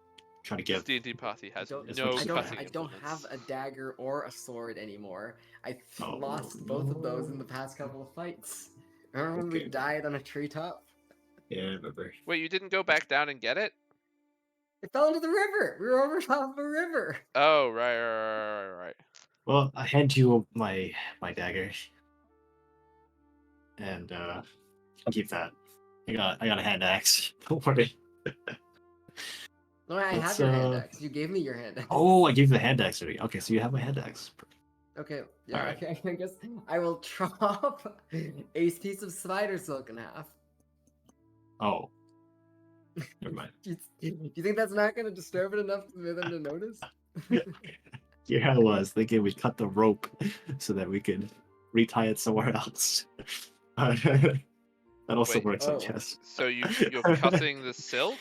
try to This get. D&D party has Don't- As no much as cutting I don't have implements. a dagger or a sword anymore. I Oh, lost both of those in the no. past couple of fights. Remember when we Okay. died on a treetop? Yeah, I remember. Wait, you didn't go back down and get it? It fell into the river. We were over top of a river. Oh, right. Well, I hand you my dagger, and keep that. I got a hand axe. Don't worry. No, I have Let's, your hand axe. You gave me your hand axe. Oh, I gave you the hand axe already. Okay, so you have my hand axe. Okay, yeah, Alright. okay, I guess I will chop a piece of spider silk in half. Oh, never mind. Do you think that's not going to disturb it enough for them to notice? Here I was thinking we'd cut the rope so that we could retie it somewhere else. That also Wait, works, I oh. guess. So you're cutting the silk?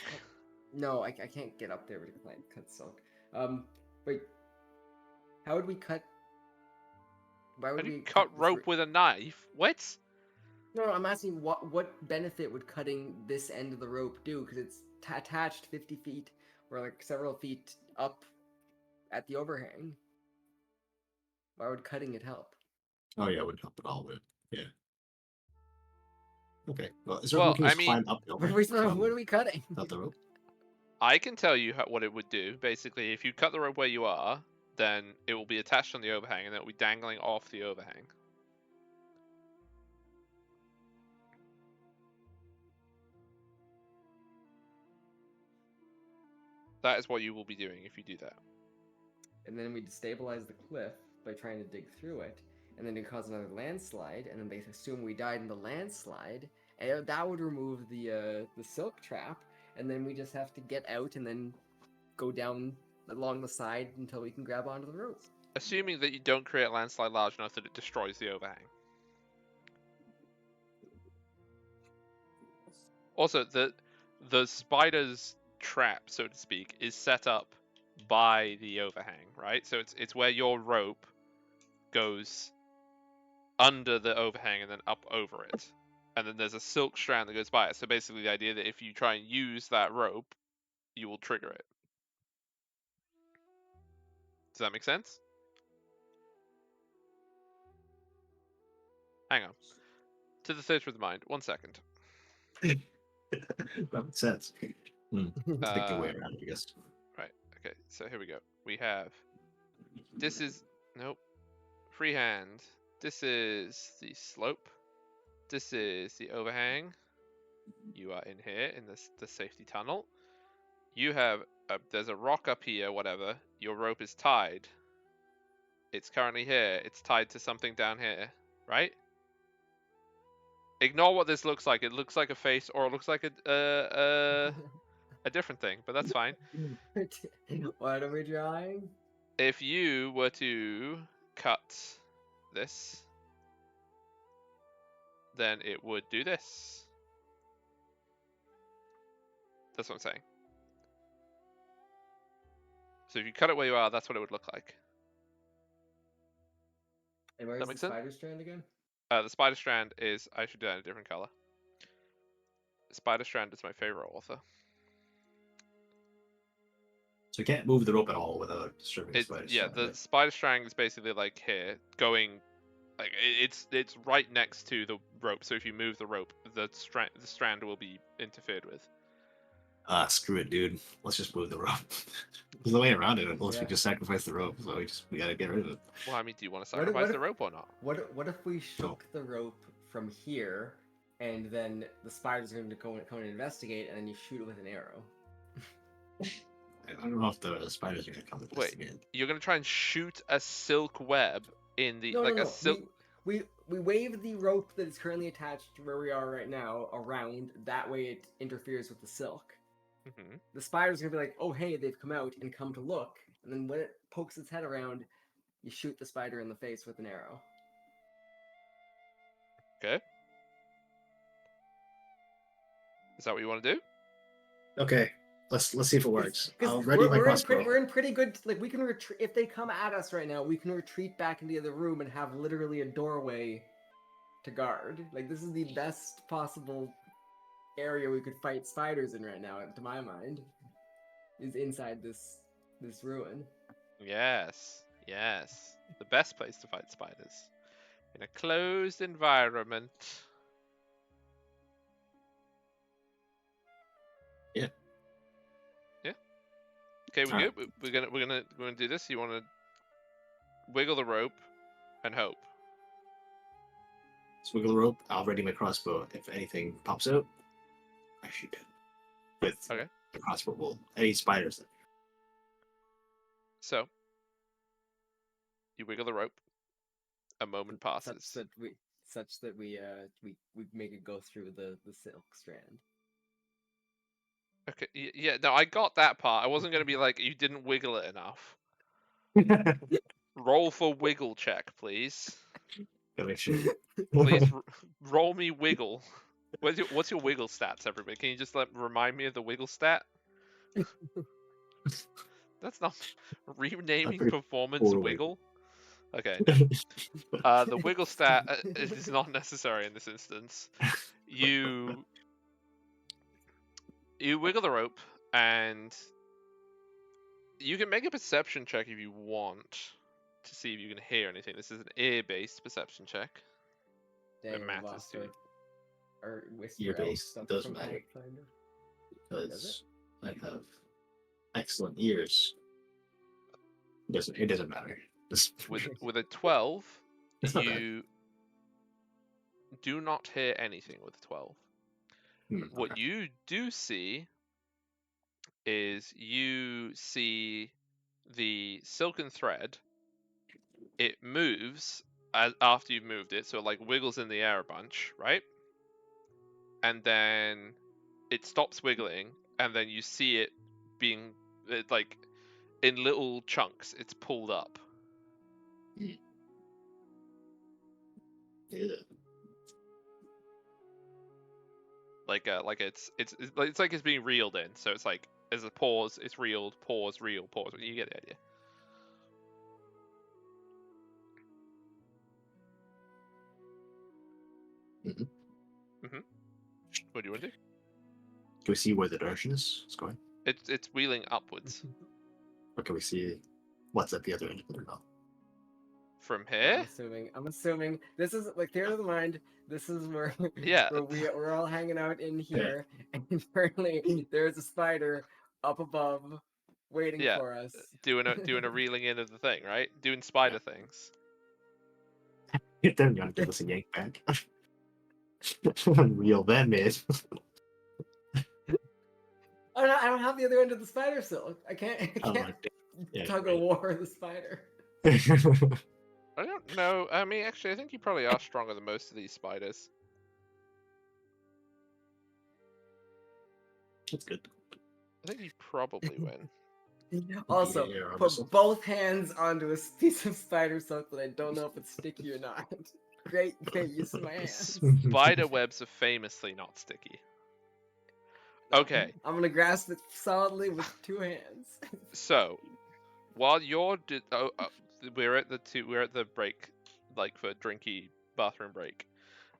No, I can't get up there to cut silk. Wait, how would we cut? Why How would do we you cut this rope with a knife? What? No, I'm asking what benefit would cutting this end of the rope do? Because it's attached 50 feet or like several feet up at the overhang. Why would cutting it help? Oh yeah, it would help it all with. Yeah. Okay. Well, is there Well, we can I just mean- climb up the What overhang are we cutting? without the rope? I can tell you what it would do. Basically, if you cut the rope where you are, then it will be attached on the overhang, and it will be dangling off the overhang. That is what you will be doing if you do that. And then we destabilize the cliff by trying to dig through it, and then it cause another landslide, and then they assume we died in the landslide, and that would remove the silk trap, and then we just have to get out and then go down along the side until we can grab onto the rope. Assuming that you don't create a landslide large enough that it destroys the overhang. Also, the spider's trap, so to speak, is set up by the overhang, right? So it's where your rope goes under the overhang and then up over it. And then there's a silk strand that goes by it. So basically the idea that if you try and use that rope, you will trigger it. Does that make sense? Hang on. To the theatre of the mind. 1 second. That makes sense. Take your way around, I guess. Right. Okay. So here we go. We have. This is nope. Freehand. This is the slope. This is the overhang. You are in here in the safety tunnel. You have there's a rock up here. Whatever. Your rope is tied. It's currently here. It's tied to something down here. Right. Ignore what this looks like. It looks like a face, or it looks like a different thing. But that's fine. What are we drawing? If you were to cut this, then it would do this. That's what I'm saying. So if you cut it where you are, that's what it would look like. And where's That the make sense? spider strand again? The spider strand is, I should do that in a different color. Spider strand is my favorite author. So you can't move the rope at all without disturbing the It's spider yeah, strand, the right? spider strand is basically like here, going like it's right next to the rope. So if you move the rope, the strand will be interfered with. Screw it, dude. Let's just move the rope. There's no way around it unless we Yeah. just sacrifice the rope. So we gotta get rid of it. Well, I mean, do you want to What if- sacrifice what the if- rope or not? What if we shook the rope from here, and then the spider's going to come and investigate, and then you shoot it with an arrow? I don't know if the spiders are gonna come investigate. You're gonna try and shoot a silk web in the No, like no, a no. silk. We wave the rope that is currently attached to where we are right now around. That way, it interferes with the silk. Mhm. The spider's gonna be like, "Oh, hey, they've come out," and come to look. And then when it pokes its head around, you shoot the spider in the face with an arrow. Okay. Is that what you want to do? Okay, let's see if it works. Because I'll ready my crossbow. we're in pretty good. Like we can retreat if they come at us right now. We can retreat back into the other room and have literally a doorway to guard. Like this is the best possible area we could fight spiders in right now, to my mind. Is inside this ruin. Yes. Yes. The best place to fight spiders. In a closed environment. Yeah. Yeah. Okay, we Alright. good. We're gonna do this. You want to wiggle the rope and hope. Let's wiggle the rope. I'll ready my crossbow. If anything pops out, I shoot it with Okay. the crossbow bolt. Any spiders? So you wiggle the rope. A moment passes. Such that we make it go through the silk strand. Okay. Yeah. No, I got that part. I wasn't gonna be like you didn't wiggle it enough. Roll for wiggle check, please. Gotta make sure. Please roll me wiggle. What's your wiggle stats, everybody? Can you just remind me of the wiggle stat? That's not renaming pretty performance poorly. wiggle. Okay. The wiggle stat is not necessary in this instance. You wiggle the rope, and you can make a perception check if you want to see if you can hear anything. This is an ear-based perception check. Dang, It we matters lost to you. our whisper Ear-based elf doesn't from matter. Pathfinder. Because I have excellent ears. It doesn't matter. With a 12, It's not bad. you do not hear anything with a 12. What Okay. you do see is you see the silken thread. It moves after you've moved it, so it like wiggles in the air a bunch, right? And then it stops wiggling, and then you see it being like in little chunks. It's pulled up. Yeah. Like it's like it's being reeled in. So it's like as a pause, it's reeled, pause, reel, pause. You get the idea. What do you want to do? Can we see where the direction is? It's going. It's wheeling upwards Or can we see what's at the other end of the mouth? from here. I'm assuming this is like theater of the mind. This is where Yeah. where we're all hanging out in here, and apparently there's a spider up above waiting Yeah. for us. Doing a reeling in of the thing, right? Doing spider things. Then you want to give us a yank back. Reel that man. Oh no, I don't have the other end of the spider silk. I can't Oh, yeah, tug right. of war the spider. I don't know. I mean, actually, I think you probably are stronger than most of these spiders. That's good. I think you probably win. Also, Yeah, put obviously. both hands onto a piece of spider silk that I don't know if it's sticky or not. Great use of my hands. Spider webs are famously not sticky. Okay, I'm gonna grasp it solidly with 2 hands. so while we're at the break, like for drinky bathroom break,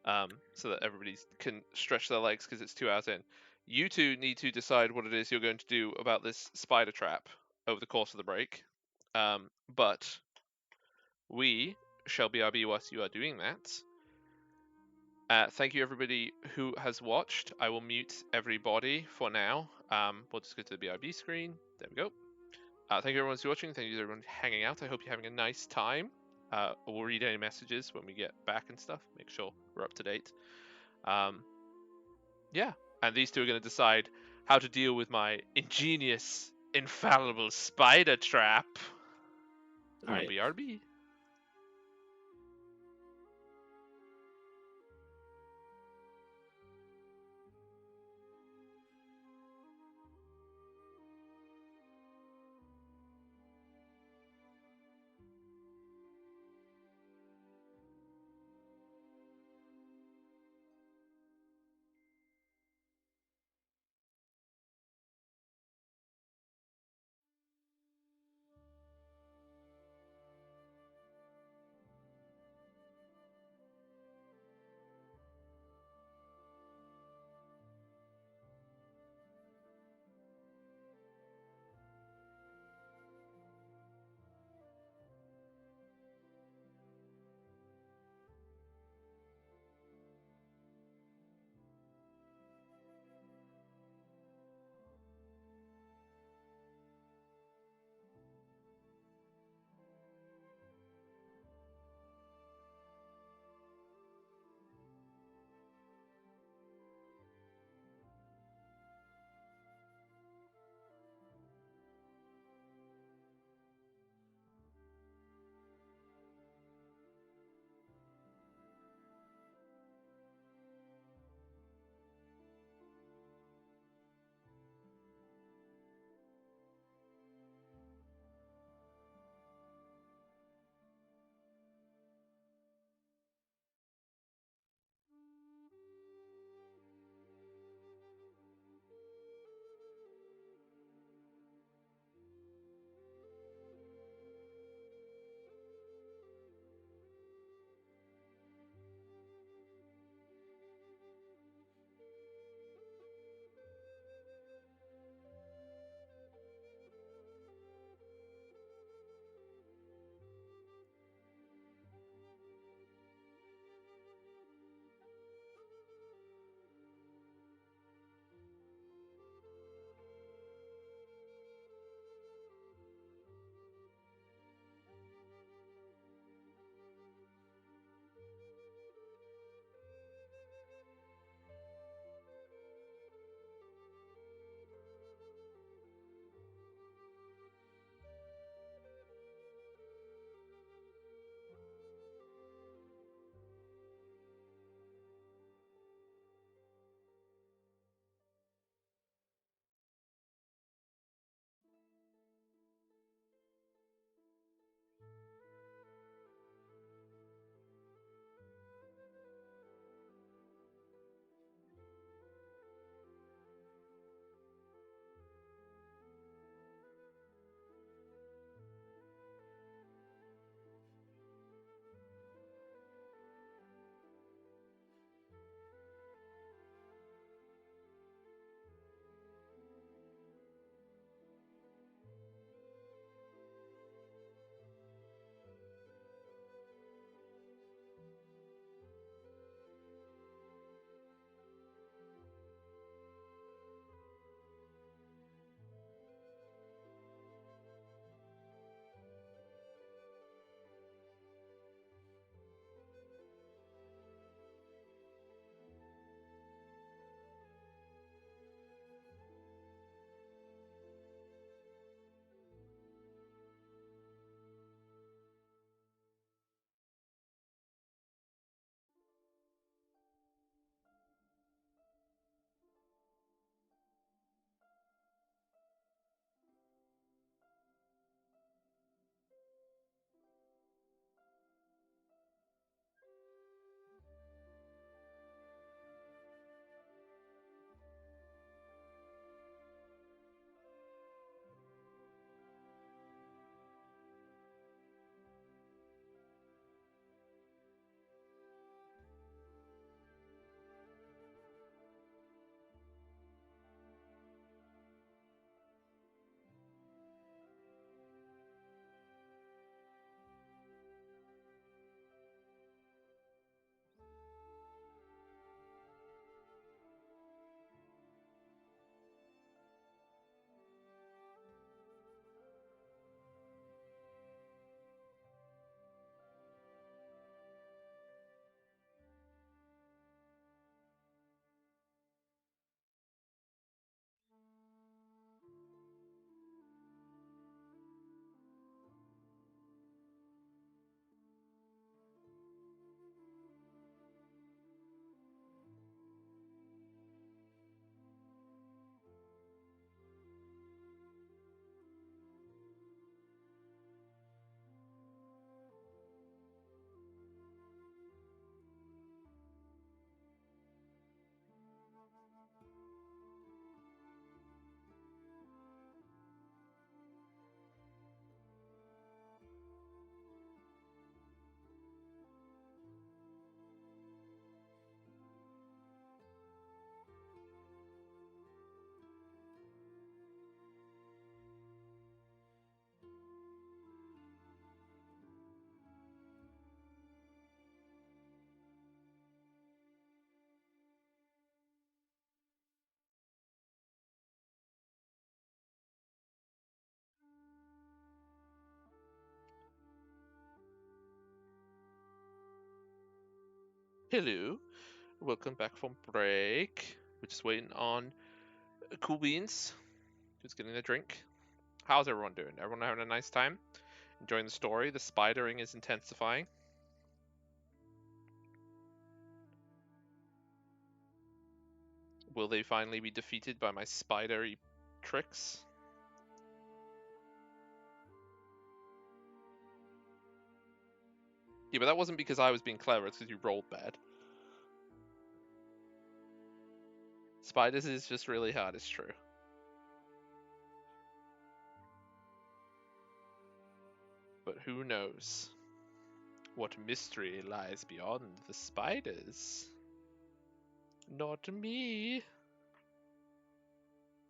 so that everybody can stretch their legs because it's 2 hours in. You two need to decide what it is you're going to do about this spider trap over the course of the break. But we shall BRB whilst you are doing that. Thank you everybody who has watched. I will mute everybody for now. We'll just go to the BRB screen. There we go. Thank you everyone for watching. Thank you everyone for hanging out. I hope you're having a nice time. We'll read any messages when we get back and stuff. Make sure we're up to date. Yeah, and these two are going to decide how to deal with my ingenious, infallible spider trap. All right. BRB. Hello, welcome back from break. We're just waiting on Cool Beans, who's getting a drink. How's everyone doing? Everyone having a nice time? Enjoying the story? The spidering is intensifying. Will they finally be defeated by my spidery tricks? Yeah, but that wasn't because I was being clever, it's because you rolled bad. Spiders is just really hard, it's true. But who knows what mystery lies beyond the spiders? Not me.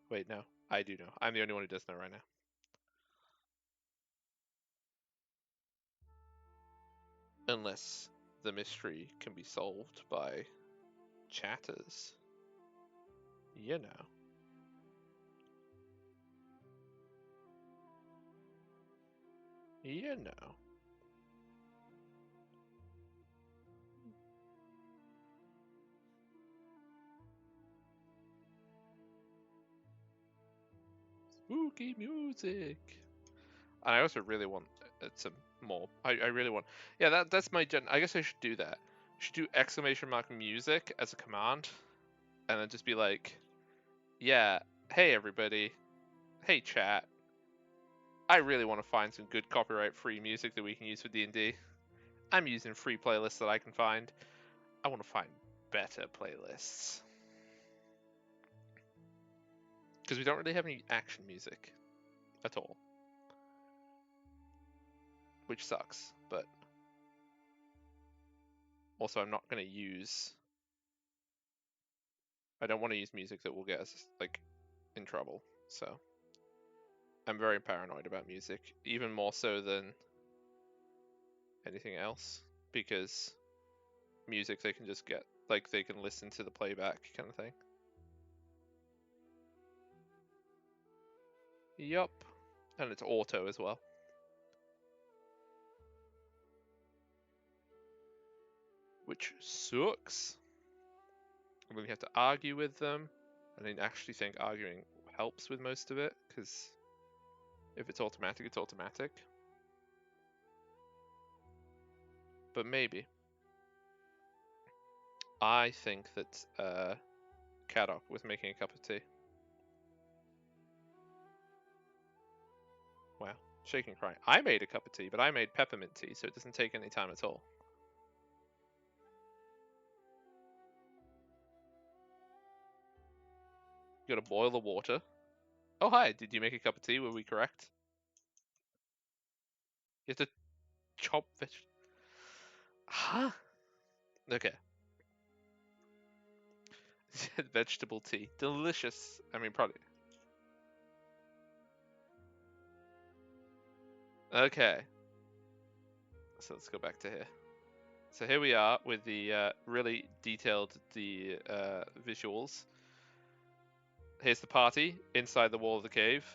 Wait, no. I do know. I'm the only one who does know right now. Unless the mystery can be solved by chatters. You know. You know. Spooky music. And I also really want some more. I really want. Yeah, that's my gen. I guess I should do that. I should do exclamation mark music as a command, and then just be like, yeah, hey everybody, hey chat. I really want to find some good copyright-free music that we can use for D&D. I'm using free playlists that I can find. I want to find better playlists. Because we don't really have any action music at all. Which sucks, but also I'm not going to use... I don't want to use music that will get us, like, in trouble, so... I'm very paranoid about music, even more so than anything else, because music they can just get, like, they can listen to the playback kind of thing. Yup. And it's auto as well. Which sucks. And then you have to argue with them. And I actually think arguing helps with most of it, because if it's automatic, it's automatic. But maybe. I think that Kadok was making a cup of tea. Wow. Shaking crying. I made a cup of tea, but I made peppermint tea, so it doesn't take any time at all. You gotta boil the water. Oh, hi. Did you make a cup of tea? Were we correct? You have to chop veg. Huh? Okay. Vegetable tea. Delicious. I mean, probably. Okay. So let's go back to here. So here we are with the really detailed visuals. Here's the party inside the wall of the cave.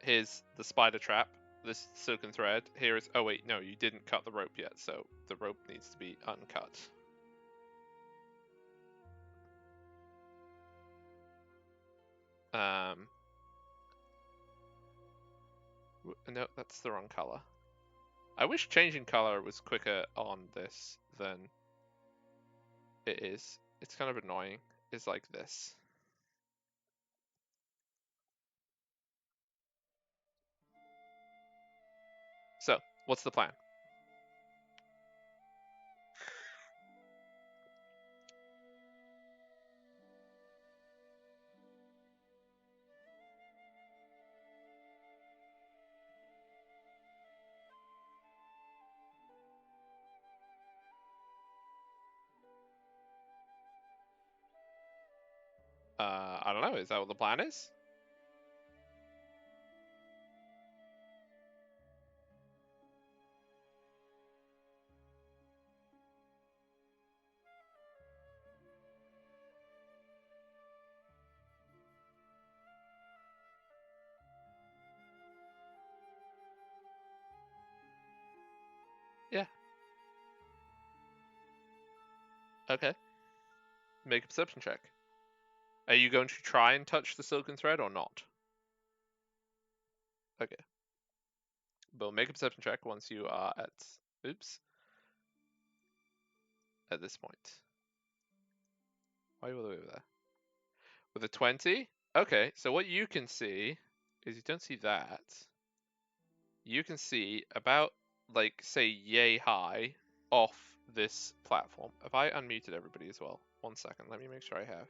Here's the spider trap, this silken thread. Here is... Oh wait, no, you didn't cut the rope yet, so the rope needs to be uncut. No, that's the wrong color. I wish changing color was quicker on this than it is. It's kind of annoying. It's like this. So, what's the plan? I don't know. Is that what the plan is? Yeah. Okay. Make a perception check. Are you going to try and touch the silken thread or not? Okay. But make a perception check once you are at... Oops. At this point. Why are you all the way over there? With a 20? Okay, so what you can see is you don't see that. You can see about, like, say, yay high off this platform. Have I unmuted everybody as well? 1 second, let me make sure I have.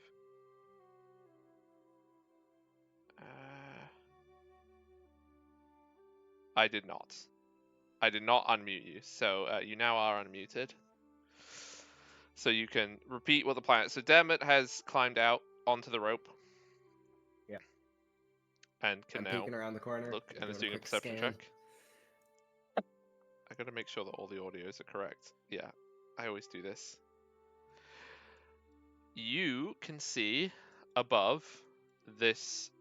I did not. I did not unmute you, so you now are unmuted. So you can repeat what the plan is. So Dermot has climbed out onto the rope. Yeah. And can I'm now peeking around the corner. look and is doing doing a quick perception scan. check. I gotta make sure that all the audios are correct. Yeah, I always do this. You can see above this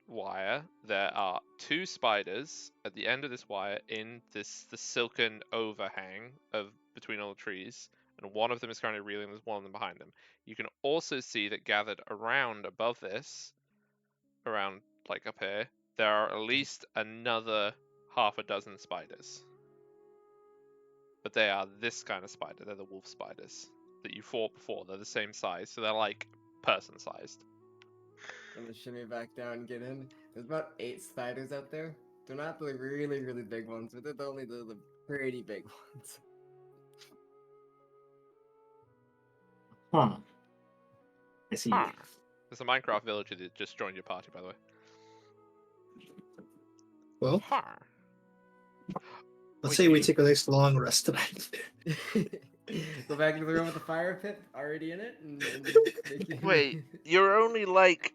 wire there are 2 spiders at the end of this wire in the silken overhang of between all the trees, and one of them is currently reeling. There's one of them behind them. You can also see that gathered around above this, around like up here, there are at least another half a dozen spiders. But they are this kind of spider. They're the wolf spiders that you fought before. They're the same size, so they're like person-sized. I'm gonna shimmy back down and get in. There's about 8 spiders out there. They're not the really, really big ones, but they're only the pretty big ones. Huh. I see. Huh. There's a Minecraft villager that just joined your party, by the way. Well, Huh. let's Wait, say we you- take a nice long rest tonight. Go back into the room with the fire pit already in it. And Wait, you're only like...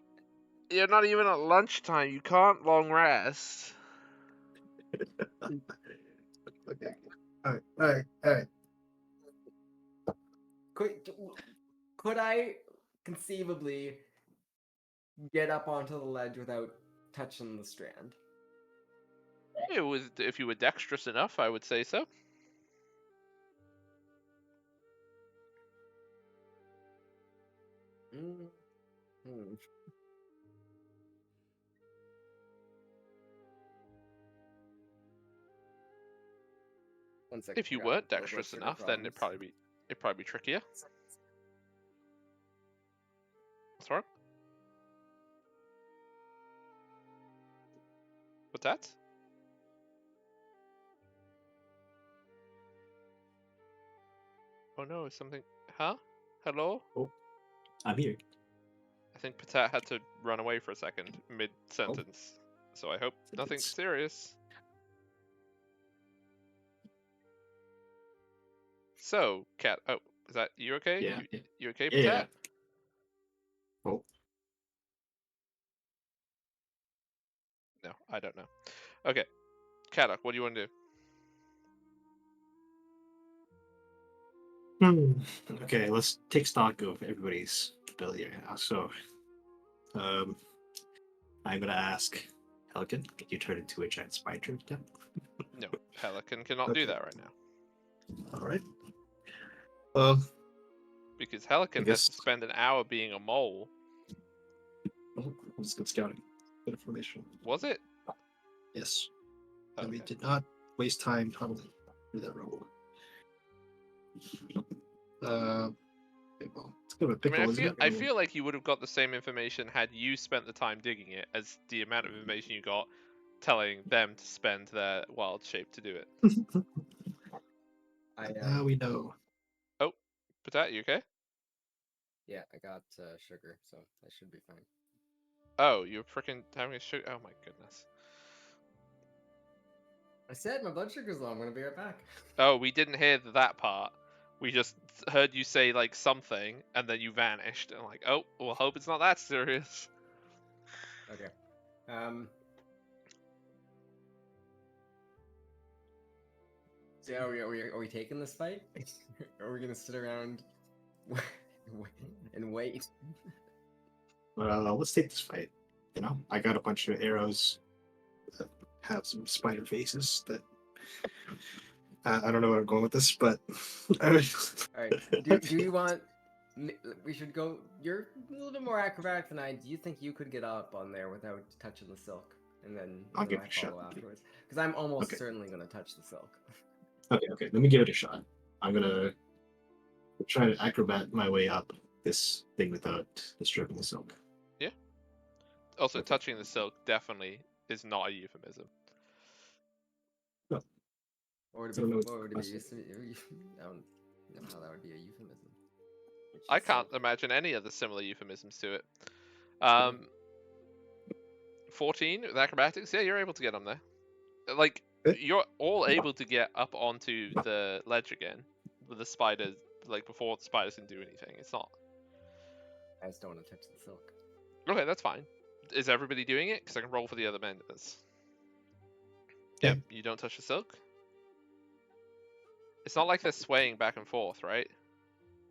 You're not even at lunchtime. You can't long rest. Okay. Alright. Could I conceivably get up onto the ledge without touching the strand? It was, if you were dexterous enough, I would say so. Hmm. 1 second. If you I got weren't blood dexterous sugar enough, then problems. it'd probably be trickier. What's wrong? What's that? Oh no, something... Huh? Hello? I'm here. I think Patat had to run away for a second, mid-sentence. So I hope nothing It's- serious. So, Cat... Oh, is that you okay? Yeah. You okay, Yeah. Patat? Oh, No, I don't know. Okay. Katak, what do you want to do? okay, let's take stock of everybody's ability right now. So, I'm gonna ask Pelican, can you turn into a giant spider now? No, Pelican cannot do Okay. that right now. All right. Because Pelican I has to guess- spend an hour being a mole. Oh, let's go scouting. Good information. Was it? Yes. And we Okay. did not waste time tunneling through that rubble. Okay, well, it's kind of a I pickle, mean, isn't it? I feel like you would have got the same information had you spent the time digging it as the amount of information you got telling them to spend their wild shape to do it. Now we know. Patat, you okay? Yeah, I got sugar, so that should be fine. Oh, you're freaking having a sugar. Oh my goodness. I said my blood sugar's low. I'm gonna be right back. Oh, we didn't hear that part. We just heard you say like something, and then you vanished. And like, oh, well, hope it's not that serious. Okay. So are we taking this fight? Or are we gonna sit around and wait? Let's take this fight. You know, I got a bunch of arrows that have some spider faces that I don't know where I'm going with this, but All right. Do you want We should go. You're a little bit more acrobatic than I. Do you think you could get up on there without touching the silk, and then I'll give I it a shot. follow afterwards? Because I'm almost Okay. certainly gonna touch the silk. Okay, let me give it a shot. I'm gonna try to acrobat my way up this thing without disturbing the silk. Also, Okay. touching the silk definitely is not a euphemism. Or to I don't know be, what or to I be said. I don't know how that would be a euphemism. It's I just can't silk. imagine any other similar euphemisms to it. 14 with acrobatics. Yeah, you're able to get on there. Like, Okay. you're all able to get up onto the ledge again with the spiders, like, before the spiders can do anything. It's not. I just don't want to touch the silk. Okay, that's fine. Is everybody doing it? Because I can roll for the other members. Yeah. Yep, you don't touch the silk? It's not like they're swaying back and forth, right?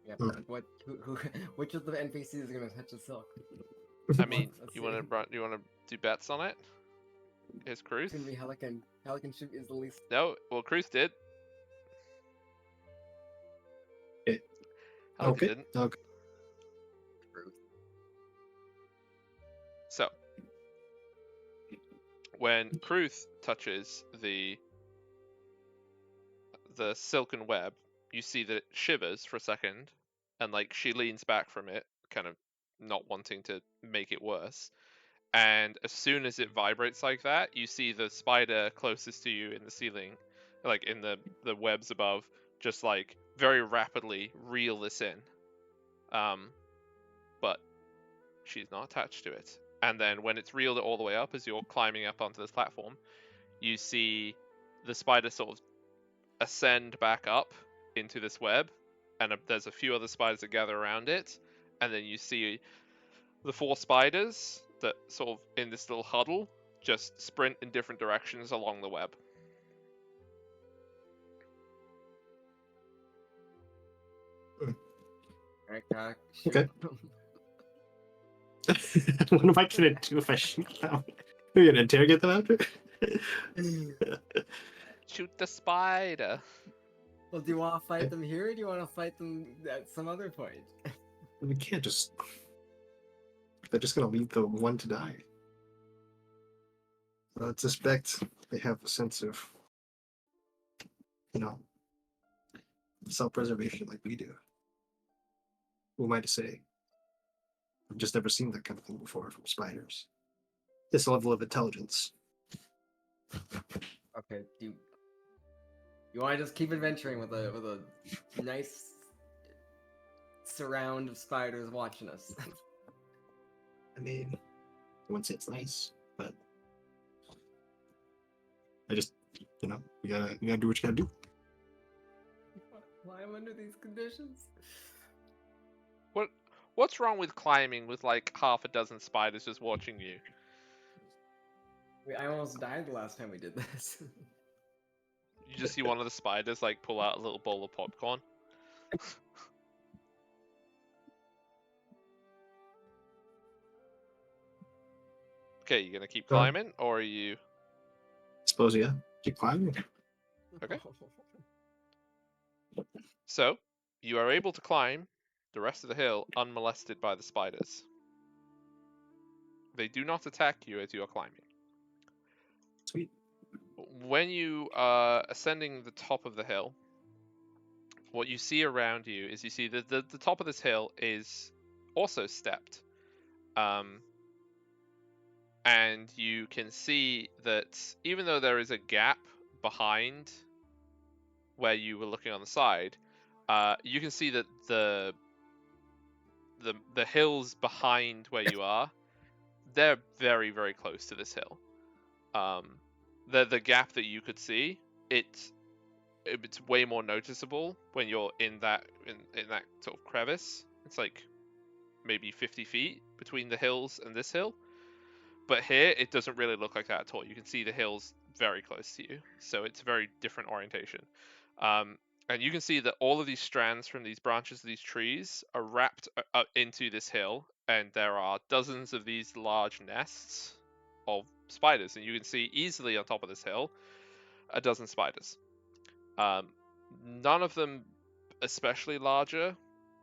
Yeah. Mm. What? Which of the NPCs are gonna touch the silk? I mean, Let's you see. want to do bets on it? Here's Cruz. It's gonna be Helican. Helican is the least. No, well, Cruz did. Helican Okay. didn't. Okay. So, when Kruth touches the silken web, you see that it shivers for a second, and like she leans back from it, kind of not wanting to make it worse. And as soon as it vibrates like that, you see the spider closest to you in the ceiling, like in the webs above, just like very rapidly reel this in. But she's not attached to it. And then when it's reeled all the way up, as you're climbing up onto this platform, you see the spider sort of ascend back up into this web, and there's a few other spiders that gather around it, and then you see the 4 spiders that sort of in this little huddle just sprint in different directions along the web. Alright, Okay. What am I gonna do if I shoot them? Are you gonna interrogate them after? Shoot the spider. Well, do you want to fight them here, or do you want to fight them at some other point? We can't just. They're just gonna leave the one to die. I suspect they have a sense of, self-preservation like we do. Who am I to say? I've just never seen that kind of thing before from spiders. This level of intelligence. Okay, do you want to just keep adventuring with a nice surround of spiders watching us? I mean, I wouldn't say it's nice, but I just, you gotta do what you gotta do. Climb under these conditions? What's wrong with climbing with like half a dozen spiders just watching you? I almost died the last time we did this. You just see one of the spiders like pull out a little bowl of popcorn. Okay, you gonna keep climbing, or are you? Suppose, yeah. Keep climbing. Okay. So, you are able to climb the rest of the hill unmolested by the spiders. They do not attack you as you are climbing. Sweet. When you are ascending the top of the hill, what you see around you is you see that the top of this hill is also stepped. And you can see that even though there is a gap behind where you were looking on the side, you can see that the hills behind where you are, they're very, very close to this hill. The gap that you could see, it's way more noticeable when you're in that sort of crevice. It's like maybe 50 feet between the hills and this hill. But here, it doesn't really look like that at all. You can see the hills very close to you, so it's a very different orientation. And you can see that all of these strands from these branches of these trees are wrapped up into this hill, and there are dozens of these large nests of spiders. And you can see easily on top of this hill a dozen spiders. None of them especially larger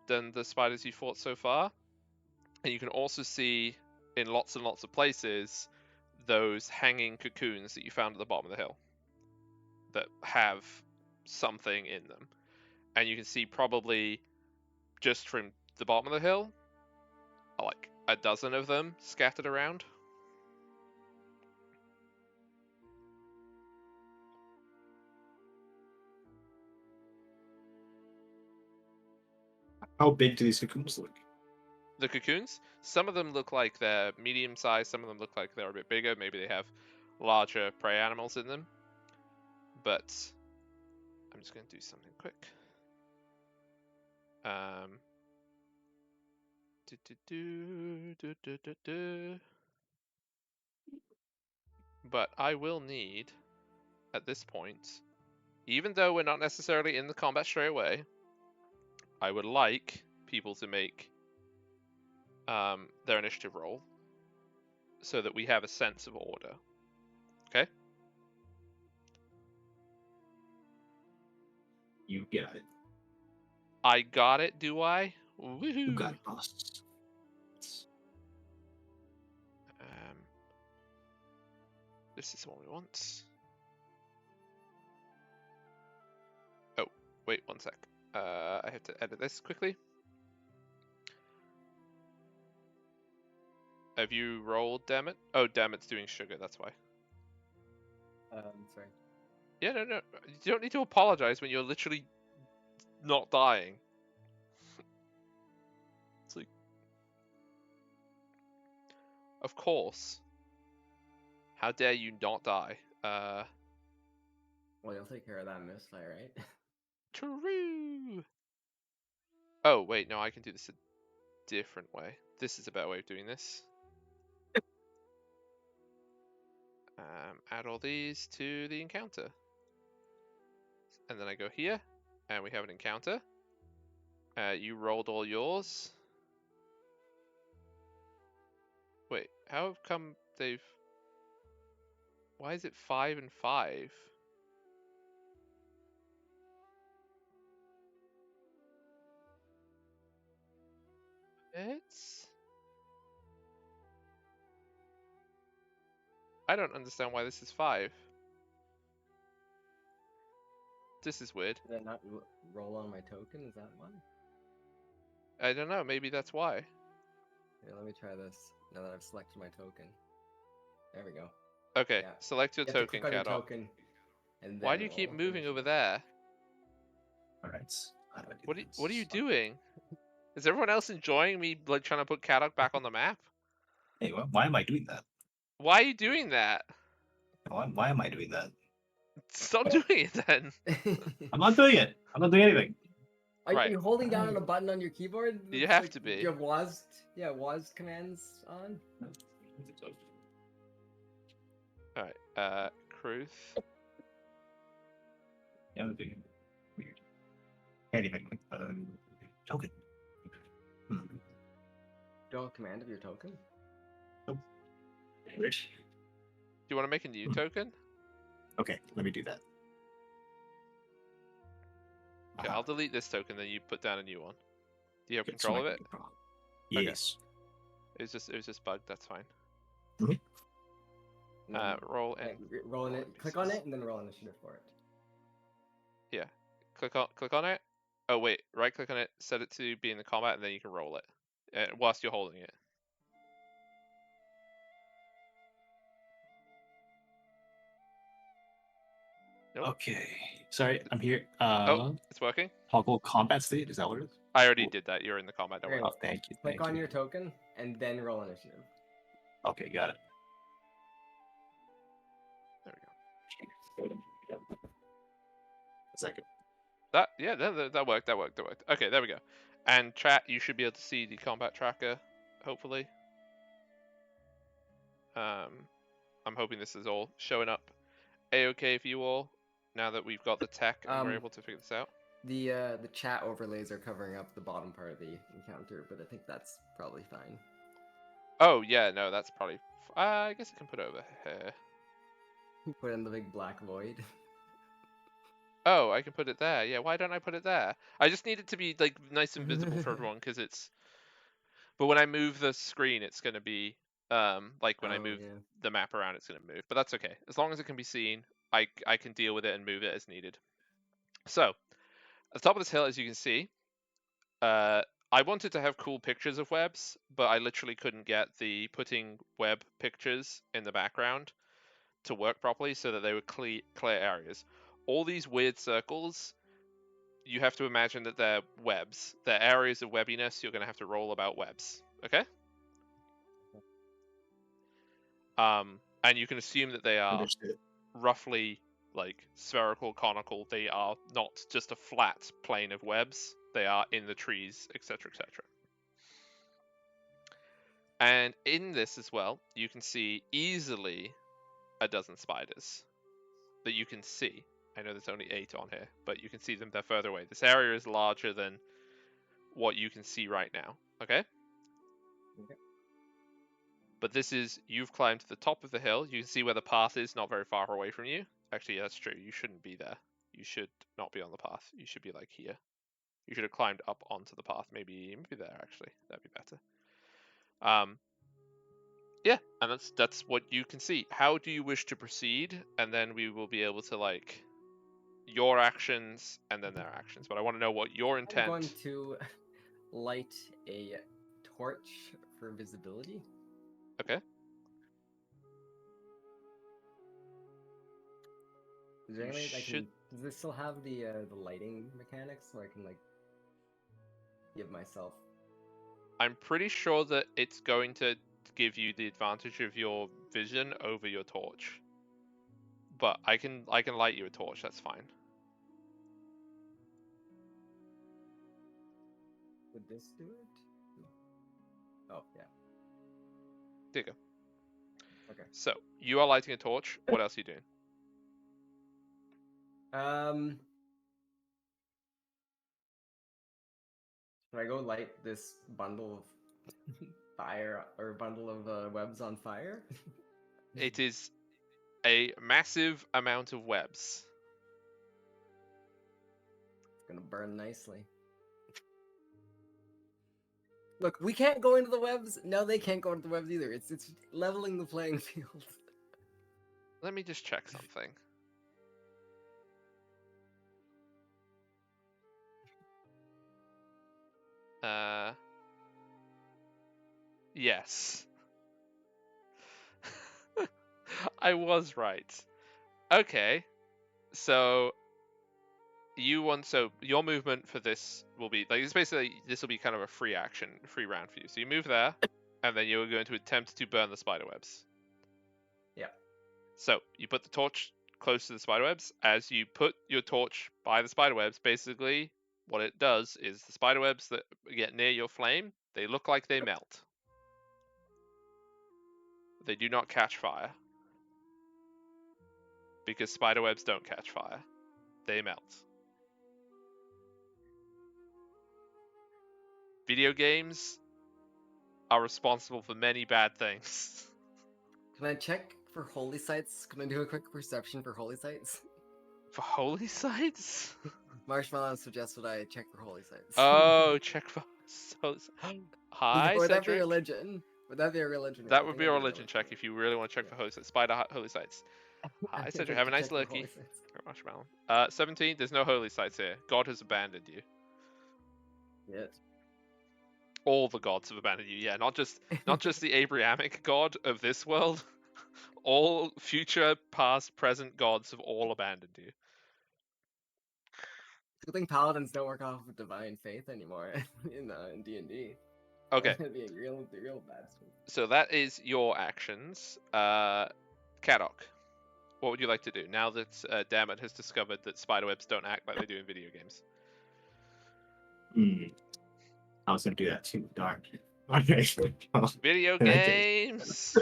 than the spiders you fought so far. And you can also see in lots and lots of places those hanging cocoons that you found at the bottom of the hill that have something in them. And you can see probably just from the bottom of the hill, like a dozen of them scattered around. How big do these cocoons look? The cocoons, some of them look like they're medium sized, some of them look like they're a bit bigger. Maybe they have larger prey animals in them. But I'm just going to do something quick. But I will need, at this point, even though we're not necessarily in the combat straight away, I would like people to make their initiative roll so that we have a sense of order. Okay? You got it. I got it, do I? Woohoo! You got it, boss. This is what we want. Oh, wait 1 sec. I have to edit this quickly. Have you rolled, damn it? Oh, damn, it's doing sugar, that's why. Sorry. Yeah, no. You don't need to apologize when you're literally not dying. It's like... Of course. How dare you not die? Well, you'll take care of that misfire, right? True! Oh, wait, no, I can do this a different way. This is a better way of doing this. Add all these to the encounter. And then I go here, and we have an encounter. You rolled all yours. Wait, how come they've... Why is it 5 and 5? I don't understand why this is 5. This is weird. Did I not roll on my token? Is that one? I don't know, maybe that's why. Here, let me try this now that I've selected my token. There we go. Okay, Yeah. select your You have to token, click on your Caddock. token, and Why then do you keep roll. moving over there? Alright. How do I do What are you this? doing? Is everyone else enjoying me like trying to put Caddock back on the map? Hey, why am I doing that? Why are you doing that? Why am I doing that? Stop doing it then. I'm not doing it. I'm not doing anything. Are Right. you holding down on a button on your keyboard? You that's have like, to be. You have WASD commands on? Alright, Kruth. Yeah, I'm doing weird. Can't even click the token. Don't have command of your token? Weird. Do you want to make a new token? Okay, let me do that. Okay, I'll delete this token, then you put down a new one. Do you have Okay, control so of I it? can control. Yes. It was just bugged, that's fine. And then, Roll like, and roll it. Click on it and then roll initiative for it. click on it. Oh wait, right click on it, set it to be in the combat, and then you can roll it whilst you're holding it. Nope. Okay. Sorry, I'm here. Oh, it's working. Toggle combat state. Is that what it is? I already did that. You're in the combat. Don't worry. Oh, thank you. Click Thank on you. your token and then roll initiative. Okay, got it. There we go. A second. That worked. That worked. Okay, there we go. And chat, you should be able to see the combat tracker, hopefully. I'm hoping this is all showing up a-okay for you all now that we've got the tech and we're able to figure this out. The chat overlays are covering up the bottom part of the encounter, but I think that's probably fine. Oh yeah, no, that's probably. I guess I can put over here. Put in the big black void. Oh, I can put it there. Yeah, why don't I put it there? I just need it to be like nice and visible for everyone because it's. But when I move the screen, it's going to be like when I Oh, move yeah. the map around, it's going to move. But that's okay. As long as it can be seen, I can deal with it and move it as needed. So, at the top of this hill, as you can see, I wanted to have cool pictures of webs, but I literally couldn't get the putting web pictures in the background to work properly so that they were clear areas. All these weird circles, you have to imagine that they're webs. They're areas of webbiness. You're going to have to roll about webs. Okay? And you can assume that they are Understood. roughly like spherical, conical. They are not just a flat plane of webs. They are in the trees, etc., etc. And in this as well, you can see easily a dozen spiders that you can see. I know there's only 8 on here, but you can see them. They're further away. This area is larger than what you can see right now. Okay? Okay. But this is, you've climbed to the top of the hill. You can see where the path is, not very far away from you. Actually, yeah, that's true. You shouldn't be there. You should not be on the path. You should be like here. You should have climbed up onto the path. Maybe there, actually. That'd be better. Yeah, and that's what you can see. How do you wish to proceed? And then we will be able to, like, your actions and then their actions. But I want to know what your I'm intent... going to light a torch for visibility. Okay. Is there You any way I should... can? Does this still have the lighting mechanics, so I can like give myself? I'm pretty sure that it's going to give you the advantage of your vision over your torch. But I can light you a torch, that's fine. Would this do it? Oh yeah. There you go. Okay. So, you are lighting a torch. What else are you doing? Can I go light this bundle of fire or bundle of webs on fire? It is a massive amount of webs. It's gonna burn nicely. Look, we can't go into the webs. No, they can't go into the webs either. It's leveling the playing field. Let me just check something. Yes. I was right. Okay. So your movement for this will be like, it's basically, this will be kind of a free round for you. So you move there, and then you're going to attempt to burn the spiderwebs. Yeah. So you put the torch close to the spiderwebs. As you put your torch by the spiderwebs, basically what it does is the spiderwebs that get near your flame, they look like they melt. They do not catch fire. Because spiderwebs don't catch fire. They melt. Video games are responsible for many bad things. Can I check for holy sites? Can I do a quick perception for holy sites? For holy sites? Marshmallow suggested I check for holy sites. Oh, check for... Hi, Would that be Cedric. religion? Would that be a religion? That would be a religion check if you really want to check Yeah. for holy sites. Spider holy sites. Hi, I'd Cedric. like Have a to nice check for holy lurky. sites. Marshmallow. 17. There's no holy sites here. God has abandoned you. Yet. All the gods have abandoned you. Yeah, not just the Abrahamic god of this world. All future, past, present gods have all abandoned you. Good thing paladins don't work off of divine faith anymore in D&D. Okay. That'd be a real bad swing. So that is your actions. Kadok, what would you like to do now that Dammit has discovered that spiderwebs don't act like they do in video games? I was gonna do that too. Darn. Okay. Video games.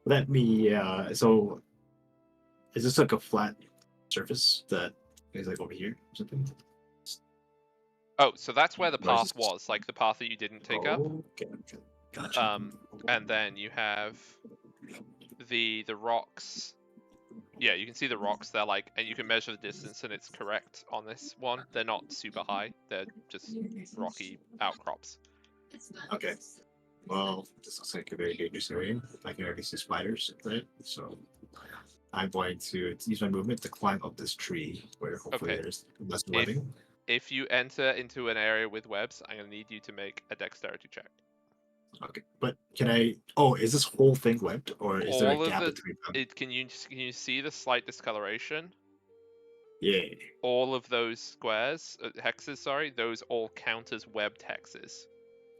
Let me. So, is this like a flat surface that is like over here or something? Oh, so that's where the Or is path this- was, like the path that you didn't take up. Okay, gotcha. And then you have the rocks Yeah, you can see the rocks. They're like, and you can measure the distance, and it's correct on this one. They're not super high. They're just rocky outcrops. Okay. Well, this looks like a very dangerous area. I can already see spiders, right? So I'm going to use my movement to climb up this tree where hopefully Okay. there's less webbing. If you enter into an area with webs, I'm gonna need you to make a dexterity check. Okay, but can I? Oh, is this whole thing webbed, or is there a All of gap the between them? can you see the slight discoloration? Yeah. All of those squares, hexes, sorry, those all count as webbed hexes.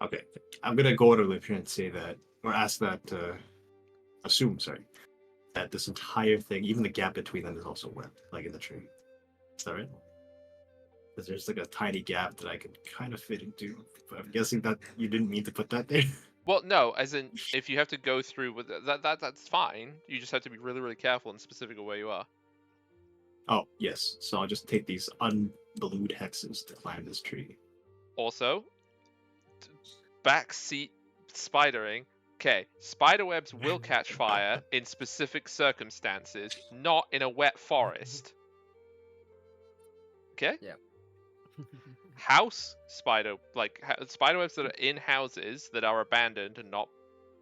Okay, I'm gonna go to Olivia and say that, or ask that. Assume, sorry, that this entire thing, even the gap between them, is also webbed, like in the tree. Is that right? Because there's like a tiny gap that I can kind of fit into. But I'm guessing that you didn't mean to put that there. Well, no, as in if you have to go through with that's fine. You just have to be really, really careful and specific of where you are. Oh, yes. So I'll just take these unblued hexes to climb this tree. Also, backseat spidering. Okay, spider webs will catch fire in specific circumstances, not in a wet forest. Okay? Yeah. House spider, like spider webs that are in houses that are abandoned and not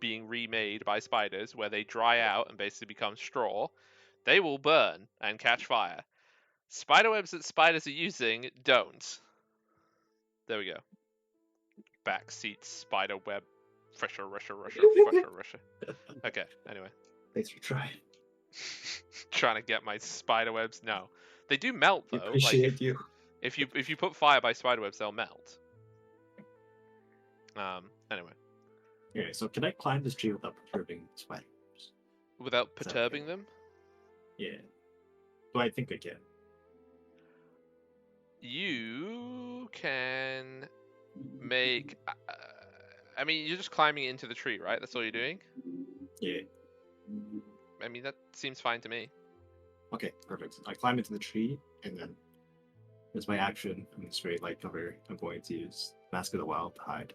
being remade by spiders, where they dry out and basically become straw, they will burn and catch fire. Spider webs that spiders are using don't. There we go. Backseat spider web. Fresher. Okay, anyway. Thanks for trying. Trying to get my spider webs. No. They do melt I though. appreciate you. If you put fire by spider webs, they'll melt. Anyway. Okay, so can I climb this tree without perturbing spiders? Without Is that perturbing okay? them? Yeah. So I think I can. You can make. I mean, you're just climbing into the tree, right? That's all you're doing? Yeah. I mean, that seems fine to me. Okay, perfect. I climb into the tree, and then as my action, I'm in straight light cover. I'm going to use Mask of the Wild to hide.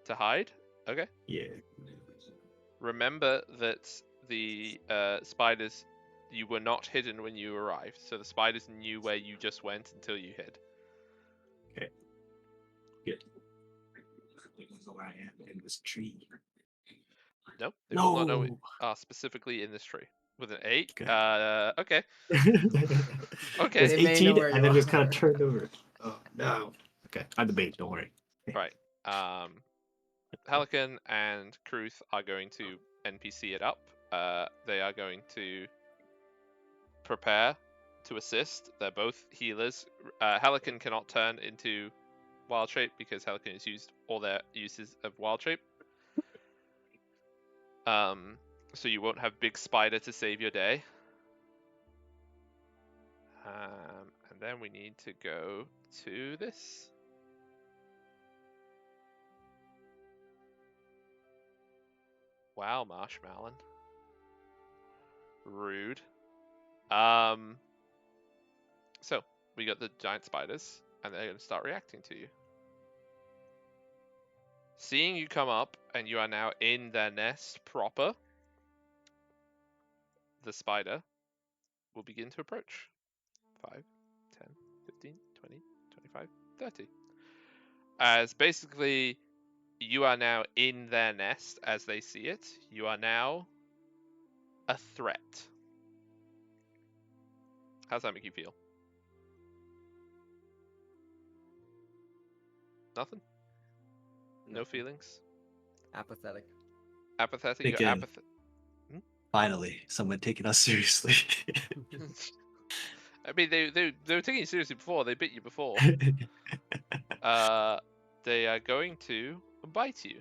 To hide? Okay. Yeah. Remember that the spiders, you were not hidden when you arrived, so the spiders knew where you just went until you hid. Okay. Good. They don't know where I am in this tree. No, they will not know No. it specifically in this tree. With an 8? Okay. Okay. Okay. It's They may 18, know where and you then just kind are. of turned over. Oh no. Okay, I'm the bait. Don't worry. Right. Helican and Kruth are going to NPC it up. They are going to prepare to assist. They're both healers. Helican cannot turn into wild shape because Helican has used all their uses of wild shape. So you won't have Big Spider to save your day. And then we need to go to this. Wow, Marshmallow. Rude. So we got the giant spiders, and they're going to start reacting to you. Seeing you come up, and you are now in their nest proper, the spider will begin to approach. 5, 10, 15, 20, 25, 30. As basically, you are now in their nest as they see it. You are now a threat. How's that make you feel? Nothing? No feelings? Apathetic. Apathetic? You're Again. apathetic. Finally, someone taking us seriously. I mean, they were taking you seriously before. They bit you before. They are going to bite you.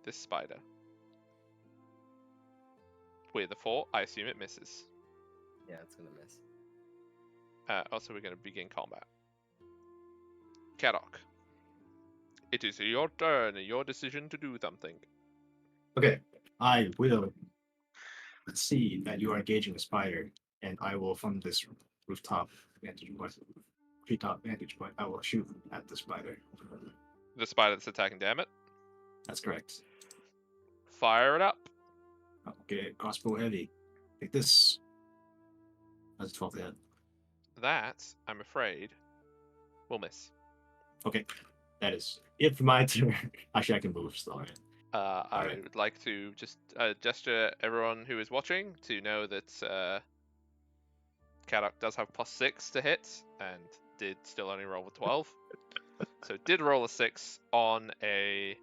This spider. With a 4, I assume it misses. Yeah, it's gonna miss. Also, we're going to begin combat. Kadok. It is your turn, your decision to do something. Okay, I will see that you are engaging a spider, and I will, from this rooftop vantage point, treetop vantage point, I will shoot at the spider. The spider that's attacking, damn it. That's correct. Fire it up. Okay, crossbow heavy. Take this. That's 12 to hit. That, I'm afraid, will miss. Okay. That is it for my turn. Actually, I can move still, right? I Alright. would like to just gesture everyone who is watching to know that Kadok does have +6 to hit and did still only roll a 12. So did roll a 6 on a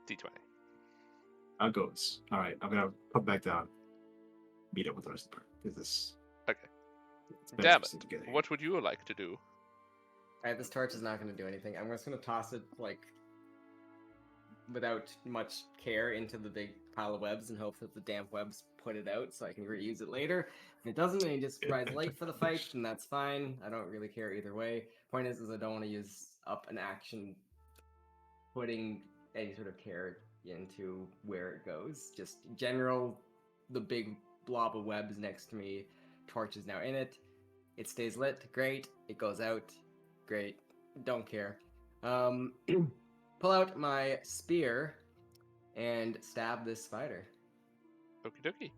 d20. How it goes. Alright, I'm gonna put back down. Meet up with the rest of the party. Because this Okay. it's better Damn for us it. to get here. What would you like to do? Alright, this torch is not going to do anything. I'm just going to toss it, like, without much care into the big pile of webs and hope that the damp webs put it out so I can reuse it later. If it doesn't, and he just rides late for the fight, then that's fine. I don't really care either way. Point is I don't want to use up an action putting any sort of care into where it goes. Just general, the big blob of webs next to me. Torch is now in it. It stays lit. Great. It goes out. Great. Don't care. Pull out my spear and stab this spider. Okie dokie.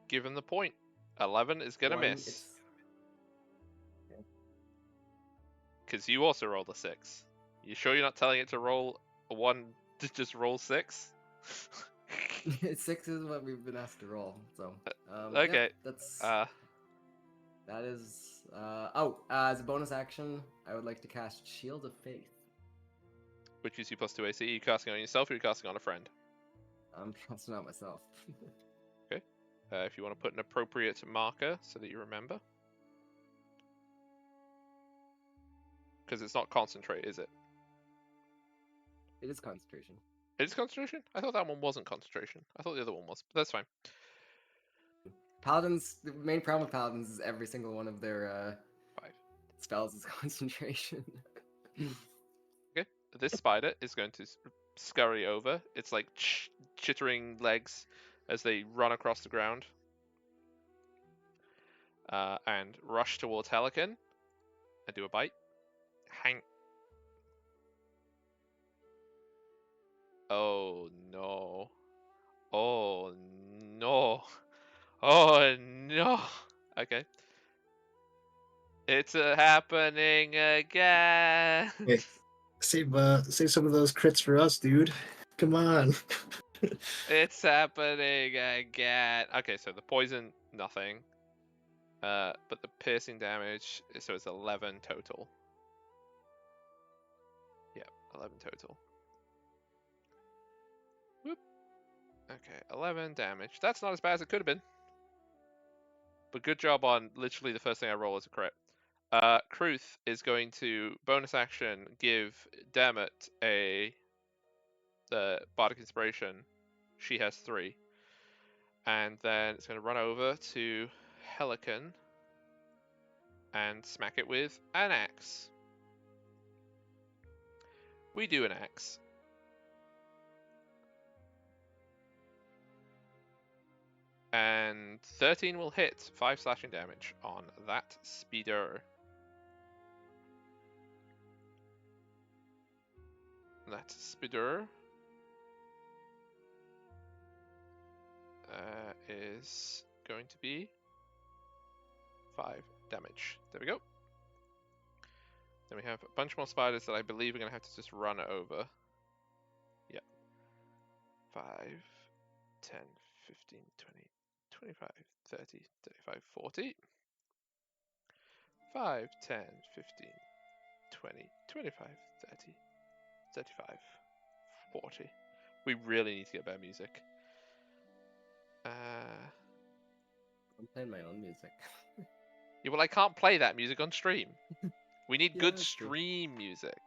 Given the point, 11 is gonna One, miss. it's- Because you also rolled a 6. You sure you're not telling it to roll a 1 to just roll 6? 6 is what we've been asked to roll. So, Okay. yep, that's that is. As a bonus action, I would like to cast Shield of Faith. Which gives you +2 AC. Are you casting on yourself or are you casting on a friend? I'm trusting out myself. If you want to put an appropriate marker so that you remember. Because it's not concentrate, is it? It is concentration. It is concentration? I thought that one wasn't concentration. I thought the other one was, but that's fine. Paladins. The main problem with paladins is every single one of their 5. spells is concentration. Okay. This spider is going to scurry over. It's like chittering legs as they run across the ground. And rush towards Helican. And do a bite. Hang. Oh no. Oh no. Oh no. Okay. It's happening again. Hey, save some of those crits for us, dude. Come on. It's happening again. Okay, so the poison, nothing. But the piercing damage, so it's 11 total. Yeah, 11 total. Whoop. Okay, 11 damage. That's not as bad as it could have been. But good job on literally the first thing I roll as a crit. Kruth is going to bonus action give Dermot a Bardic Inspiration. She has 3. And then it's going to run over to Helican and smack it with an axe. We do an axe. And 13 will hit, 5 slashing damage on that speeder. That speeder is going to be 5 damage. There we go. Then we have a bunch more spiders that I believe are going to have to just run over. Yeah. 5, 10, 15, 20, 25, 30, 35, 40. 5, 10, 15, 20, 25, 30, 35, 40. We really need to get better music. I'm playing my own music. Yeah, well, I can't play that music on stream. We need Yeah, good that's true. stream music.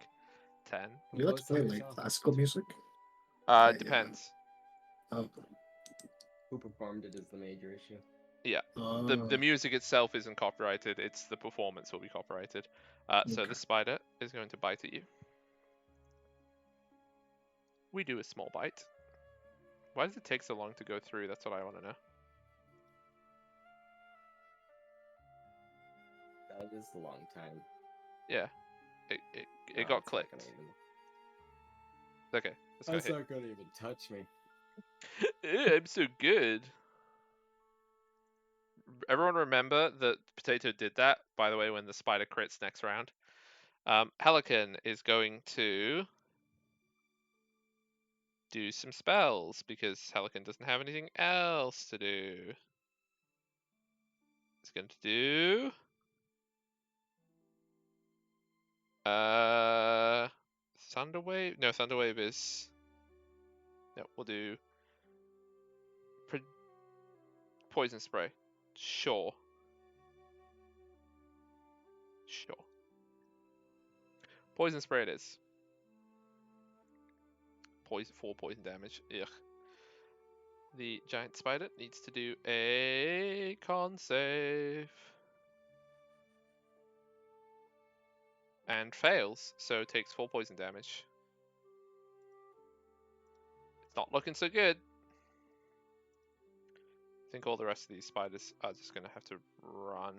10. You like to play like classical music? Depends. Oh. Who performed it is the major issue. Yeah. The music itself isn't copyrighted. It's the performance will be copyrighted. So Okay. the spider is going to bite at you. We do a small bite. Why does it take so long to go through? That's what I want to know. That is a long time. Yeah. It No, got it's not clicked. gonna even- Okay. Let's go That's hit. not gonna even touch me. I'm so good. everyone remember that Potato did that, by the way, when the spider crits next round. Helican is going to do some spells because Helican doesn't have anything else to do. It's going to do Thunderwave. No, Thunderwave is no. We'll do Poison Spray. Sure. Poison Spray it is. 4 poison damage. Ugh. The giant spider needs to do a con save. And fails, so takes 4 poison damage. It's not looking so good. I think all the rest of these spiders are just going to have to run.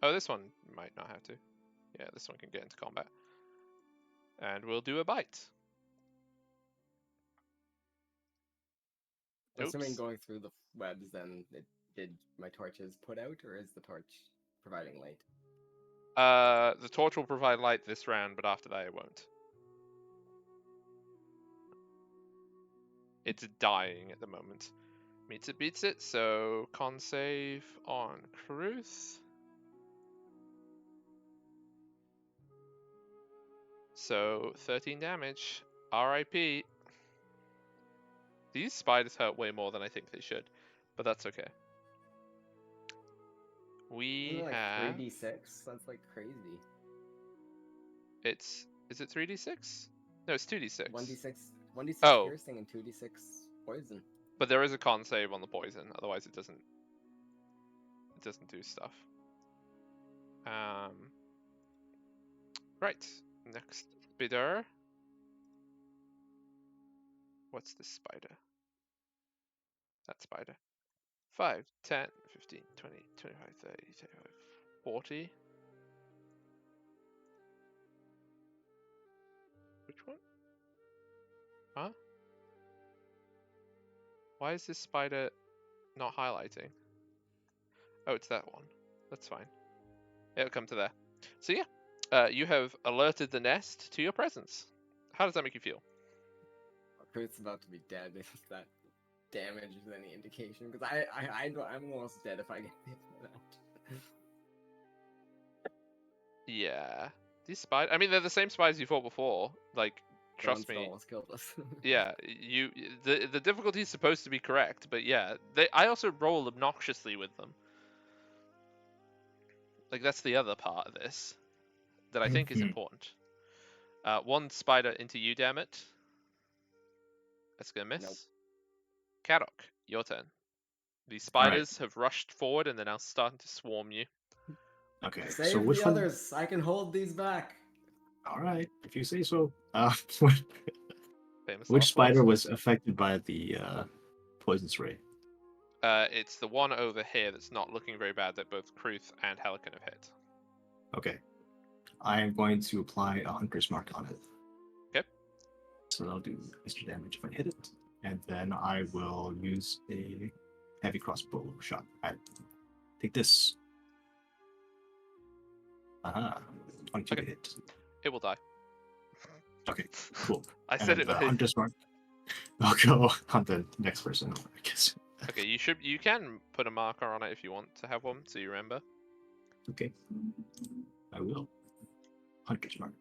Oh, this one might not have to. Yeah, this one can get into combat. And we'll do a bite. Assuming Oops. going through the webs, then did my torches put out, or is the torch providing light? The torch will provide light this round, but after that it won't. It's dying at the moment. Meets it, beats it, so con save on Cruth. So 13 damage. RIP. These spiders hurt way more than I think they should, but that's okay. We Isn't it like have 3d6? That's like crazy. is it 3d6? No, it's 2d6. 1d6 Oh. piercing and 2d6 poison. But there is a con save on the poison, otherwise it doesn't do stuff. Right, next spider. What's this spider? That spider. 5, 10, 15, 20, 25, 30, 35, 40. Which one? Huh? Why is this spider not highlighting? Oh, it's that one. That's fine. It'll come to there. So yeah, you have alerted the nest to your presence. How does that make you feel? Kurt's about to be dead if that damage is any indication, because I'm almost dead if I get hit by that. Yeah. These spiders, I mean, they're the same spiders you fought before. Like, The ones trust that me. almost killed us. Yeah, the difficulty is supposed to be correct, but yeah, I also roll obnoxiously with them. Like, that's the other part of this that I think is important. 1 spider into you, damn it. That's gonna miss. Nope. Kadok, your turn. These spiders have rushed forward and they're now starting to swarm you. Okay, Save so which the one? others. I can hold these back. All right, if you say so. Famous Which last spider words. was affected by the poison spray? It's the one over here that's not looking very bad that both Kruth and Helican have hit. Okay, I am going to apply a hunter's mark on it. Okay. So that'll do extra damage if I hit it, and then I will use a heavy crossbow shot. Take this. 22 to hit. It will die. Okay, cool. I said And it. hunter's mark. I'll go on the next person, I guess. Okay, you can put a marker on it if you want to have one, so you remember. Okay, I will. Hunter's mark.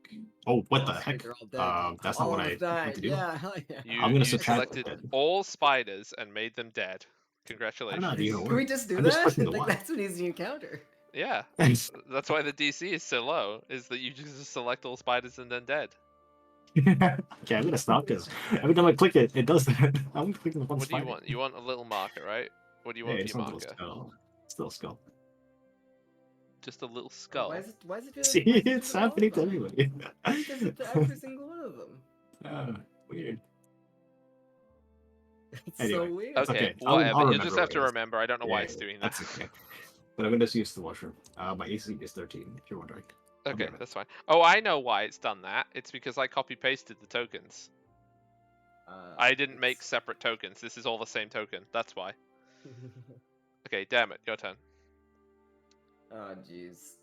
Oh, what the heck? They're all dead. That's All not what of I us died. meant to do. Yeah, hell yeah. I'm gonna You subtract selected it. all spiders and made them dead. I Congratulations. don't know, do you know Can we just do I'm just that? clicking the Like one. that's an easy encounter. Yeah, that's why the DC is so low. Is that you just select all spiders and then dead. Okay, I'm gonna stop because every time I click it, it does that. I'm clicking the one What do spider. you want? You want a little marker, right? What do you want Yeah, for it's your not a marker? little skull. Still a skull. Just a little skull. Why is it doing See, why does it it's do all of happening to them? everybody. Why does it to every single one of them? Weird. It's Anyway, so weird. That's Okay, okay. I'll whatever. You remember just have what to it is. remember. I don't know why Yeah, it's doing that. that's okay. But I'm gonna just use the washroom. My AC is 13, if you're wondering. Okay, Okay. that's fine. Oh, I know why it's done that. It's because I copy pasted the tokens. I didn't make separate tokens. This is all the same token. That's why. Okay, damn it, your turn. Oh, jeez.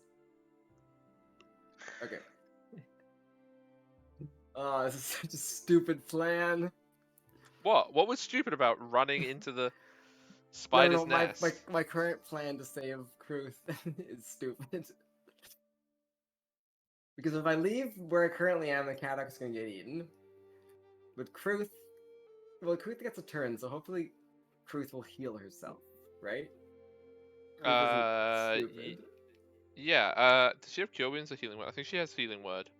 Okay. Oh, this is such a stupid plan. What? What was stupid about running into the No, spider's no, nest? my current plan to save Kruth is stupid. Because if I leave where I currently am, the Caddock's gonna get eaten. With Kruth, well, Kruth gets a turn, so hopefully Kruth will heal herself, right? Kruth isn't stupid. Yeah, does she have Cure Wounds or Healing Word? I think she has Healing Word.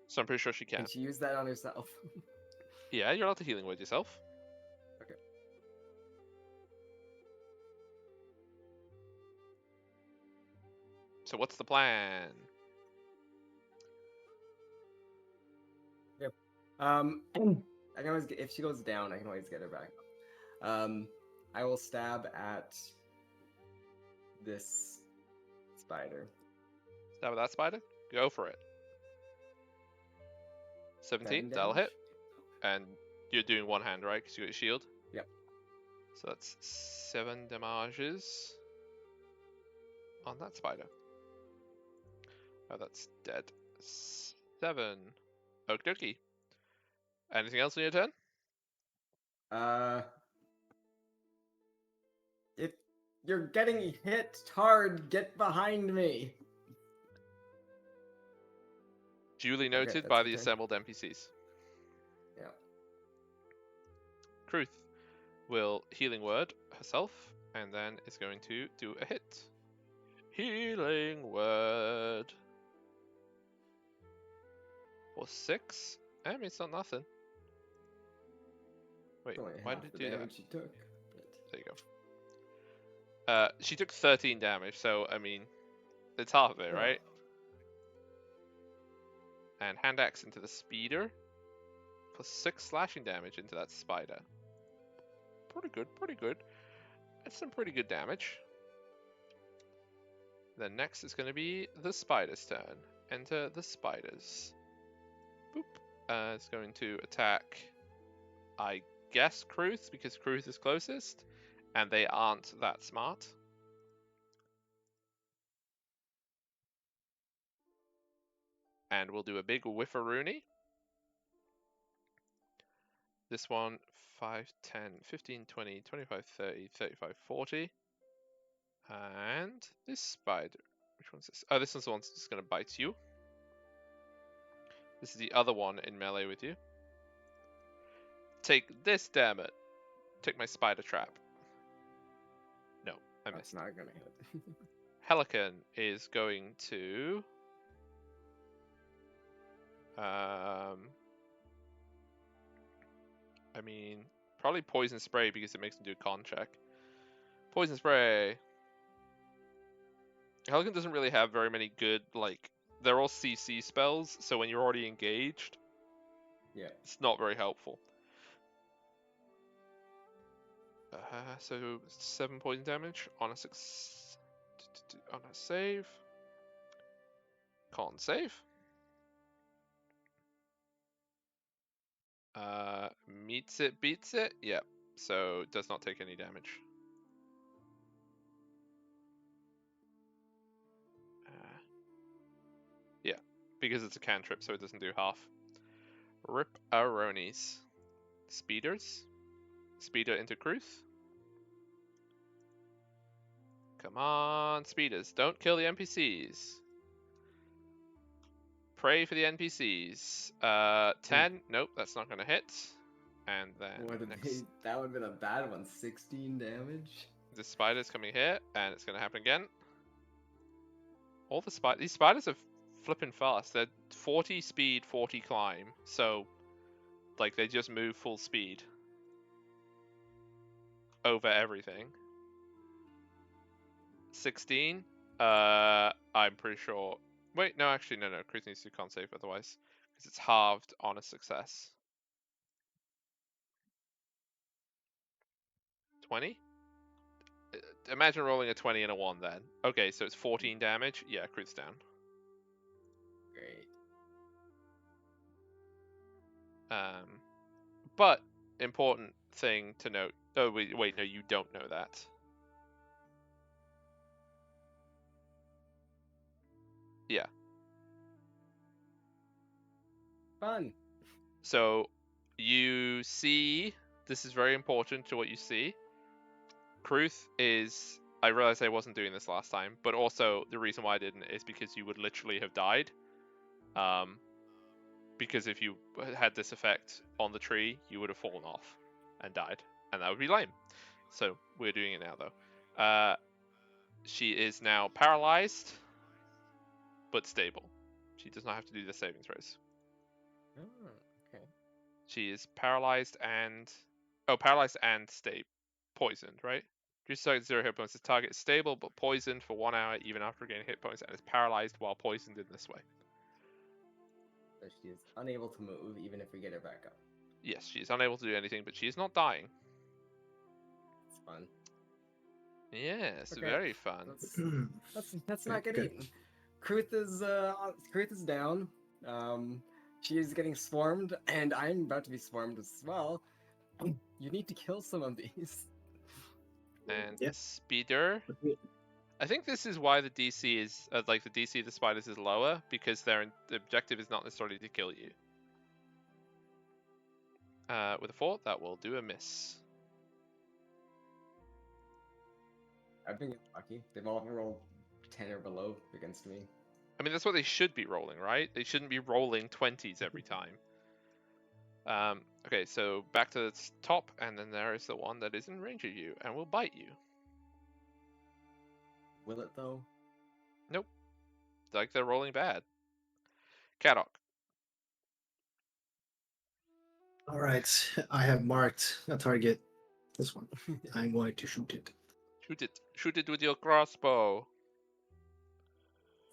So I'm pretty sure she can. And she used that on herself. Yeah, you're allowed to Healing Word yourself. Okay. So what's the plan? Yep. I can always get, if she goes down, I can always get her back up. I will stab at this spider. Stab at that spider? Go for it. 17, 7 that'll damage? hit. And you're doing one hand, right? Because you got your shield? Yep. So that's 7 damages on that spider. Oh, that's dead. 7. Okie dokie. Anything else on your turn? If you're getting hit hard, get behind me. Duly Okay, noted that's by your the turn. assembled NPCs. Yeah. Kruth will Healing Word herself, and then is going to do a hit. Healing Word. For 6? I mean, it's not nothing. Wait, It's only why half did it the do that? damage she took. But... There you go. She took 13 damage, so, I mean, it's half of it, Yeah. right? And hand axe into the speeder for 6 slashing damage into that spider. Pretty good, pretty good. That's some pretty good damage. Then next is going to be the spider's turn. Enter the spiders. Boop. It's going to attack, I guess, Kruth, because Kruth is closest, and they aren't that smart. And we'll do a big whiffaroony. This one, 5, 10, 15, 20, 25, 30, 35, 40. And this spider. Which one's this? Oh, this one's the one that's going to bite you. This is the other one in melee with you. Take this, damn it. Take my spider trap. No, I That's missed. not gonna hit. Helican is going to... I mean, probably Poison Spray because it makes him do a con check. Poison Spray. Helican doesn't really have very many good, like... They're all CC spells, so when you're already engaged, Yeah. it's not very helpful. So 7 poison damage on a on a save. Con save. Meets it, beats it. Yep. So does not take any damage. Yeah, because it's a cantrip, so it doesn't do half. Rip-a-ronies. Speeders. Speeder into Kruth. Come on, speeders. Don't kill the NPCs. Pray for the NPCs. 10. Nope, that's not going to hit. And then That would have been a bad one. 16 damage. The spider's coming here, and it's going to happen again. All the these spiders are flipping fast. They're 40 speed, 40 climb. So, like, they just move full speed over everything. 16. I'm pretty sure. Wait, no, actually, no. Chris needs to con save otherwise, because it's halved on a success. 20. Imagine rolling a 20 and a 1 then. Okay, so it's 14 damage. Yeah, Chris down. Great. But important thing to note. Oh wait, no, you don't know that. Yeah. Fun. So you see, this is very important to what you see. Kruth is. I realized I wasn't doing this last time, but also the reason why I didn't is because you would literally have died. Because if you had this effect on the tree, you would have fallen off and died, and that would be lame. So we're doing it now, though. She is now paralyzed, but stable. She does not have to do the saving throws. Oh, okay. She is paralyzed and stay poisoned, right? Reduce target 0 hit points. The target is stable but poisoned for 1 hour even after gaining hit points and is paralyzed while poisoned in this way. So she is unable to move even if we get her back up. Yes, she is unable to do anything, but she is not dying. It's fun. Yes, Okay. very fun. Let's not get Good. eaten. Kruth is down. She is getting swarmed, and I'm about to be swarmed as well. You need to kill some of these. And Yeah. Speeder. I think this is why the DC is the DC of the spiders is lower, because the objective is not necessarily to kill you. With a 4, that will do a miss. I've been lucky. They've all rolled 10 or below against me. I mean, that's what they should be rolling, right? They shouldn't be rolling 20s every time. Okay, so back to the top, and then there is the one that is in range of you and will bite you. Will it though? Nope. Like they're rolling bad. Caddock. All right, I have marked a target. This one. I'm going to shoot it. Shoot it. Shoot it with your crossbow.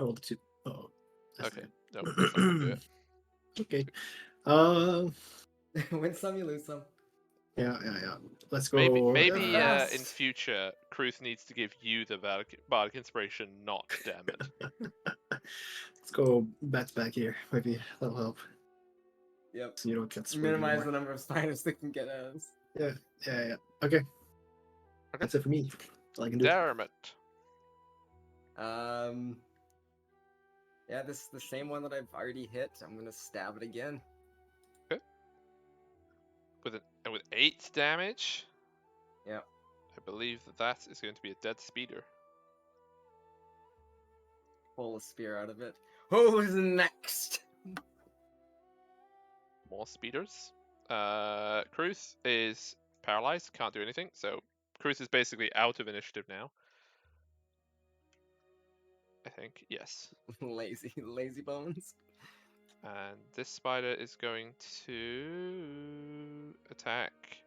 Oh, the two. Oh, that's Okay. not No, that's not gonna do good. it. Okay. Win some, you lose some. Yeah. Let's go. Maybe fast. in future, Kruth needs to give you the bardic inspiration, not damage. Let's go bats back here. Maybe that'll help. Yep. So you don't get sprayed Minimize the anymore. number of spiders that can get at us. Yeah. Okay. That's it for me. That's all I can do. Damn it. Yeah, this is the same one that I've already hit. I'm gonna stab it again. With 8 damage. Yep. I believe that is going to be a dead speeder. Pull a spear out of it. Who's next? More speeders. Kruth is paralyzed, can't do anything, so Kruth is basically out of initiative now. I think, yes. lazy bones. And this spider is going to attack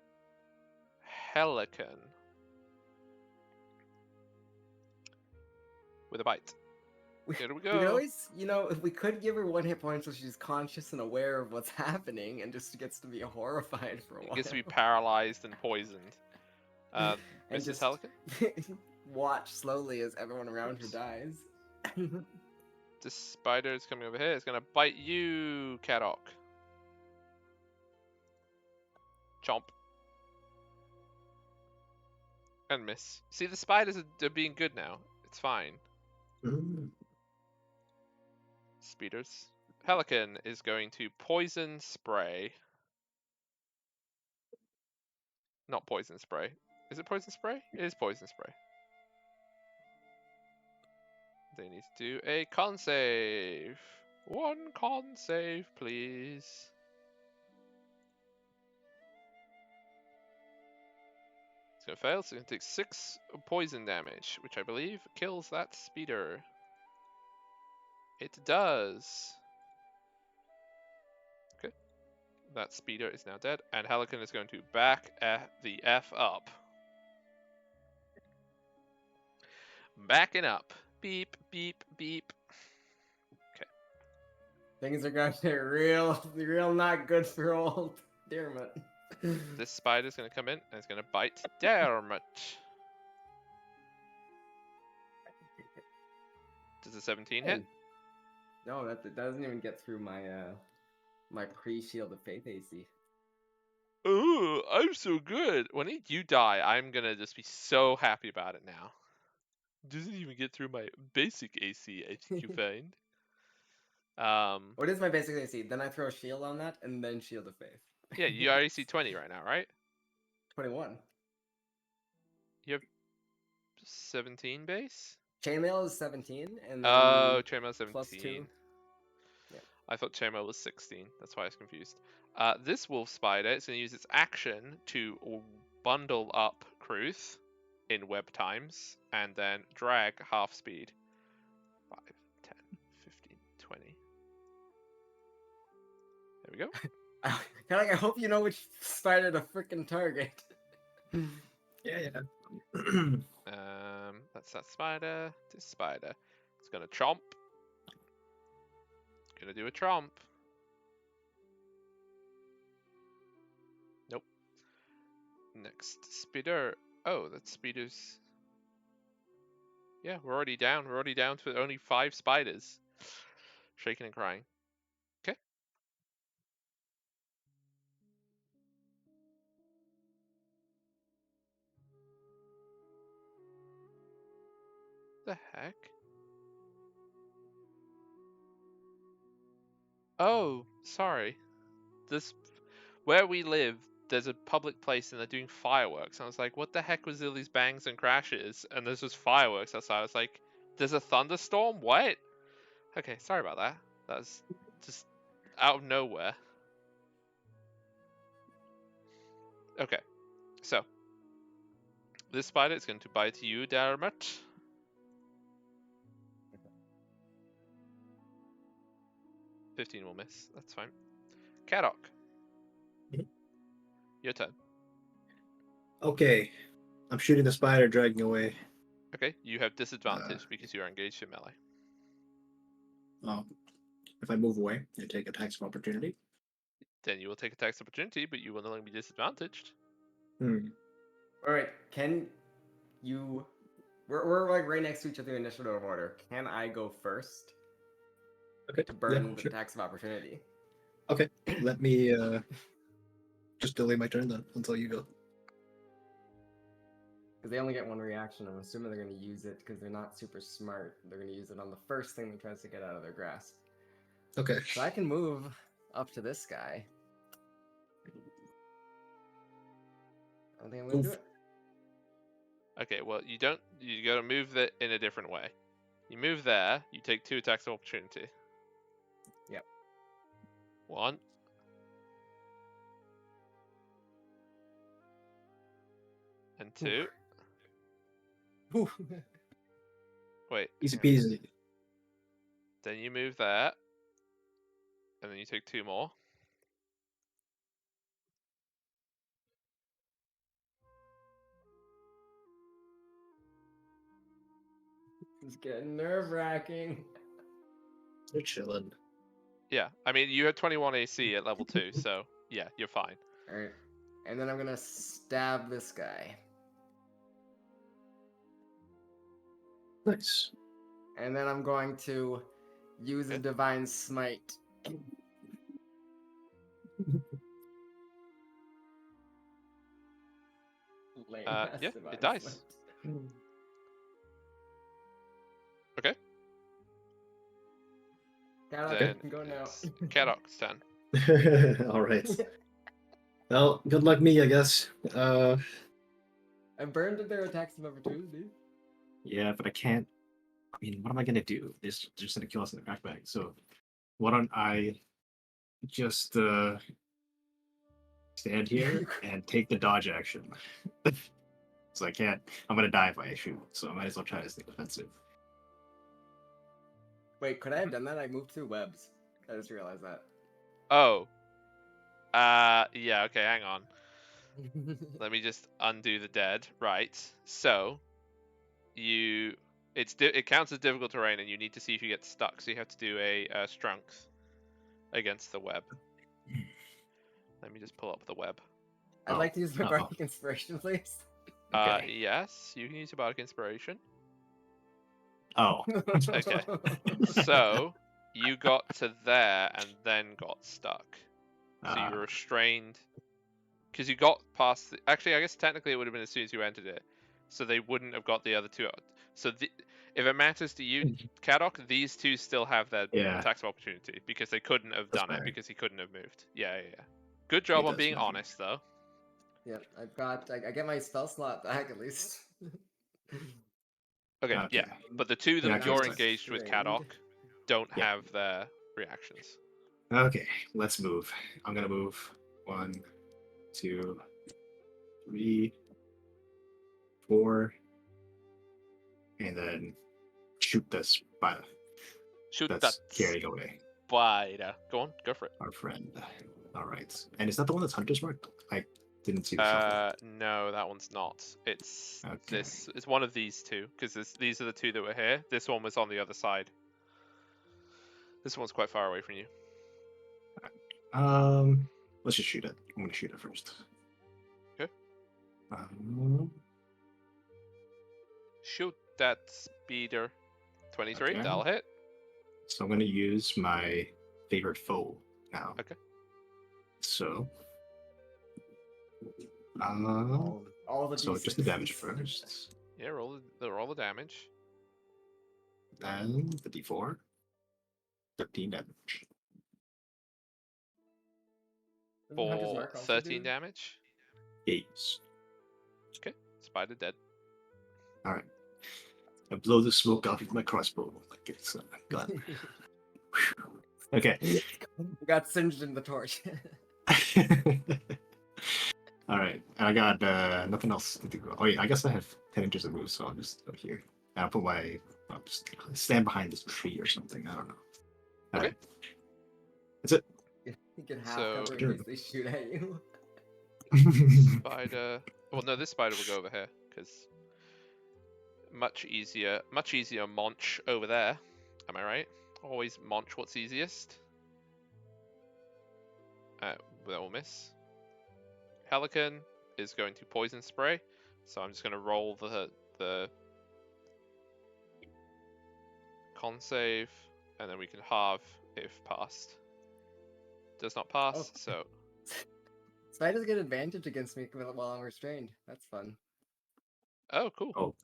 Helican with a bite. Here we We go. could always, if we could give her 1 hit point so she's conscious and aware of what's happening and just gets to be horrified for a while. It gets to be paralyzed and poisoned. And Mrs. just Helican? watch slowly as everyone around her dies. This spider is coming over here. It's going to bite you, Caddock. Chomp. And miss. See, the spiders are being good now. It's fine. Mm. Speeders. Pelican is going to poison spray. Not poison spray. Is it poison spray? It is poison spray. They need to do a con save. 1 con save, please. It's going to fail, so it's going to take 6 poison damage, which I believe kills that speeder. It does. Okay. That speeder is now dead, and Helican is going to back the F up. Backing up. Beep, beep, beep. Okay. Things are going to get real not good for old Dermot. This spider's going to come in, and it's going to bite Dermot. Does a 17 hit? No, that doesn't even get through my my pre-shield of faith AC. Ooh, I'm so good. When you die, I'm going to just be so happy about it now. Doesn't even get through my basic AC, I think you find. What is my basic AC? Then I throw a shield on that, and then Shield of Faith. Yeah, you are AC 20 right now, right? 21. You have 17 base? Chainmail is 17, and then Oh, chainmail 17. plus 2. Yeah. I thought chainmail was 16. That's why I was confused. This wolf spider is going to use its action to bundle up Kruth in web times and then drag half speed. 5, 10, 15, 20. There we go. I hope you know which spider to freaking target. Yeah. That's that spider. This spider. It's gonna chomp. Gonna do a chomp. Nope. Next speeder. Oh, that speeder's. Yeah, we're already down. We're already down to only 5 spiders. Shaking and crying. Okay. The heck? Oh, sorry. This, where we live, there's a public place and they're doing fireworks. And I was like, what the heck was all these bangs and crashes? And there's just fireworks outside. I was like, there's a thunderstorm? What? Okay, sorry about that. That was just out of nowhere. Okay, so this spider is going to bite you, Dermot. Okay. 15 will miss. That's fine. Kadok. Mhm. Your turn. Okay. I'm shooting the spider, dragging away. Okay, you have disadvantage because you are engaged in melee. Oh. If I move away, I take attacks of opportunity. Then you will take attacks opportunity, but you will no longer be disadvantaged. Alright, can you... We're like right next to each other in initiative order. Can I go first Okay. to burn Yeah, the sure. tax of opportunity? Okay. Let me just delay my turn then until you go. Because they only get one reaction. I'm assuming they're going to use it because they're not super smart. They're going to use it on the first thing that tries to get out of their grasp. Okay. So I can move up to this guy. I don't think I'm going to do Oof. it. Okay, well, you don't. You gotta move that in a different way. You move there, you take 2 attacks of opportunity. Yep. 1. And 2. Oof. Wait, Easy Yeah. peasy. then you move there. And then you take 2 more. It's getting nerve-wracking. You're chilling. Yeah, I mean, you have 21 AC at level 2, so yeah, you're fine. Alright. And then I'm going to stab this guy. Nice. And then I'm going to use a Okay. divine smite. Lame ass Yeah, divine it dies. smite. Okay. Kadok, Then go now. it's Kadok's turn. All right. Well, good luck me, I guess. I burned their attacks of opportunity. Yeah, but I can't. I mean, what am I gonna do? They're just gonna kill us in the crackback. So, why don't I just stand here and take the dodge action? So I can't. I'm gonna die if I shoot. So I might as well try to stay defensive. Wait, could I have done that? I moved through webs. I just realized that. Oh. Yeah, okay, hang on. Let me just undo the dead. Right. So, it counts as difficult terrain, and you need to see if you get stuck. So you have to do a strength against the web. Let me just pull up the web. I'd Oh, like to use my uh-oh. bardic inspiration, please. Okay. Yes, you can use your bardic inspiration. Oh, Okay. So you got to there and then got stuck. So you were restrained because you got past. Actually, I guess technically it would have been as soon as you entered it, so they wouldn't have got the other 2. So If it matters to you, Kadok, these two still have their Yeah, attacks of opportunity because they couldn't have That's done it fair. because he couldn't have moved. Yeah. Good job on does being matter. honest, though. Yep, I've got. I get my spell slot back at least. Okay, yeah. Okay. But the two Yeah, that you're okay. engaged with, Restrained. Kadok, don't Yeah. have their reactions. Okay, let's move. I'm gonna move 1, 2, 3, 4, and then shoot the spider. Shoot That's that carrying away spider. Go on, go for it. our friend. All right, and is that the one that's Hunter's Mark? I didn't see the shuffle. No, that one's not. It's Okay. this. It's one of these two because these are the two that were here. This one was on the other side. This one's quite far away from you. Let's just shoot it. I'm gonna shoot it first. Okay. Um, Shoot that speeder. 23. Okay. That'll hit. so I'm gonna use my favorite foe now. Okay. So, All the so just the damage D6s. first, Yeah, roll the damage. then the D4, 13 damage. Doesn't Hunter's For Mark also 13 do- damage. Yes. Okay. Spider dead. All right. I blow the smoke off with my crossbow like it's a gun. Okay. We got singed in the torch. All right. And I got nothing else to do. Oh yeah, I guess I have 10 inches of move, so I'll just go here. And I'll just stand behind this tree or something. I don't know. All Okay. right. That's it. You can half So- cover in case they shoot at you. Spider. Well, no, this spider will go over here because much easier munch over there. Am I right? Always munch what's easiest. That will miss. Pelican is going to poison spray, so I'm just going to roll the con save, and then we can halve if passed. Does not pass, Oh. so Spiders get advantage against me while I'm restrained. That's fun. oh cool. Oh.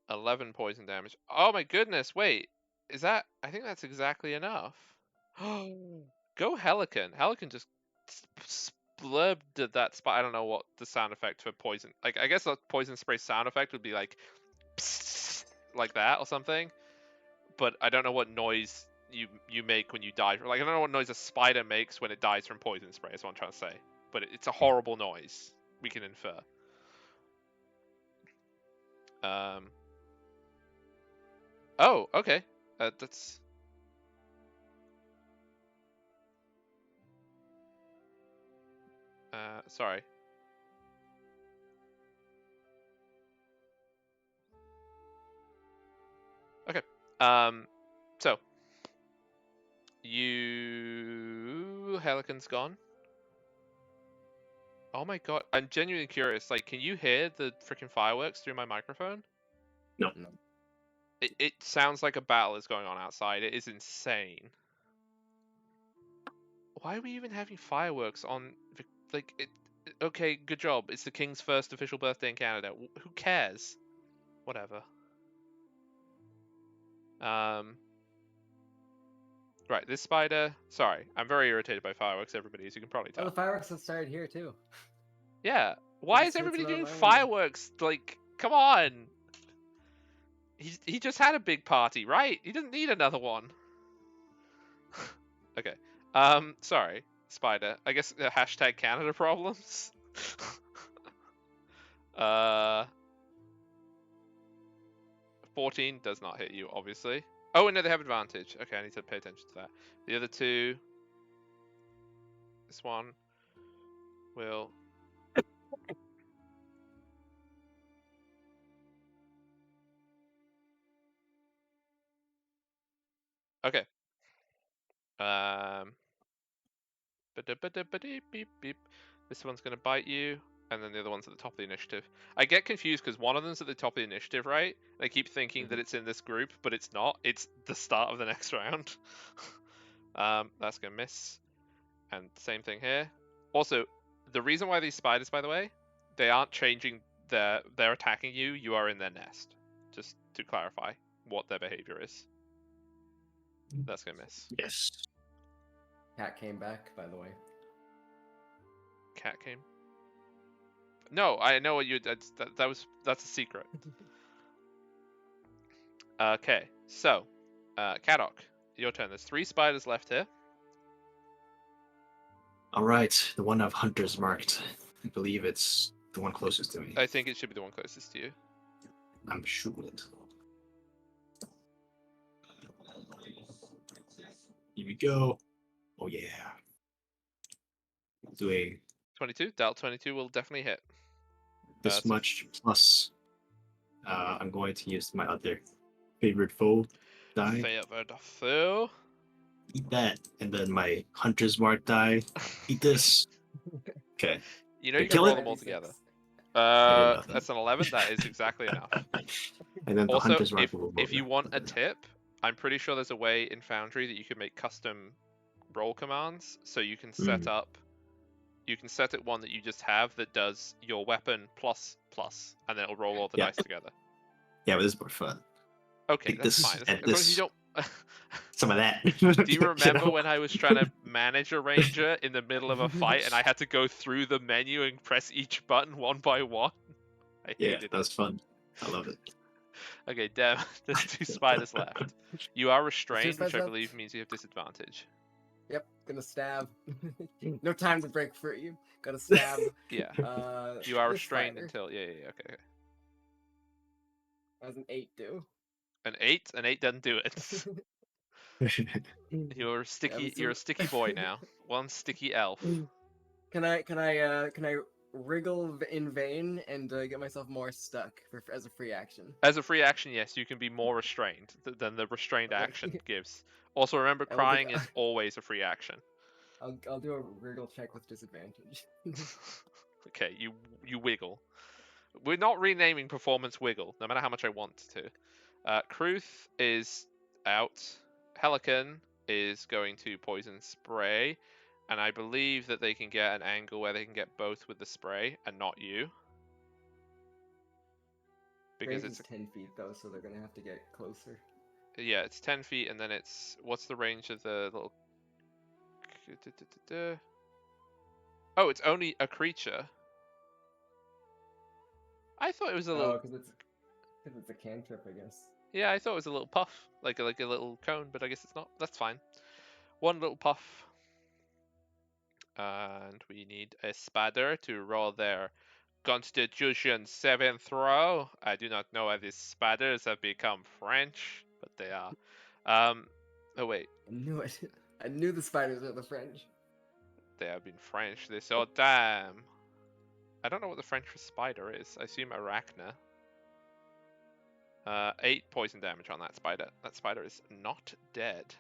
11 poison damage. Oh my goodness! Wait, is that? I think that's exactly enough. Go Helican. Helican just splurbed that spot. I don't know what the sound effect for poison. Like I guess the poison spray sound effect would be like, like that or something. But I don't know what noise you make when you die. Like I don't know what noise a spider makes when it dies from poison spray. Is what I'm trying to say. But it's a horrible noise. We can infer. Oh, okay. That's. Sorry. Okay. So Helican's gone. Oh my god, I'm genuinely curious. Like, can you hear the freaking fireworks through my microphone? No. It sounds like a battle is going on outside. It is insane. Why are we even having fireworks on? Like, okay, good job. It's the king's first official birthday in Canada. Who cares? Whatever. Right, this spider. Sorry, I'm very irritated by fireworks. Everybody, as you can probably Oh, tell. the fireworks have started here too. Yeah. Why just is hits everybody another doing land. fireworks? Like, come on. He just had a big party, right? He doesn't need another one. Okay. Sorry, Spider. I guess hashtag Canada problems. 14 does not hit you, obviously. Oh, and no, they have advantage. Okay, I need to pay attention to that. The other two. This one will. Okay. Beep. This one's gonna bite you, and then the other one's at the top of the initiative. I get confused because one of them's at the top of the initiative, right? And I keep thinking that it's in this group, but it's not. It's the start of the next round. That's gonna miss. And same thing here. Also, the reason why these spiders, by the way, they aren't changing they're attacking you. You are in their nest. Just to clarify. what their behavior is. That's gonna miss. Yes. Cat came back, by the way. Cat came. No, I know what you. That's a secret. Okay, so, Kadok, your turn. There's 3 spiders left here. All right, the one I've hunters marked. I believe it's the one closest to me. I think it should be the one closest to you. I'm shooting it. Here we go. Oh yeah. Doing 22. Dial 22 will definitely hit. this so- much plus. I'm going to use my other favorite foe die. Favorite foe. Eat that, and then my hunter's mark die. Eat this. Okay. You know you Kill can roll it? them all together. nothing. That's an 11. That is exactly enough. And then the Also, hunter's mark if will if you want a tip, I'm pretty sure there's a way in Foundry that you can make custom roll commands. So you can set up, you can set it one that you just have that does your weapon plus, and then it'll roll all the Yeah. dice together. Yeah, but this is more fun. Okay, Take that's this fine. As and long as you this. don't. Some of that. Do you remember when I was trying to manage a ranger in the middle of a fight and I had to go through the menu and press each button one by one? I Yeah, hated it. that's fun. I love it. Okay, Dem, there's 2 spiders left. You are restrained, which spiders I left? believe means you have disadvantage. Yep, gonna stab. No time to break free. Gotta stab. Yeah, You you are restrained until. Yeah, okay. That was an 8, do. An 8 doesn't do it. You're a sticky. You're a sticky boy now. One sticky elf. Can I wriggle in vain and get myself more stuck as a free action? As a free action, yes, you can be more restrained than the restrained Okay. action gives. Also, remember, I will do crying that. is always a free action. I'll do a wriggle check with disadvantage. Okay, you wiggle. We're not renaming performance wiggle, no matter how much I want to. Kruth is out. Helican is going to poison spray, and I believe that they can get an angle where they can get both with the spray and not you. Because Range it's is 10 feet though, so they're gonna have to get closer. yeah, it's 10 feet, and then it's what's the range of the little? Oh, it's only a creature. I thought it was a little. Oh, because it's a cantrip, I guess. Yeah, I thought it was a little puff, like a little cone, but I guess it's not. That's fine. One little puff. And we need a spider to roll their Constitution 7 throw. I do not know why these spiders have become French, but they are. Oh wait, I knew it. I knew the spiders are the French. they have been French this whole time. I don't know what the French for spider is. I assume arachna. 8 poison damage on that spider. That spider is not dead.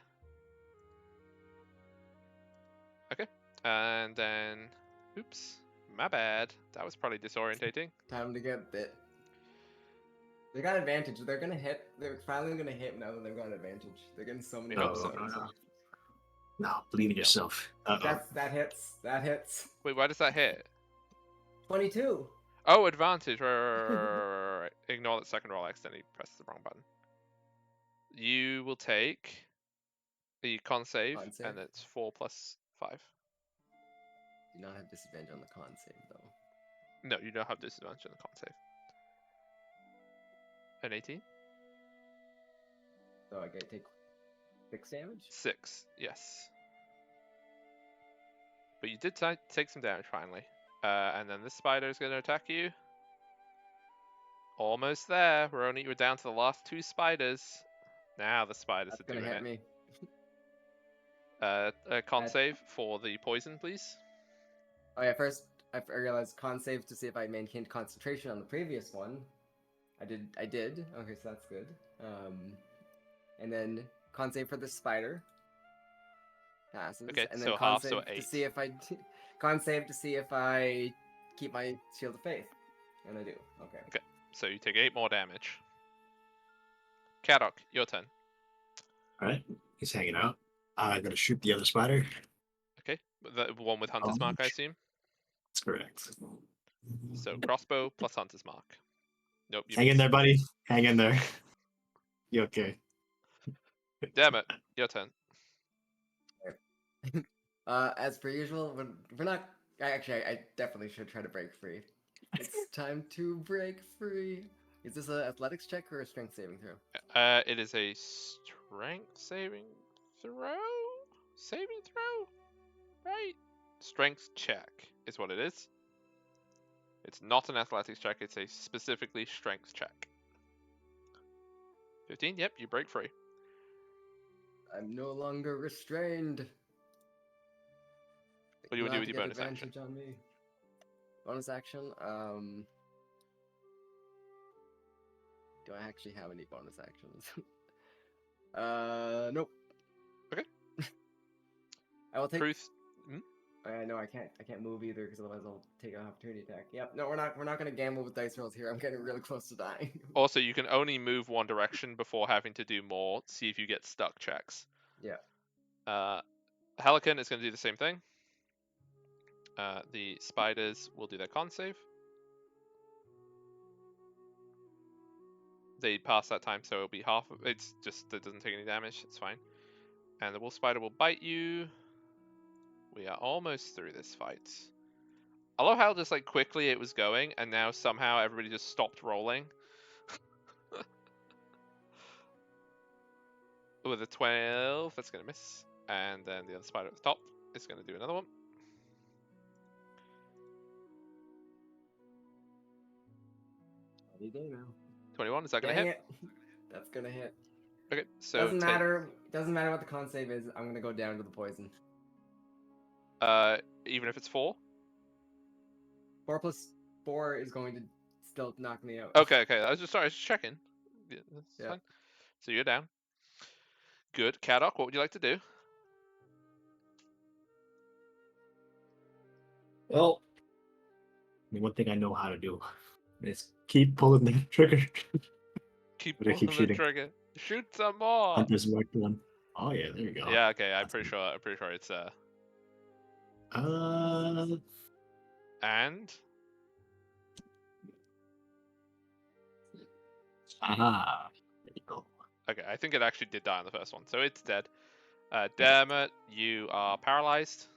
Okay. And then, oops, my bad. That was probably disorientating. Time to get bit. They got advantage. They're gonna hit. They're finally gonna hit now that they've got advantage. They're getting so many. hope hits. so. No, believe in yourself. That hits. That hits. Wait, why does that hit? 22. Oh, advantage. Right. Ignore that second roll. I accidentally pressed the wrong button. You will take the con save, Con save. and it's 4 plus 5. Do not have disadvantage on the con save though. No, you don't have disadvantage on the con save. An 18? So I get take 6 damage. 6, yes. But you did take some damage finally. And then this spider is going to attack you. Almost there. We're down to the last 2 spiders. Now the spiders That's are gonna doing hit it. me. A con That- save for the poison, please. Oh yeah, first I realized con save to see if I maintained concentration on the previous one. I did. Okay, so that's good. And then con save for the spider. Passes. Okay, and so then con half, save so to 8. see if I con save to see if I keep my shield of faith. And I do. Okay. So you take 8 more damage. Kadok, your turn. Alright, he's hanging out. I'm gonna shoot the other spider. Okay, the one with Hunter's Mark, I assume. That's correct. So crossbow plus Hunter's Mark. Nope. You Hang in missed. there, buddy. Hang in there. You okay? Damn it, your turn. As per usual, we're not. I definitely should try to break free. It's time to break free. Is this an athletics check or a strength saving throw? It is a strength saving throw? Saving throw? Right? Strength check is what it is. It's not an athletics check, it's a specifically strength check. 15, yep, you break free. I'm no longer restrained. What do you want to do Not with to your get bonus action? advantage on me. Bonus action. Do I actually have any bonus actions? Nope. Okay. I will take. Truth. No, I can't. I can't move either because otherwise I'll take an opportunity attack. Yep. No, we're not. We're not gonna gamble with dice rolls here. I'm getting really close to dying. Also, you can only move one direction before having to do more. See if you get stuck checks. Yeah. Helican is going to do the same thing. The spiders will do their con save. They pass that time, so it'll be half. It's just it doesn't take any damage. It's fine. And the wolf spider will bite you. We are almost through this fight. I love how just like quickly it was going, and now somehow everybody just stopped rolling. With a 12, that's gonna miss. And then the other spider at the top is gonna do another one. Any day now. 21, is that gonna Dang hit? it. That's gonna hit. Okay, so Doesn't matter. Doesn't matter what the con save is. I'm gonna go down to the poison. Even if it's 4? 4 plus 4 is going to still knock me out. Okay, I was just checking. Yeah, that's Yeah. fine. So you're down. Good. Kadok, what would you like to do? Well, I mean, one thing I know how to do is keep pulling the trigger. Keep But I pulling keep the shooting. trigger. Shoot some more. Hunter's mark one. Oh yeah, there you go. Yeah, okay. I'm That's pretty good. sure it's Uh, and aha. There you go. okay. I think it actually did die on the first one, so it's dead. Damn it, you are paralyzed.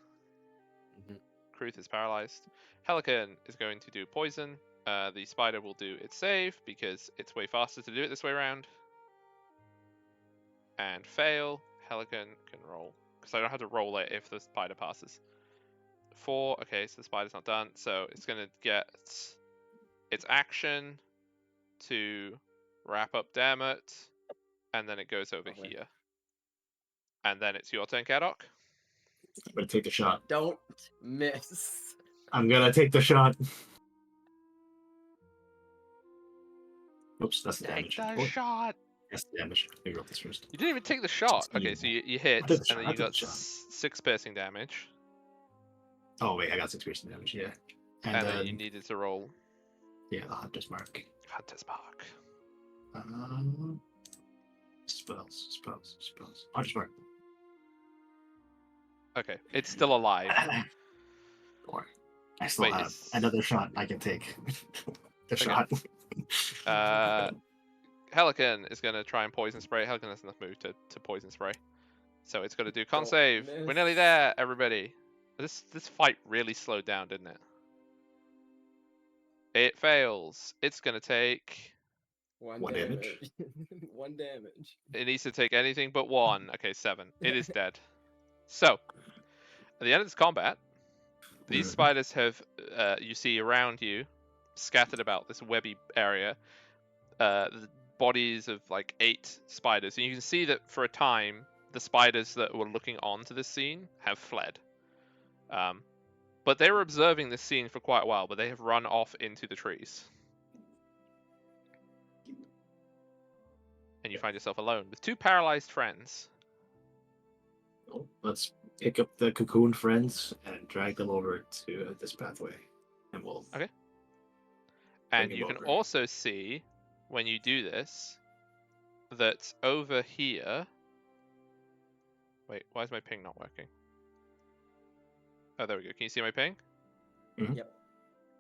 Mhm. Kruth is paralyzed. Helican is going to do poison. The spider will do its save because it's way faster to do it this way around. And fail. Helican can roll because I don't have to roll it if the spider passes. 4. Okay, so the spider's not done, so it's gonna get its action to wrap up damn it, and then it goes over Okay. here. And then it's your turn, Kadok. I'm gonna take the shot. Don't miss. I'm gonna take the shot. Oops, that's the Take damage. the shot. That's the damage. Let me roll this first. You didn't even take the shot. Okay, so you hit, I took the and shot, then I you took got the shot. 6 piercing damage. Oh wait, I got 6 piercing damage. Yeah, And then you needed to roll yeah, the hunter's mark. Hunter's Mark. Spells. Hunter's mark. Okay, it's still alive. Or I still Wait, have is- another shot I can take. The shot. Helican is going to try and poison spray. Helican has enough move to poison spray. So it's going to do con Don't save. We're miss. nearly there, everybody. This fight really slowed down, didn't it? It fails. It's going to take... One One damage? damage. 1 damage. It needs to take anything but 1. Okay, 7. It is dead. So, at the end of this combat, these spiders have, you see around you, scattered about this webby area, the bodies of like 8 spiders. And you can see that for a time, the spiders that were looking onto this scene have fled. But they were observing this scene for quite a while, but they have run off into the trees. And you find yourself alone with 2 paralyzed friends. Well, let's pick up the cocoon friends and drag them over to this pathway, and we'll. Okay. And bring you him can over. also see, when you do this, that over here... Wait, why is my ping not working? Oh, there we go. Can you see my ping? Mhm. Yep.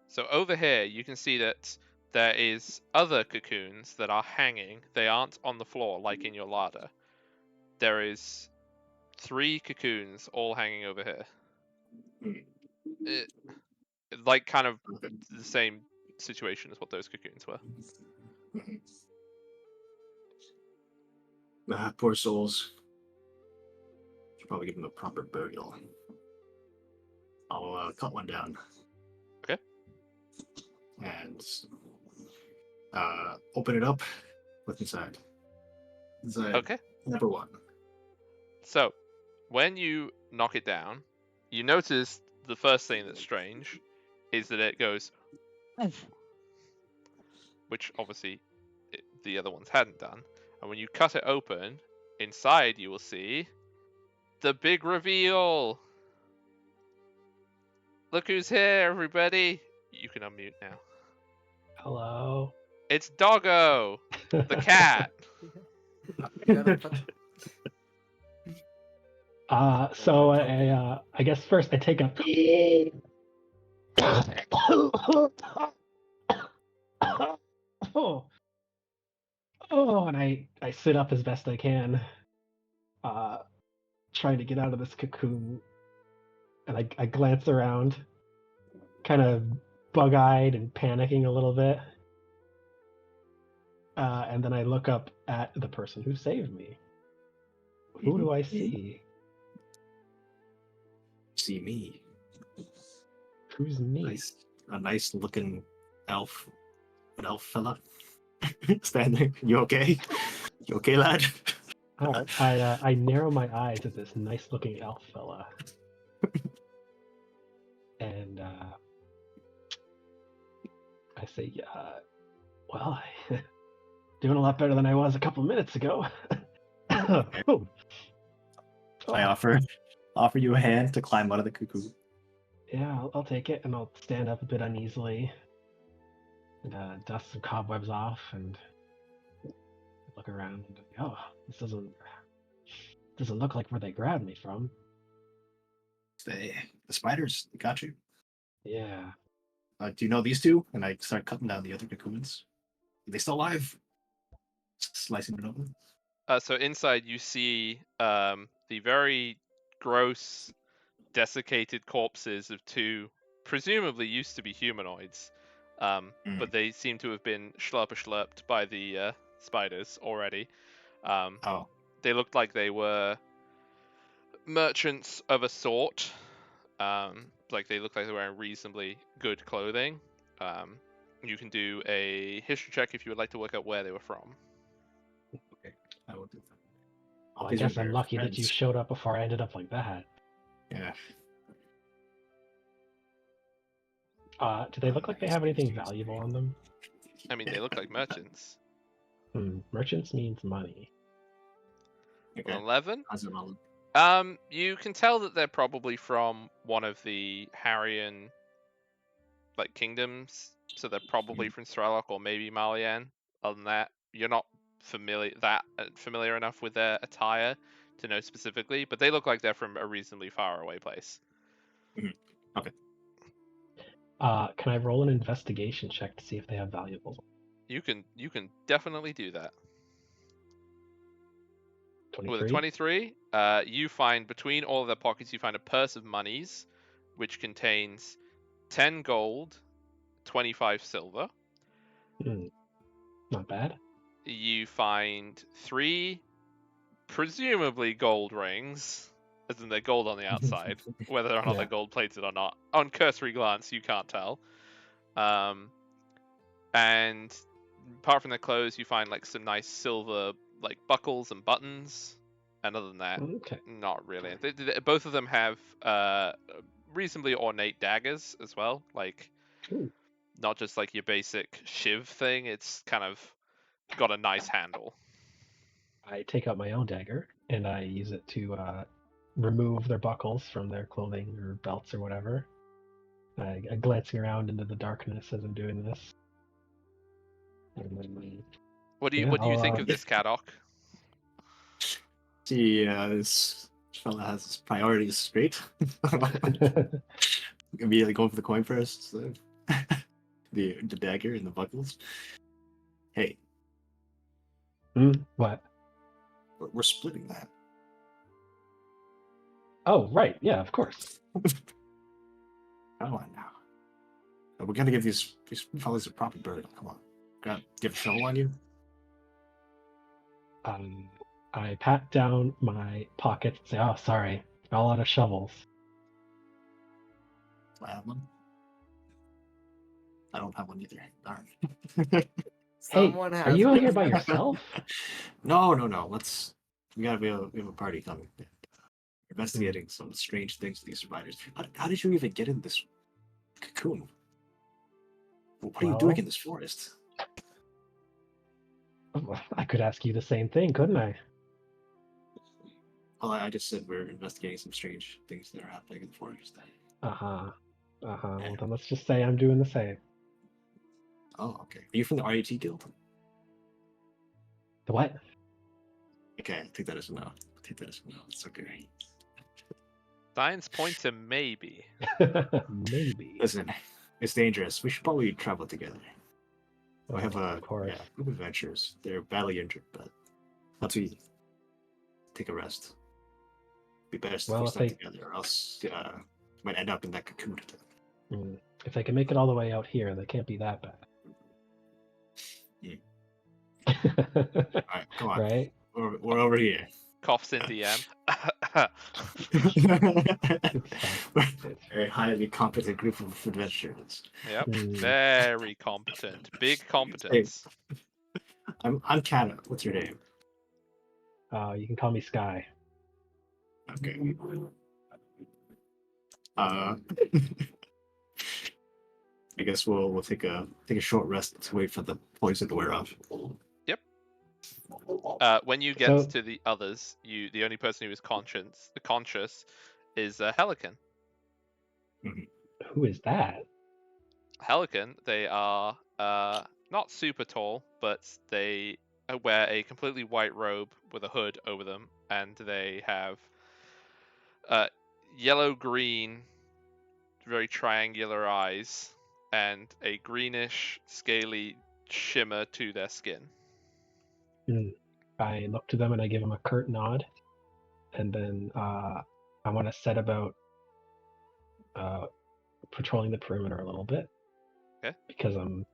So over here, you can see that there is other cocoons that are hanging. They aren't on the floor like in your larder. There is 3 cocoons all hanging over here. Like kind of the same situation as what those cocoons were. Poor souls. Should probably give them a proper burial. I'll cut one down. Okay. And open it up. What's inside? Inside. Okay. Number 1. So, when you knock it down, you notice the first thing that's strange is that it goes, which obviously the other ones hadn't done. And when you cut it open, inside you will see the big reveal. Look who's here, everybody. You can unmute now. Hello. It's Doggo, the cat. So I guess first I take a and I sit up as best I can, trying to get out of this cocoon, and I glance around, kind of bug-eyed and panicking a little bit, and then I look up at the person who saved me. Who do I see? See me. Who's me? A nice looking elf. An elf fella. Stand there. You okay? You okay, lad? I narrow my eyes at this nice looking elf fella. And I say, well, doing a lot better than I was a couple minutes ago. Oh. I offer you a hand to climb out of the cocoon. Yeah, I'll take it, and I'll stand up a bit uneasily and dust some cobwebs off and look around and oh, this doesn't look like where they grabbed me from. The spiders got you. Yeah. Do you know these two? And I start cutting down the other cocoons. Are they still alive? Slicing it open. So inside you see the very gross, desiccated corpses of 2 presumably used to be humanoids, but they seem to have been slurped by the spiders already. They looked like they were merchants of a sort. Like they look like they're wearing reasonably good clothing. You can do a history check if you would like to work out where they were from. Okay, I will do that. Well, I guess I'm lucky that you showed up before I ended up like that. Yeah. Do they look like they have anything valuable on them? I mean, they look like merchants. Merchants means money. Okay. 11? How's it all? You can tell that they're probably from one of the Harrian kingdoms, so they're probably from Strelok or maybe Malian. Other than that, you're not familiar enough with their attire to know specifically, but they look like they're from a reasonably far away place. Okay. Can I roll an investigation check to see if they have valuables? You can definitely do that. 23? With a 23, you find between all of their pockets, you find a purse of monies, which contains 10 gold, 25 silver. Not bad. You find 3 presumably gold rings, as in they're gold on the outside, whether or not they're gold plated or not. On cursory glance, you can't tell. And apart from their clothes, you find some nice silver buckles and buttons. And other than that, not really. Both of them have reasonably ornate daggers as well. Not just your basic shiv thing. It's kind of got a nice handle. I take out my own dagger and I use it to remove their buckles from their clothing or belts or whatever. I glancing around into the darkness as I'm doing this. What do you think of this, Kadok? See, this fella has his priorities straight. Immediately going for the coin first. So. the dagger and the buckles. Hey, What? we're splitting that. Oh, right. Yeah, of course. Come on now. We gotta give these fellas a proper burial. Come on. Do you have a shovel on you? I pat down my pockets and say, "Oh, sorry, fell out of shovels." Do I have one? I don't have one either. Darn. Someone Hey, has are you out here one. by yourself? No. We have a party coming. Investigating some strange things with these survivors. How did you even get in this cocoon? What are you doing Well- in this forest? I could ask you the same thing, couldn't I? Well, I just said we're investigating some strange things that are happening in the forest. Well, then let's just say I'm doing the same. Oh, okay. Are you from the RAT Guild? The what? Okay, I take that as a no. It's okay. Science points to maybe. Maybe. Listen, it's dangerous. We should probably travel together. I have a of course. group of adventurers. They're badly injured, but once we take a rest, be best if Well, we if stay they- together, or else we might end up in that cocoon. If they can make it all the way out here, they can't be that bad. All right, come on. Right? We're over here. Coughs in DM. Very highly competent group of adventurers. Yep. Mm. Very competent. Big competence. I'm Kata. What's your name? You can call me Sky. Okay. I guess we'll take a short rest to wait for the poison to wear off. When you get So- to the others, the only person who is conscious is Helican. Who is that? Helican, they are not super tall, but they wear a completely white robe with a hood over them, and they have yellow-green, very triangular eyes, and a greenish, scaly shimmer to their skin. I look to them and I give them a curt nod, and then I want to set about patrolling the perimeter a little bit. Okay. Because I'm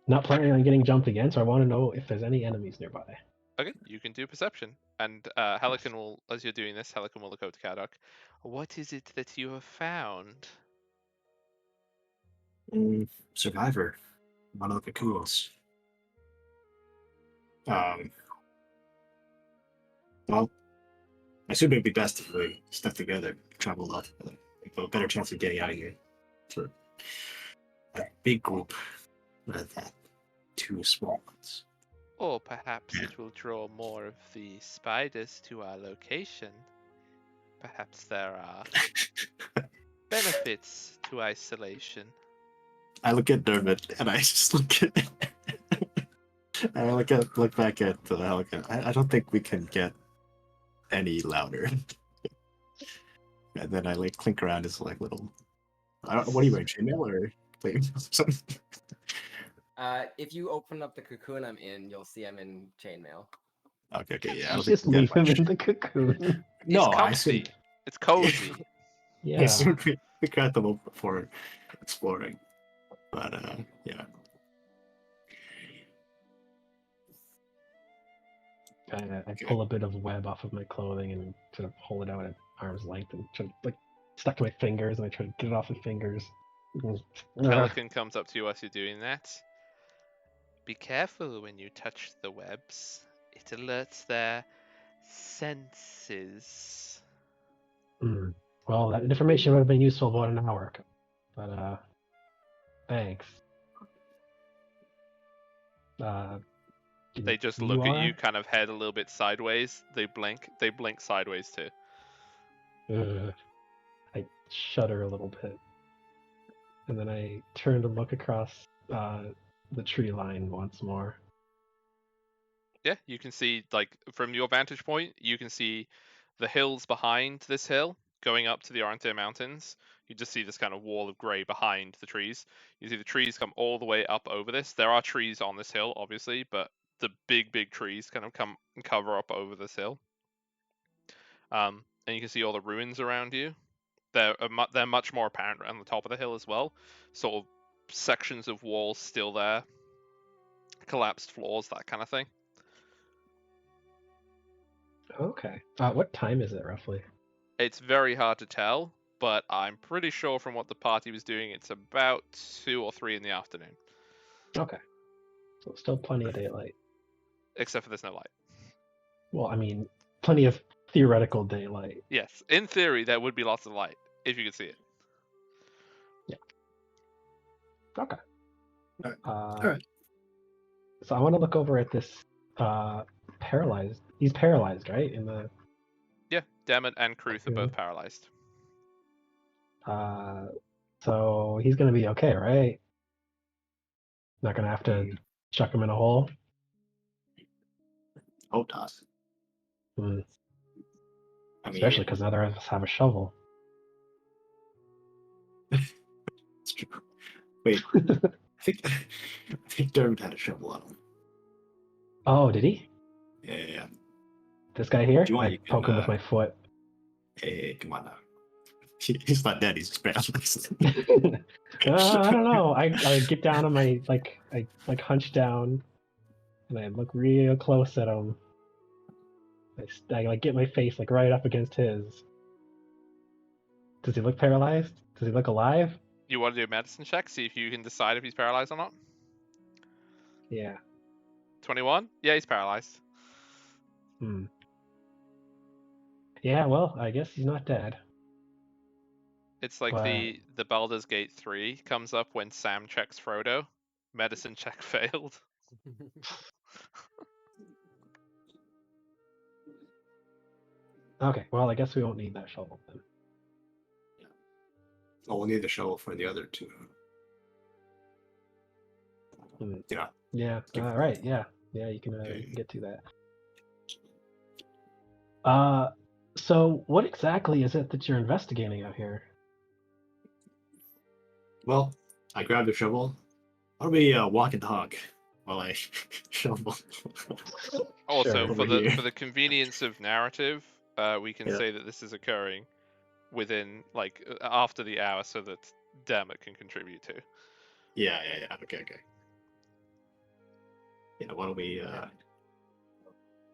not planning on getting jumped again, so I want to know if there's any enemies nearby. Okay, you can do perception. And Helican will, as you're doing this, Helican will look over to Kadok. What is it that you have found? Survivor. One of the cocoons. Well, I assume it'd be best if we stuck together, travel a lot together. We have a better chance of getting out of here. For a big group rather than two small ones. Or perhaps it will draw more of the spiders to our location. Perhaps there are benefits to isolation. I look at Dermot and I just look at I look back at Helican. I don't think we can get any louder. And then I like clink around his like little. What are you wearing? Chainmail or something? If you open up the cocoon I'm in, you'll see I'm in chainmail. Okay, yeah. I don't Just think we leave can him get in much. the cocoon. No, It's I comfy. assumed, It's cozy. I Yeah. assumed we got them up before exploring. But yeah. I pull a bit of web off of my clothing and sort of hold it out at arm's length and try to, like, stuck to my fingers, and I try to get it off my fingers. Pelican comes up to you as you're doing that. Be careful when you touch the webs. It alerts their senses. Well, that information would have been useful about an hour ago. But, thanks. They just look at you, kind of head a little bit sideways. They blink sideways too. I shudder a little bit. And then I turn to look across the tree line once more. Yeah, you can see, like, from your vantage point, you can see the hills behind this hill going up to the Arante Mountains. You just see this kind of wall of grey behind the trees. You see the trees come all the way up over this. There are trees on this hill, obviously, but the big trees kind of come and cover up over this hill. And you can see all the ruins around you. They're much more apparent on the top of the hill as well. Sort of sections of walls still there, collapsed floors, that kind of thing. Okay. What time is it roughly? It's very hard to tell, but I'm pretty sure from what the party was doing, it's about 2 or 3 in the afternoon. Okay. So still plenty of daylight. Except for there's no light. Well, I mean, plenty of theoretical daylight. Yes, in theory, there would be lots of light, if you could see it. Okay. Alright. So I want to look over at this paralyzed. He's paralyzed, right? In the Yeah, Dammit and Kruth are both Mhm. paralyzed. so he's gonna be okay, right? Not gonna have to chuck him in a hole. Hope not. Hmm. I mean, Especially because neither of us have a shovel. it's true. Wait, I think Dermot had a shovel on him. Oh, did he? Yeah. This guy here? Do you want- I you can, poke him with my foot. Hey, come on now. He's not dead. He's just paralyzed. I don't know. I get down on my I hunch down, and I look real close at him. I like get my face like right up against his. Does he look paralyzed? Does he look alive? You want to do a medicine check, see if you can decide if he's paralyzed or not? Yeah. 21? Yeah, he's paralyzed. Yeah. Well, I guess he's not dead. It's like But- the Baldur's Gate 3 comes up when Sam checks Frodo. Medicine check failed. Okay. Well, I guess we won't need that shovel then. Oh, we'll need the shovel for the other two. Yeah. Yeah. Give it- Right. Yeah. Yeah. You can Okay. get to that. So what exactly is it that you're investigating out here? Well, I grabbed the shovel. Why don't we walk and talk while I shovel? Also, Sure. for Over here. the convenience of narrative, we can Yeah. say that this is occurring within after the hour, so that Dammit can contribute to. Yeah. Okay. Yeah, why don't we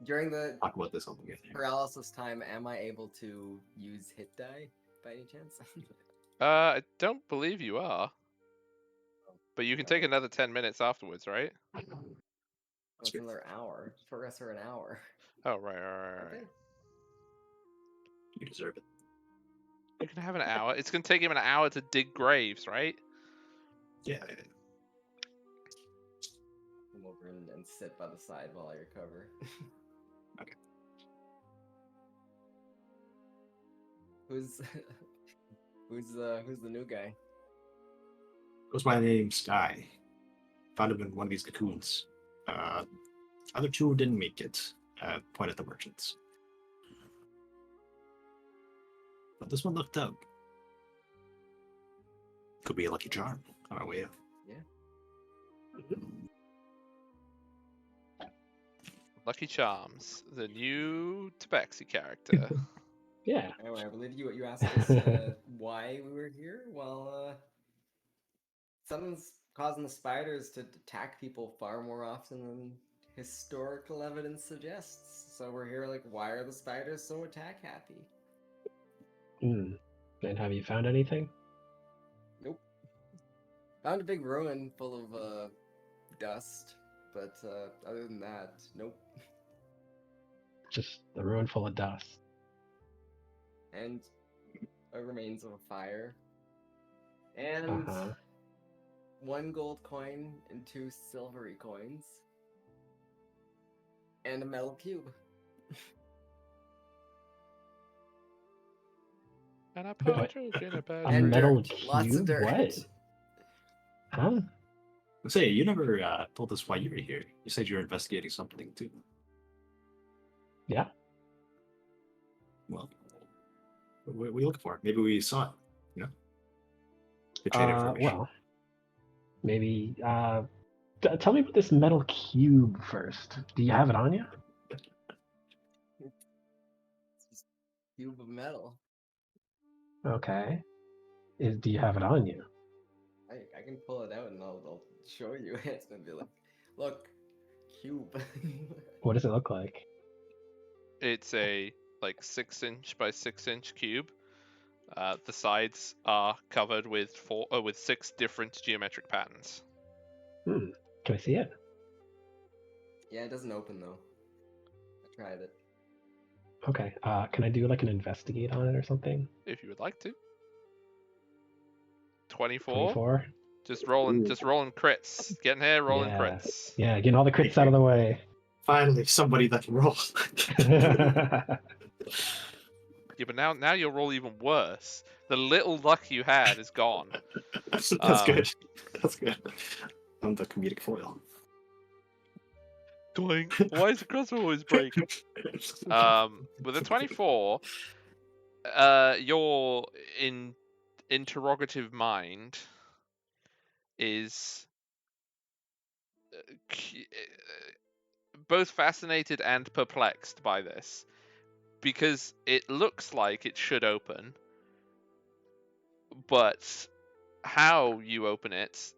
During the talk about this all together? paralysis time, am I able to use hit die by any chance? I don't believe you are. But you can take another 10 minutes afterwards, right? It's another hour. Progress for an hour. Oh, right. Okay. You deserve it. You can have an hour. It's going to take him an hour to dig graves, right? Yeah. Come over and sit by the side while I recover. Okay. Who's the new guy? Goes by the name Sky. Found him in one of these cocoons. Other two didn't make it. Point at the merchants. But this one looked out. Could be a lucky charm on our way up. Lucky Charms, the new Tabaxi character. Yeah. Anyway, I believe you asked us why we were here. Well, something's causing the spiders to attack people far more often than historical evidence suggests. So we're here like, why are the spiders so attack happy? And have you found anything? Nope. Found a big ruin full of dust, but other than that, nope. Just a ruin full of dust. And remains of a fire. And Uh-huh. 1 gold coin and 2 silvery coins. And a metal cube. And a partridge in a A bad And metal dirt. Lots of cube? dirt. What? Huh? Say, you never told us why you were here. You said you were investigating something too. Yeah. Well, what are we looking for? Maybe we saw it. Betrayed information. Well, maybe tell me about this metal cube first. Do you have it on you? It's just a cube of metal. Okay. Do you have it on you? I can pull it out and I'll show you. It's gonna be like, look, cube. What does it look like? It's a like 6-inch by 6-inch cube. The sides are covered with 6 different geometric patterns. Can I see it? Yeah, it doesn't open though. I tried it. Okay. Can I do like an investigate on it or something? If you would like to. 24. 24. Just rolling crits. Getting here, rolling Yeah. crits. Yeah, getting all the crits out of the way. Finally, somebody that can roll. Yeah, but now you'll roll even worse. The little luck you had is gone. That's Um, good. That's good. I'm the comedic foil. Doink. Why is the crossbow always break? With a 24, your interrogative mind is both fascinated and perplexed by this, because it looks like it should open, but how you open it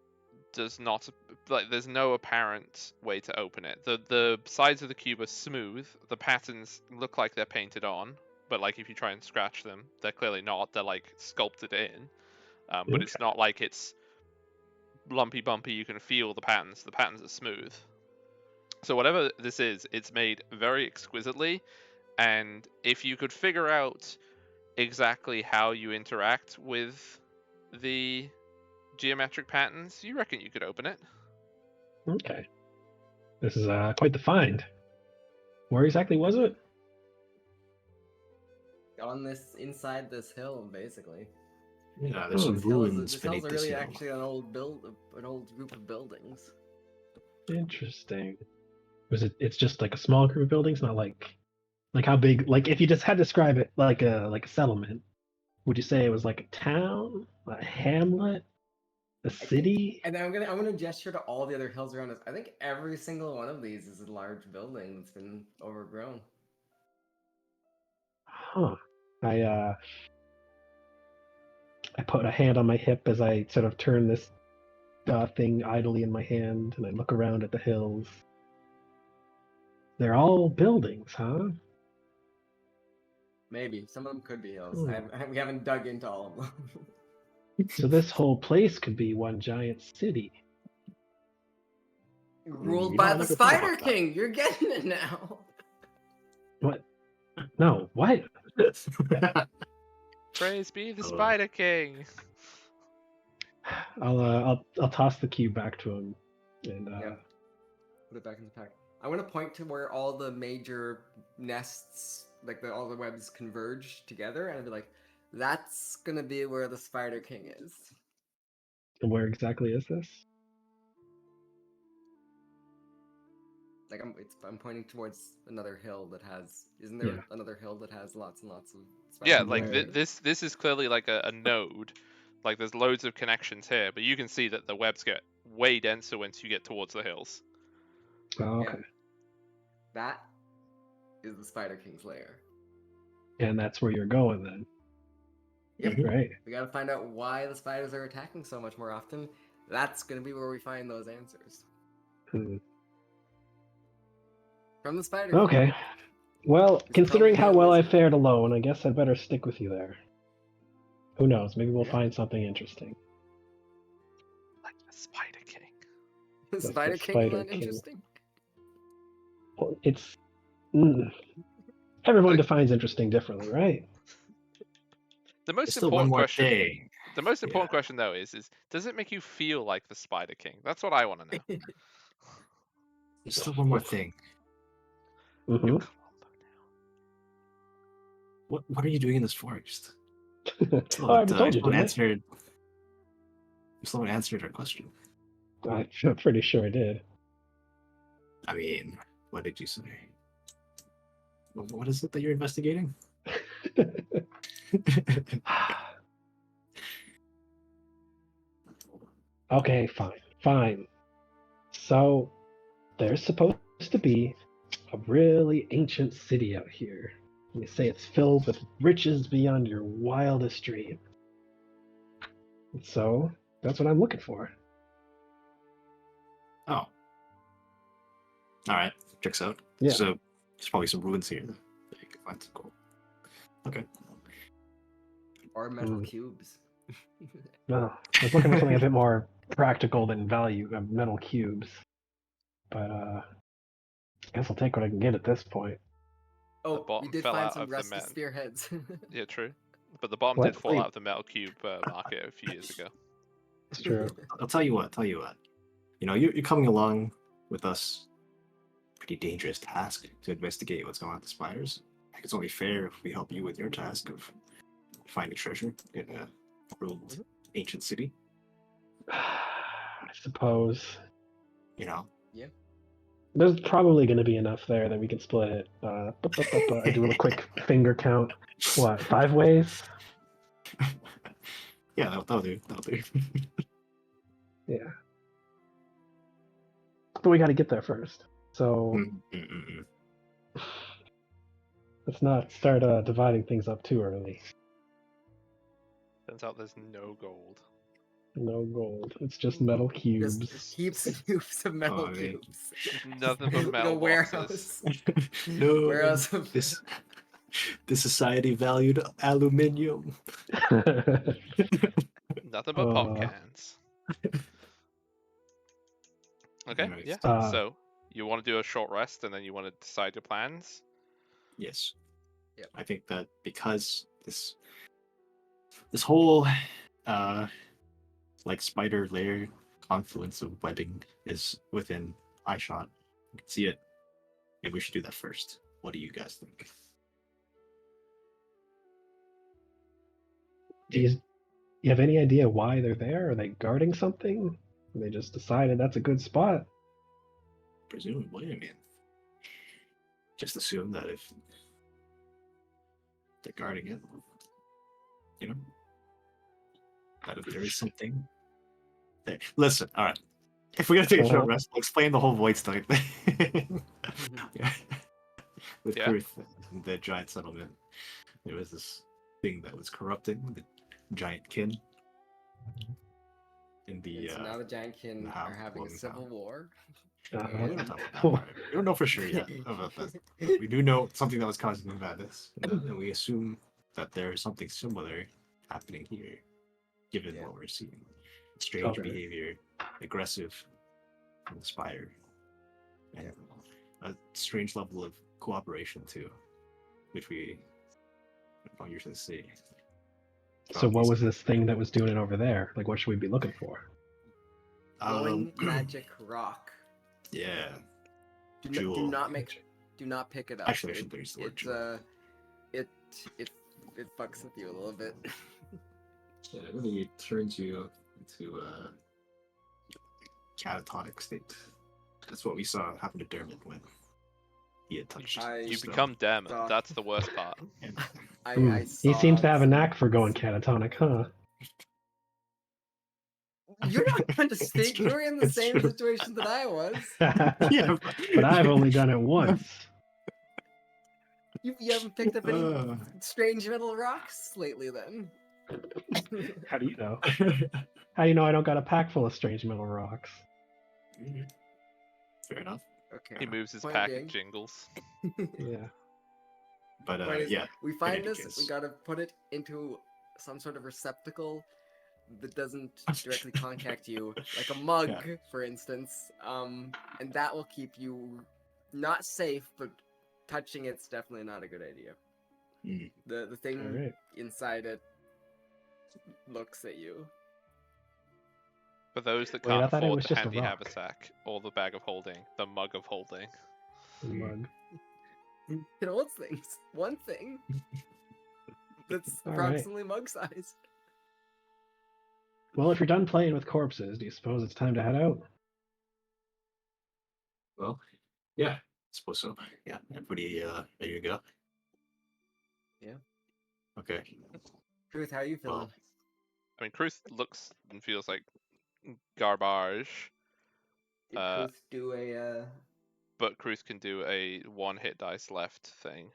does not, like, there's no apparent way to open it. The sides of the cube are smooth, the patterns look like they're painted on, but like if you try and scratch them, they're clearly not, they're like sculpted in. But it's not like it's lumpy bumpy, you can feel the patterns are smooth. So whatever this is, it's made very exquisitely, and if you could figure out exactly how you interact with the geometric patterns, you reckon you could open it? Okay. This is quite the find. Where exactly was it? Inside this hill, basically. Yeah, there's some This hill ruins this beneath hill's this really hill. actually an old group of buildings. Interesting. It's just like a small group of buildings, not like how big, like if you just had to describe it like a settlement, would you say it was like a town, a hamlet, a city? And I'm gonna gesture to all the other hills around us. I think every single one of these is a large building that's been overgrown. Huh. I put a hand on my hip as I sort of turn this thing idly in my hand, and I look around at the hills. They're all buildings, huh? Maybe some of them could be hills. We haven't dug into all of them. So this whole place could be one giant city. Ruled You by don't the ever thought Spider about that. King. You're getting it now. What? No, what? Praise be the Hello. Spider King. I'll toss the cube back to him, and Yeah. Put it back in the pack. I want to point to where all the major nests, like all the webs converge together, and I'd be like, that's gonna be where the Spider King is. and where exactly is this? Like I'm pointing towards another hill that has. Isn't there Yeah. another hill that has lots and lots of? Yeah, Spider like King? this is clearly like a node. Like there's loads of connections here, but you can see that the webs get way denser once you get towards the hills. Oh, Yeah. okay. That is the Spider King's lair. And that's where you're going then. Yep. Right. We gotta find out why the spiders are attacking so much more often. That's gonna be where we find those answers. Hmm. From the Spider King. Okay. Well, He's considering probably how a well I wizard. fared alone, I guess I'd better stick with you there. Who knows? Maybe we'll Yeah. find something interesting. Like the Spider King. The the Spider King Spider land King. interesting? Well, it's everyone Like- defines interesting differently, right? The most There's still one important more question. thing. The most important Yeah. question though is does it make you feel like the Spider King? That's what I want to know. There's still one more thing. Mm-hmm. Come on, What are you doing in this forest? Oh, I already told you, didn't I? You still haven't answered our question. I'm pretty sure I did. I mean, what did you say? What is it that you're investigating? Okay, fine. So, there's supposed to be a really ancient city out here. And they say it's filled with riches beyond your wildest dream. And so, that's what I'm looking for. Oh. All right. Checks out. Yeah. So there's probably some ruins here that you can find some gold. Okay. Or metal cubes. No, I was looking for something a bit more practical than value of metal cubes. But I guess I'll take what I can get at this point. Oh, we bottom did fell find out some of the rusty men. spearheads. Yeah, true. But the bottom What? did fall Wait. out of the metal cube market a few years ago. It's true. I'll tell you what. You know, you're coming along with us. Pretty dangerous task to investigate what's going on with the spiders. I think it's only fair if we help you with your task of finding treasure in a ruined ancient city. I suppose. You know. Yeah. There's probably going to be enough there that we can split it. I do a quick finger count. What, 5 ways? Yeah, that'll do. That'll do. Yeah. But we got to get there first. So let's not start dividing things up too early. Turns out there's no gold. No gold. It's just metal cubes. Just heaps and heaps of metal Oh, man. cubes. Nothing but metal boxes. No, Warehouse of this society valued aluminium. Nothing but pop cans. Okay, Nice. yeah. So you want to do a short rest and then you want to decide your plans? Yes. Yep. I think that because this whole like spider layer confluence of webbing is within eyeshot. You can see it. Maybe we should do that first. What do you guys think? Do you have any idea why they're there? Are they guarding something? They just decided that's a good spot. Presumably, I mean, just assume that if they're guarding it, you know, that if there is something there. Listen, all right. If we're gonna take a short rest, I'll explain the whole void stone thing. With Kruth and the giant settlement, there was this thing that was corrupting the giant kin. In the so now the giant kin are having a civil war. We don't know for sure yet about that. We do know something that was causing the madness, and we assume that there is something similar happening here, given what we're seeing. Strange behavior, aggressive from the spire, and a strange level of cooperation too, which we don't usually see. So what was this thing that was doing it over there? Like, what should we be looking for? Glowing magic rock. Yeah. Do not pick it up. Actually, I shouldn't use the word jewel. It fucks with you a little bit. Yeah, it really turns you into a catatonic state. That's what we saw happen to Dermot when he had touched. You become Dermot. That's the worst part. He seems to have a knack for going catatonic, huh? You're not going to speak. You were in the same situation that I was. Yeah, but I've only done it once. You haven't picked up any strange metal rocks lately, then? How do you know? How do you know I don't got a pack full of strange metal rocks? Fair enough. Okay. He moves his pack and jingles. Yeah. But yeah. We find this. We gotta put it into some sort of receptacle that doesn't directly contact you, like a mug, for instance. And that will keep you not safe, but touching it's definitely not a good idea. The thing inside it looks at you. For those that can't afford the handy haversack or the bag of holding, the mug of holding. The mug. It holds things. One thing. That's approximately mug size. Well, if you're done playing with corpses, do you suppose it's time to head out? Well, yeah, I suppose so. Yeah, everybody ready to go? Yeah. Okay. Kruth, how are you feeling? I mean, Kruth looks and feels like garbage. Did Uh, Kruth do a but Kruth can do a 1 hit dice left thing.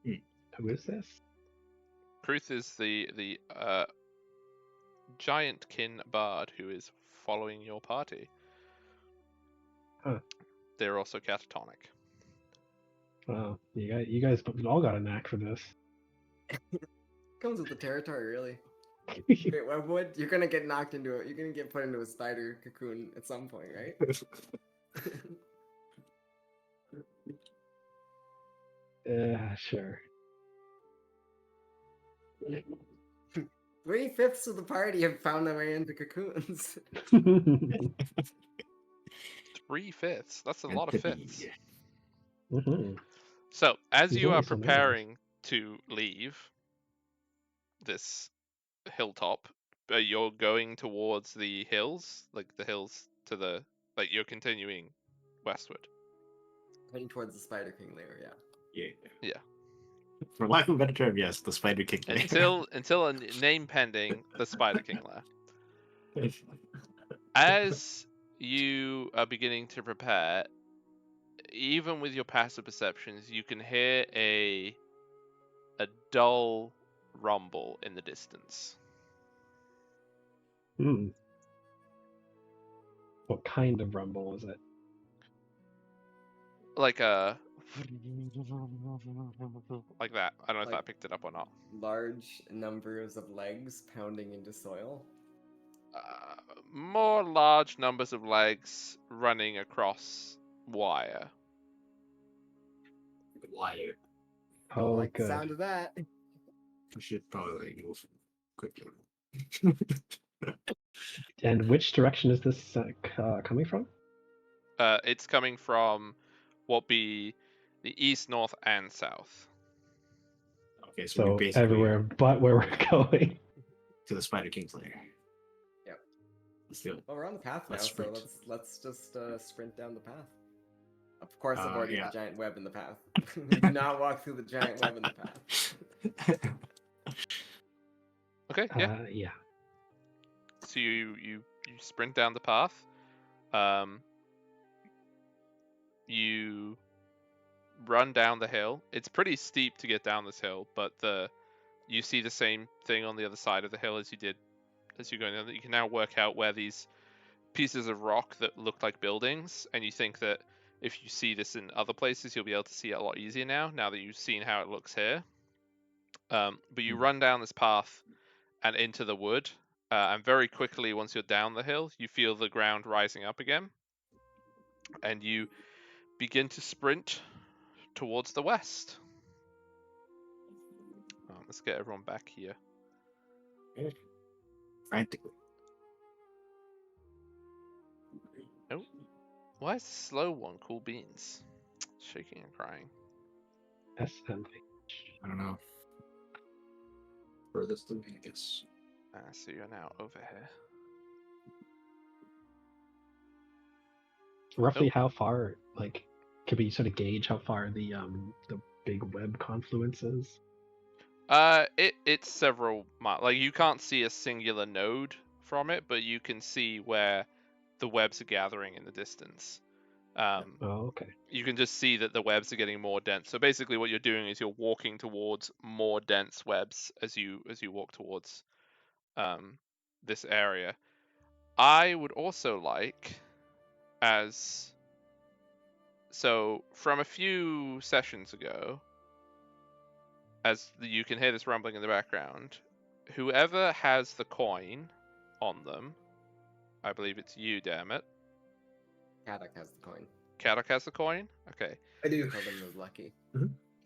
Who is this? Kruth is the giant kin bard who is following your party. Huh. They're also catatonic. Wow, you guys all got a knack for this. comes with the territory, really? Wait, Webwood, you're gonna get knocked into it. You're gonna get put into a spider cocoon at some point, right? Sure. 3/5 of the party have found their way into cocoons. 3/5. That's a lot of fifths. Mhm. So, as He's you are only so many. preparing to leave this hilltop, you're going towards the hills, like the hills to the, like you're continuing westward. Heading towards the Spider King lair, yeah. Yeah. For lack of a better term, yes, the Spider King. Until a name pending, the Spider King lair. As you are beginning to prepare, even with your passive perceptions, you can hear a dull rumble in the distance. Hmm. What kind of rumble is it? Like a like that. I don't know if Like- that picked it up or not. Large numbers of legs pounding into soil. More large numbers of legs running across wire. Wire. Don't Oh, like the good. sound of that. We should probably move quickly. And which direction is this coming from? It's coming from what be the east, north, and south. Okay, so, So we basically everywhere but where we're going. to the Spider King's lair. Yep. Let's do it. Well, we're on the path now, Let's so sprint. let's just sprint down the path. Of course, avoiding yeah. the giant web in the path. Do not walk through the giant web in the path. Okay, yeah. Yeah. So you sprint down the path. You run down the hill. It's pretty steep to get down this hill, but you see the same thing on the other side of the hill as you did as you're going down. You can now work out where these pieces of rock that look like buildings, and you think that if you see this in other places, you'll be able to see it a lot easier now that you've seen how it looks here. But you run down this path and into the wood, and very quickly, once you're down the hill, you feel the ground rising up again, and you begin to sprint towards the west. Let's get everyone back here. Frantically. Oh, why is the slow one Cool Beans? Shaking and crying. SMH. I don't know. Furthest to me, I guess. So you're now over here. Roughly how far, like, could we sort of gauge how far the big web confluence is? It's several miles. Like, you can't see a singular node from it, but you can see where the webs are gathering in the distance. Oh, okay. You can just see that the webs are getting more dense. So basically, what you're doing is you're walking towards more dense webs as you walk towards this area. I would also like, so from a few sessions ago, you can hear this rumbling in the background, whoever has the coin on them, I believe it's you, damn it. Kadok has the coin. Kadok has the coin? Okay. I do. Told him he was lucky.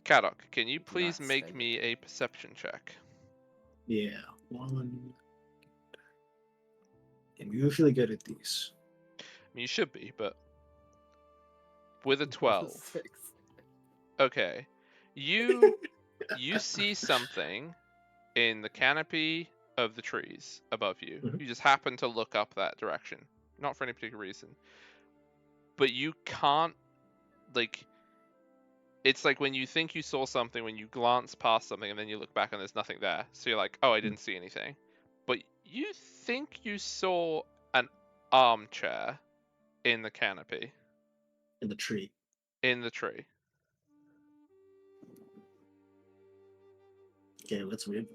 Kadok, can you please Not make spend me it. a perception check? Yeah, one. I'm usually good at these. I mean, you should be, but with a 12. 6. Okay. You see something in the canopy of the trees above you. Mhm. You just happen to look up that direction. Not for any particular reason. But you can't, like, it's like when you think you saw something, when you glance past something and then you look back and there's nothing there. So you're like, oh, I didn't see anything. But you think you saw a armchair in the canopy, In the tree. in the tree. Okay, that's weird.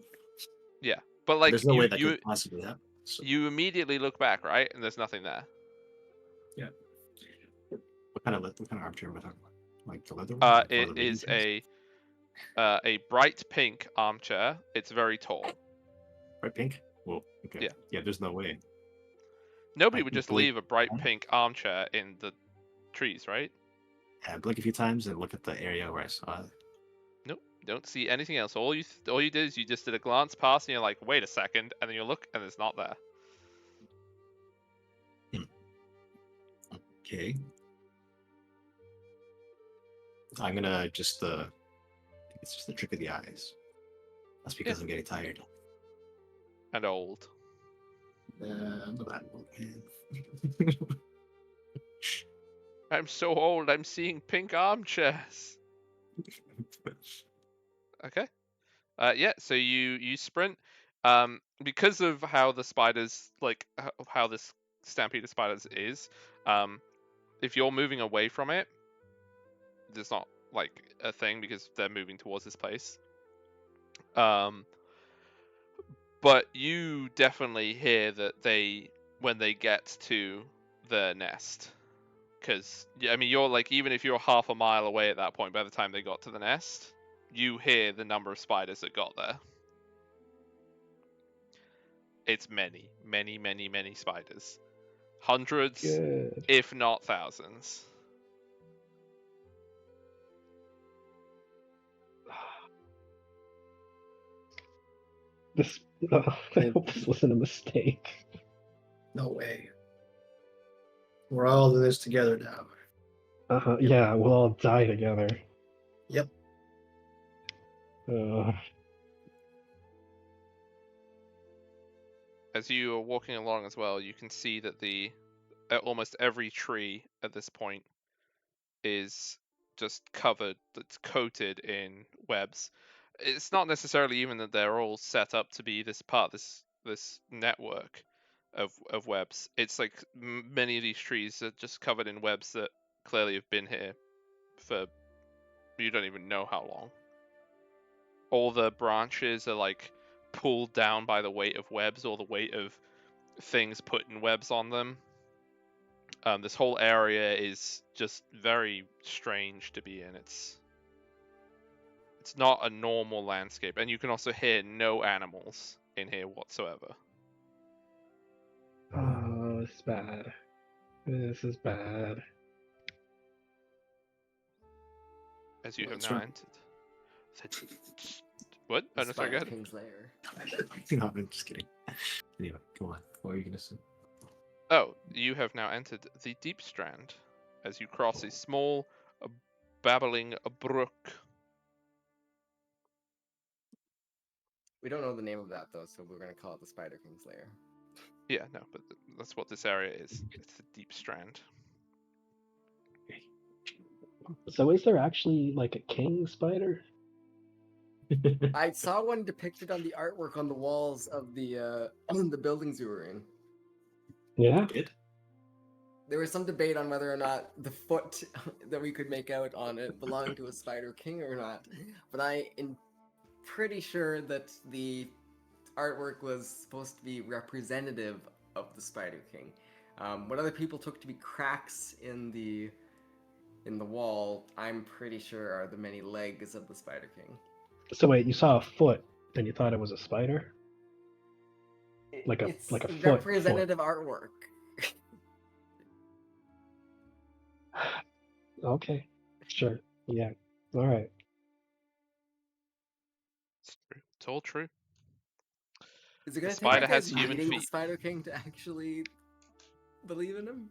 Yeah, but like There's no way that you could possibly happen. So, you immediately look back, right, and there's nothing there. What kind of armchair would I like? The leather one? Like one of It the lady is chairs? a bright pink armchair. It's very tall. Bright pink? Whoa. Okay. Yeah. Yeah. There's no way. Nobody I would can just blink. leave a bright pink armchair in the trees, right? Yeah, blink a few times and look at the area where I saw it. Nope, don't see anything else. All you did is you just did a glance past, and you're like, wait a second, and then you look, and it's not there. Okay. I'm gonna just I think it's just the trick of the eyes. That's because I'm getting tired. And old. I'm not that old, man. I'm so old. I'm seeing pink armchairs. Okay. Yeah. So you sprint. Because of how the spiders how this stampede of spiders is. If you're moving away from it, there's not like a thing because they're moving towards this place. But you definitely hear that when they get to the nest, because I mean you're like, even if you're half a mile away at that point, by the time they got to the nest, you hear the number of spiders that got there. It's many, many, many, many spiders, hundreds, Good. if not thousands. This. I hope this wasn't a mistake. no way. We're all in this together now. Yeah, we'll all die together. Yep. As you are walking along as well, you can see that almost every tree at this point is just covered, that's coated in webs. It's not necessarily even that they're all set up to be this network of webs. It's like many of these trees are just covered in webs that clearly have been here for you don't even know how long. All the branches are like pulled down by the weight of webs or the weight of things put in webs on them. This whole area is just very strange to be in. It's not a normal landscape, and you can also hear no animals in here whatsoever. Oh, this is bad. This is bad. As you have What's now wrong? entered. What? Oh, no, sorry, go Spider ahead. King's lair. No, I'm just kidding. Anyway, go on. What are you gonna say? Oh, you have now entered the Deep Strand as you cross a small, babbling brook. We don't know the name of that though, so we're gonna call it the Spider King's lair. Yeah, no, but that's what this area is. It's the Deep Strand. So is there actually like a king spider? I saw one depicted on the artwork on the walls of the buildings we were in. Yeah. Did? There was some debate on whether or not the foot that we could make out on it belonged to a Spider King or not, but I am pretty sure that the artwork was supposed to be representative of the Spider King. What other people took to be cracks in the wall, I'm pretty sure are the many legs of the Spider King. So wait, you saw a foot and you thought it was a spider? Like a It's foot. representative artwork. Okay. Sure. Yeah. All right. It's true. It's all true. Is it gonna The take spider you guys has human meeting the feet. Spider King to actually believe in him?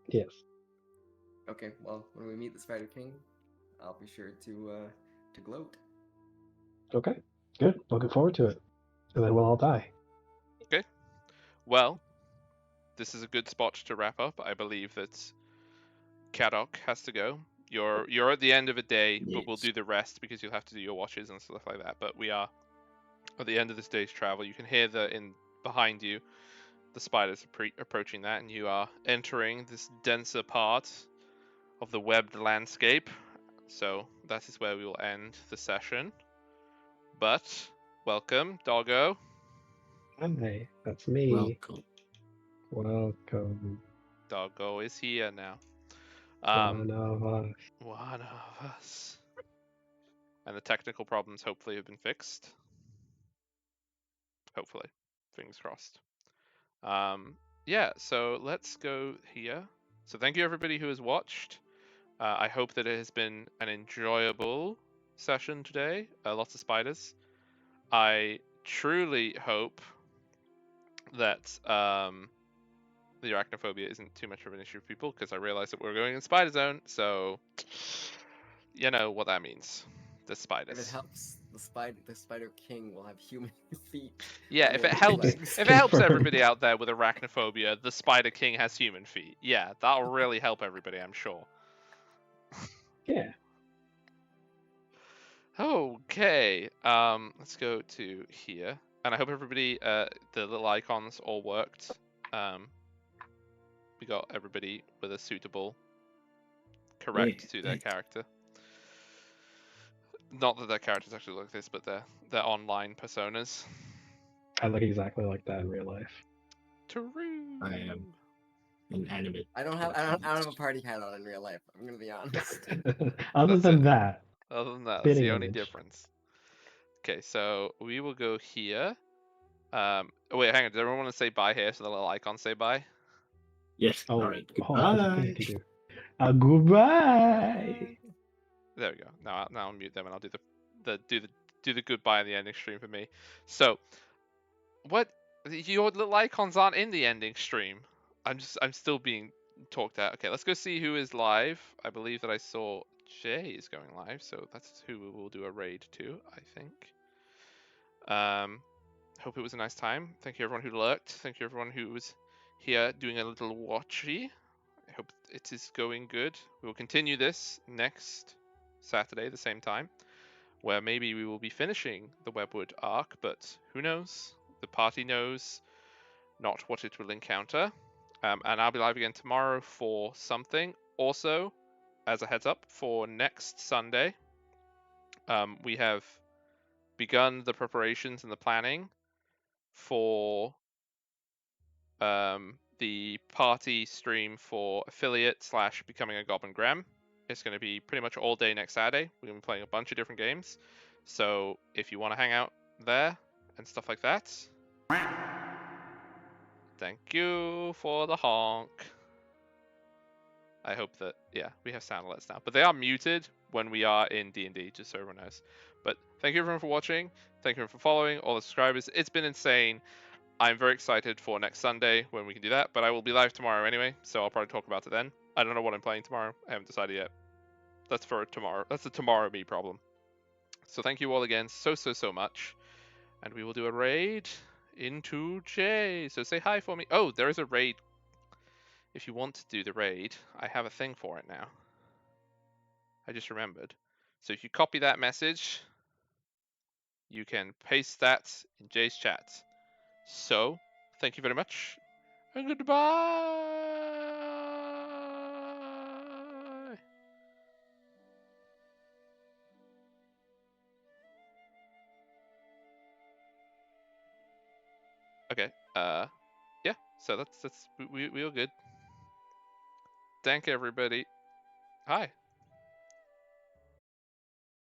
Yes. Okay, well, when we meet the Spider King, I'll be sure to gloat. Okay. Good. Looking forward to it. And then we'll all die. Well, this is a good spot to wrap up. I believe that Kadok has to go. You're at the end of a day, but we'll Yes. do the rest because you'll have to do your watches and stuff like that. But we are at the end of this day's travel. You can hear that in behind you, the spiders are approaching that, and you are entering this denser part of the webbed landscape. So that is where we will end the session. But welcome, Doggo. Hi, that's me. Welcome. Welcome. Doggo is here now. One of us. One of us. And the technical problems hopefully have been fixed. Hopefully. Fingers crossed. Yeah, so let's go here. So thank you everybody who has watched. I hope that it has been an enjoyable session today. Lots of spiders. I truly hope that the arachnophobia isn't too much of an issue for people, because I realize that we're going in Spider Zone, so you know what that means. The spiders. If it helps, the Spider King will have human feet. Yeah, and if it won't be helps, legs. if it helps Confirmed. everybody out there with arachnophobia, the Spider King has human feet. Yeah, that'll really help everybody, I'm sure. Yeah. Okay, let's go to here, and I hope everybody, the little icons all worked. We got everybody with a suitable, correct to their character. Not that their characters actually look like this, but their online personas. I look exactly like that in real life. True. I am inanimate. I don't have a party hat on in real life. I'm gonna be honest. Other That's than it. that, Other than that, that's fitting the only image. difference. Okay, so we will go here. Oh wait, hang on. Does everyone want to say bye here so the little icons say bye? Yes. Oh, All right. hold on, there's a Goodbye. thing to do. Goodbye. There we go. Now I'll mute them and I'll do the goodbye in the ending stream for me. So, what? Your little icons aren't in the ending stream. I'm still being talked at. Okay, let's go see who is live. I believe that I saw Jay is going live, so that's who we will do a raid to, I think. Hope it was a nice time. Thank you everyone who lurked. Thank you everyone who was here doing a little watchy. I hope it is going good. We will continue this next Saturday, the same time, where maybe we will be finishing the Webwood arc, but who knows? The party knows not what it will encounter. And I'll be live again tomorrow for something. Also, as a heads up, for next Sunday, we have begun the preparations and the planning for the party stream for affiliate / becoming a Goblin Grem. It's going to be pretty much all day next Saturday. We're going to be playing a bunch of different games. So if you want to hang out there and stuff like that, thank you for the honk. I hope that, yeah, we have sound alerts now. But they are muted when we are in D&D, just so everyone knows. But thank you everyone for watching. Thank you everyone for following, all the subscribers. It's been insane. I'm very excited for next Sunday when we can do that, but I will be live tomorrow anyway, so I'll probably talk about it then. I don't know what I'm playing tomorrow. I haven't decided yet. That's for tomorrow. That's a tomorrow me problem. So thank you all again so much. And we will do a raid into J. So say hi for me. Oh, there is a raid. If you want to do the raid, I have a thing for it now. I just remembered. So if you copy that message, you can paste that in Jay's chat. So, thank you very much, and goodbye. Okay, yeah, so that's we all good. Thank everybody. Hi.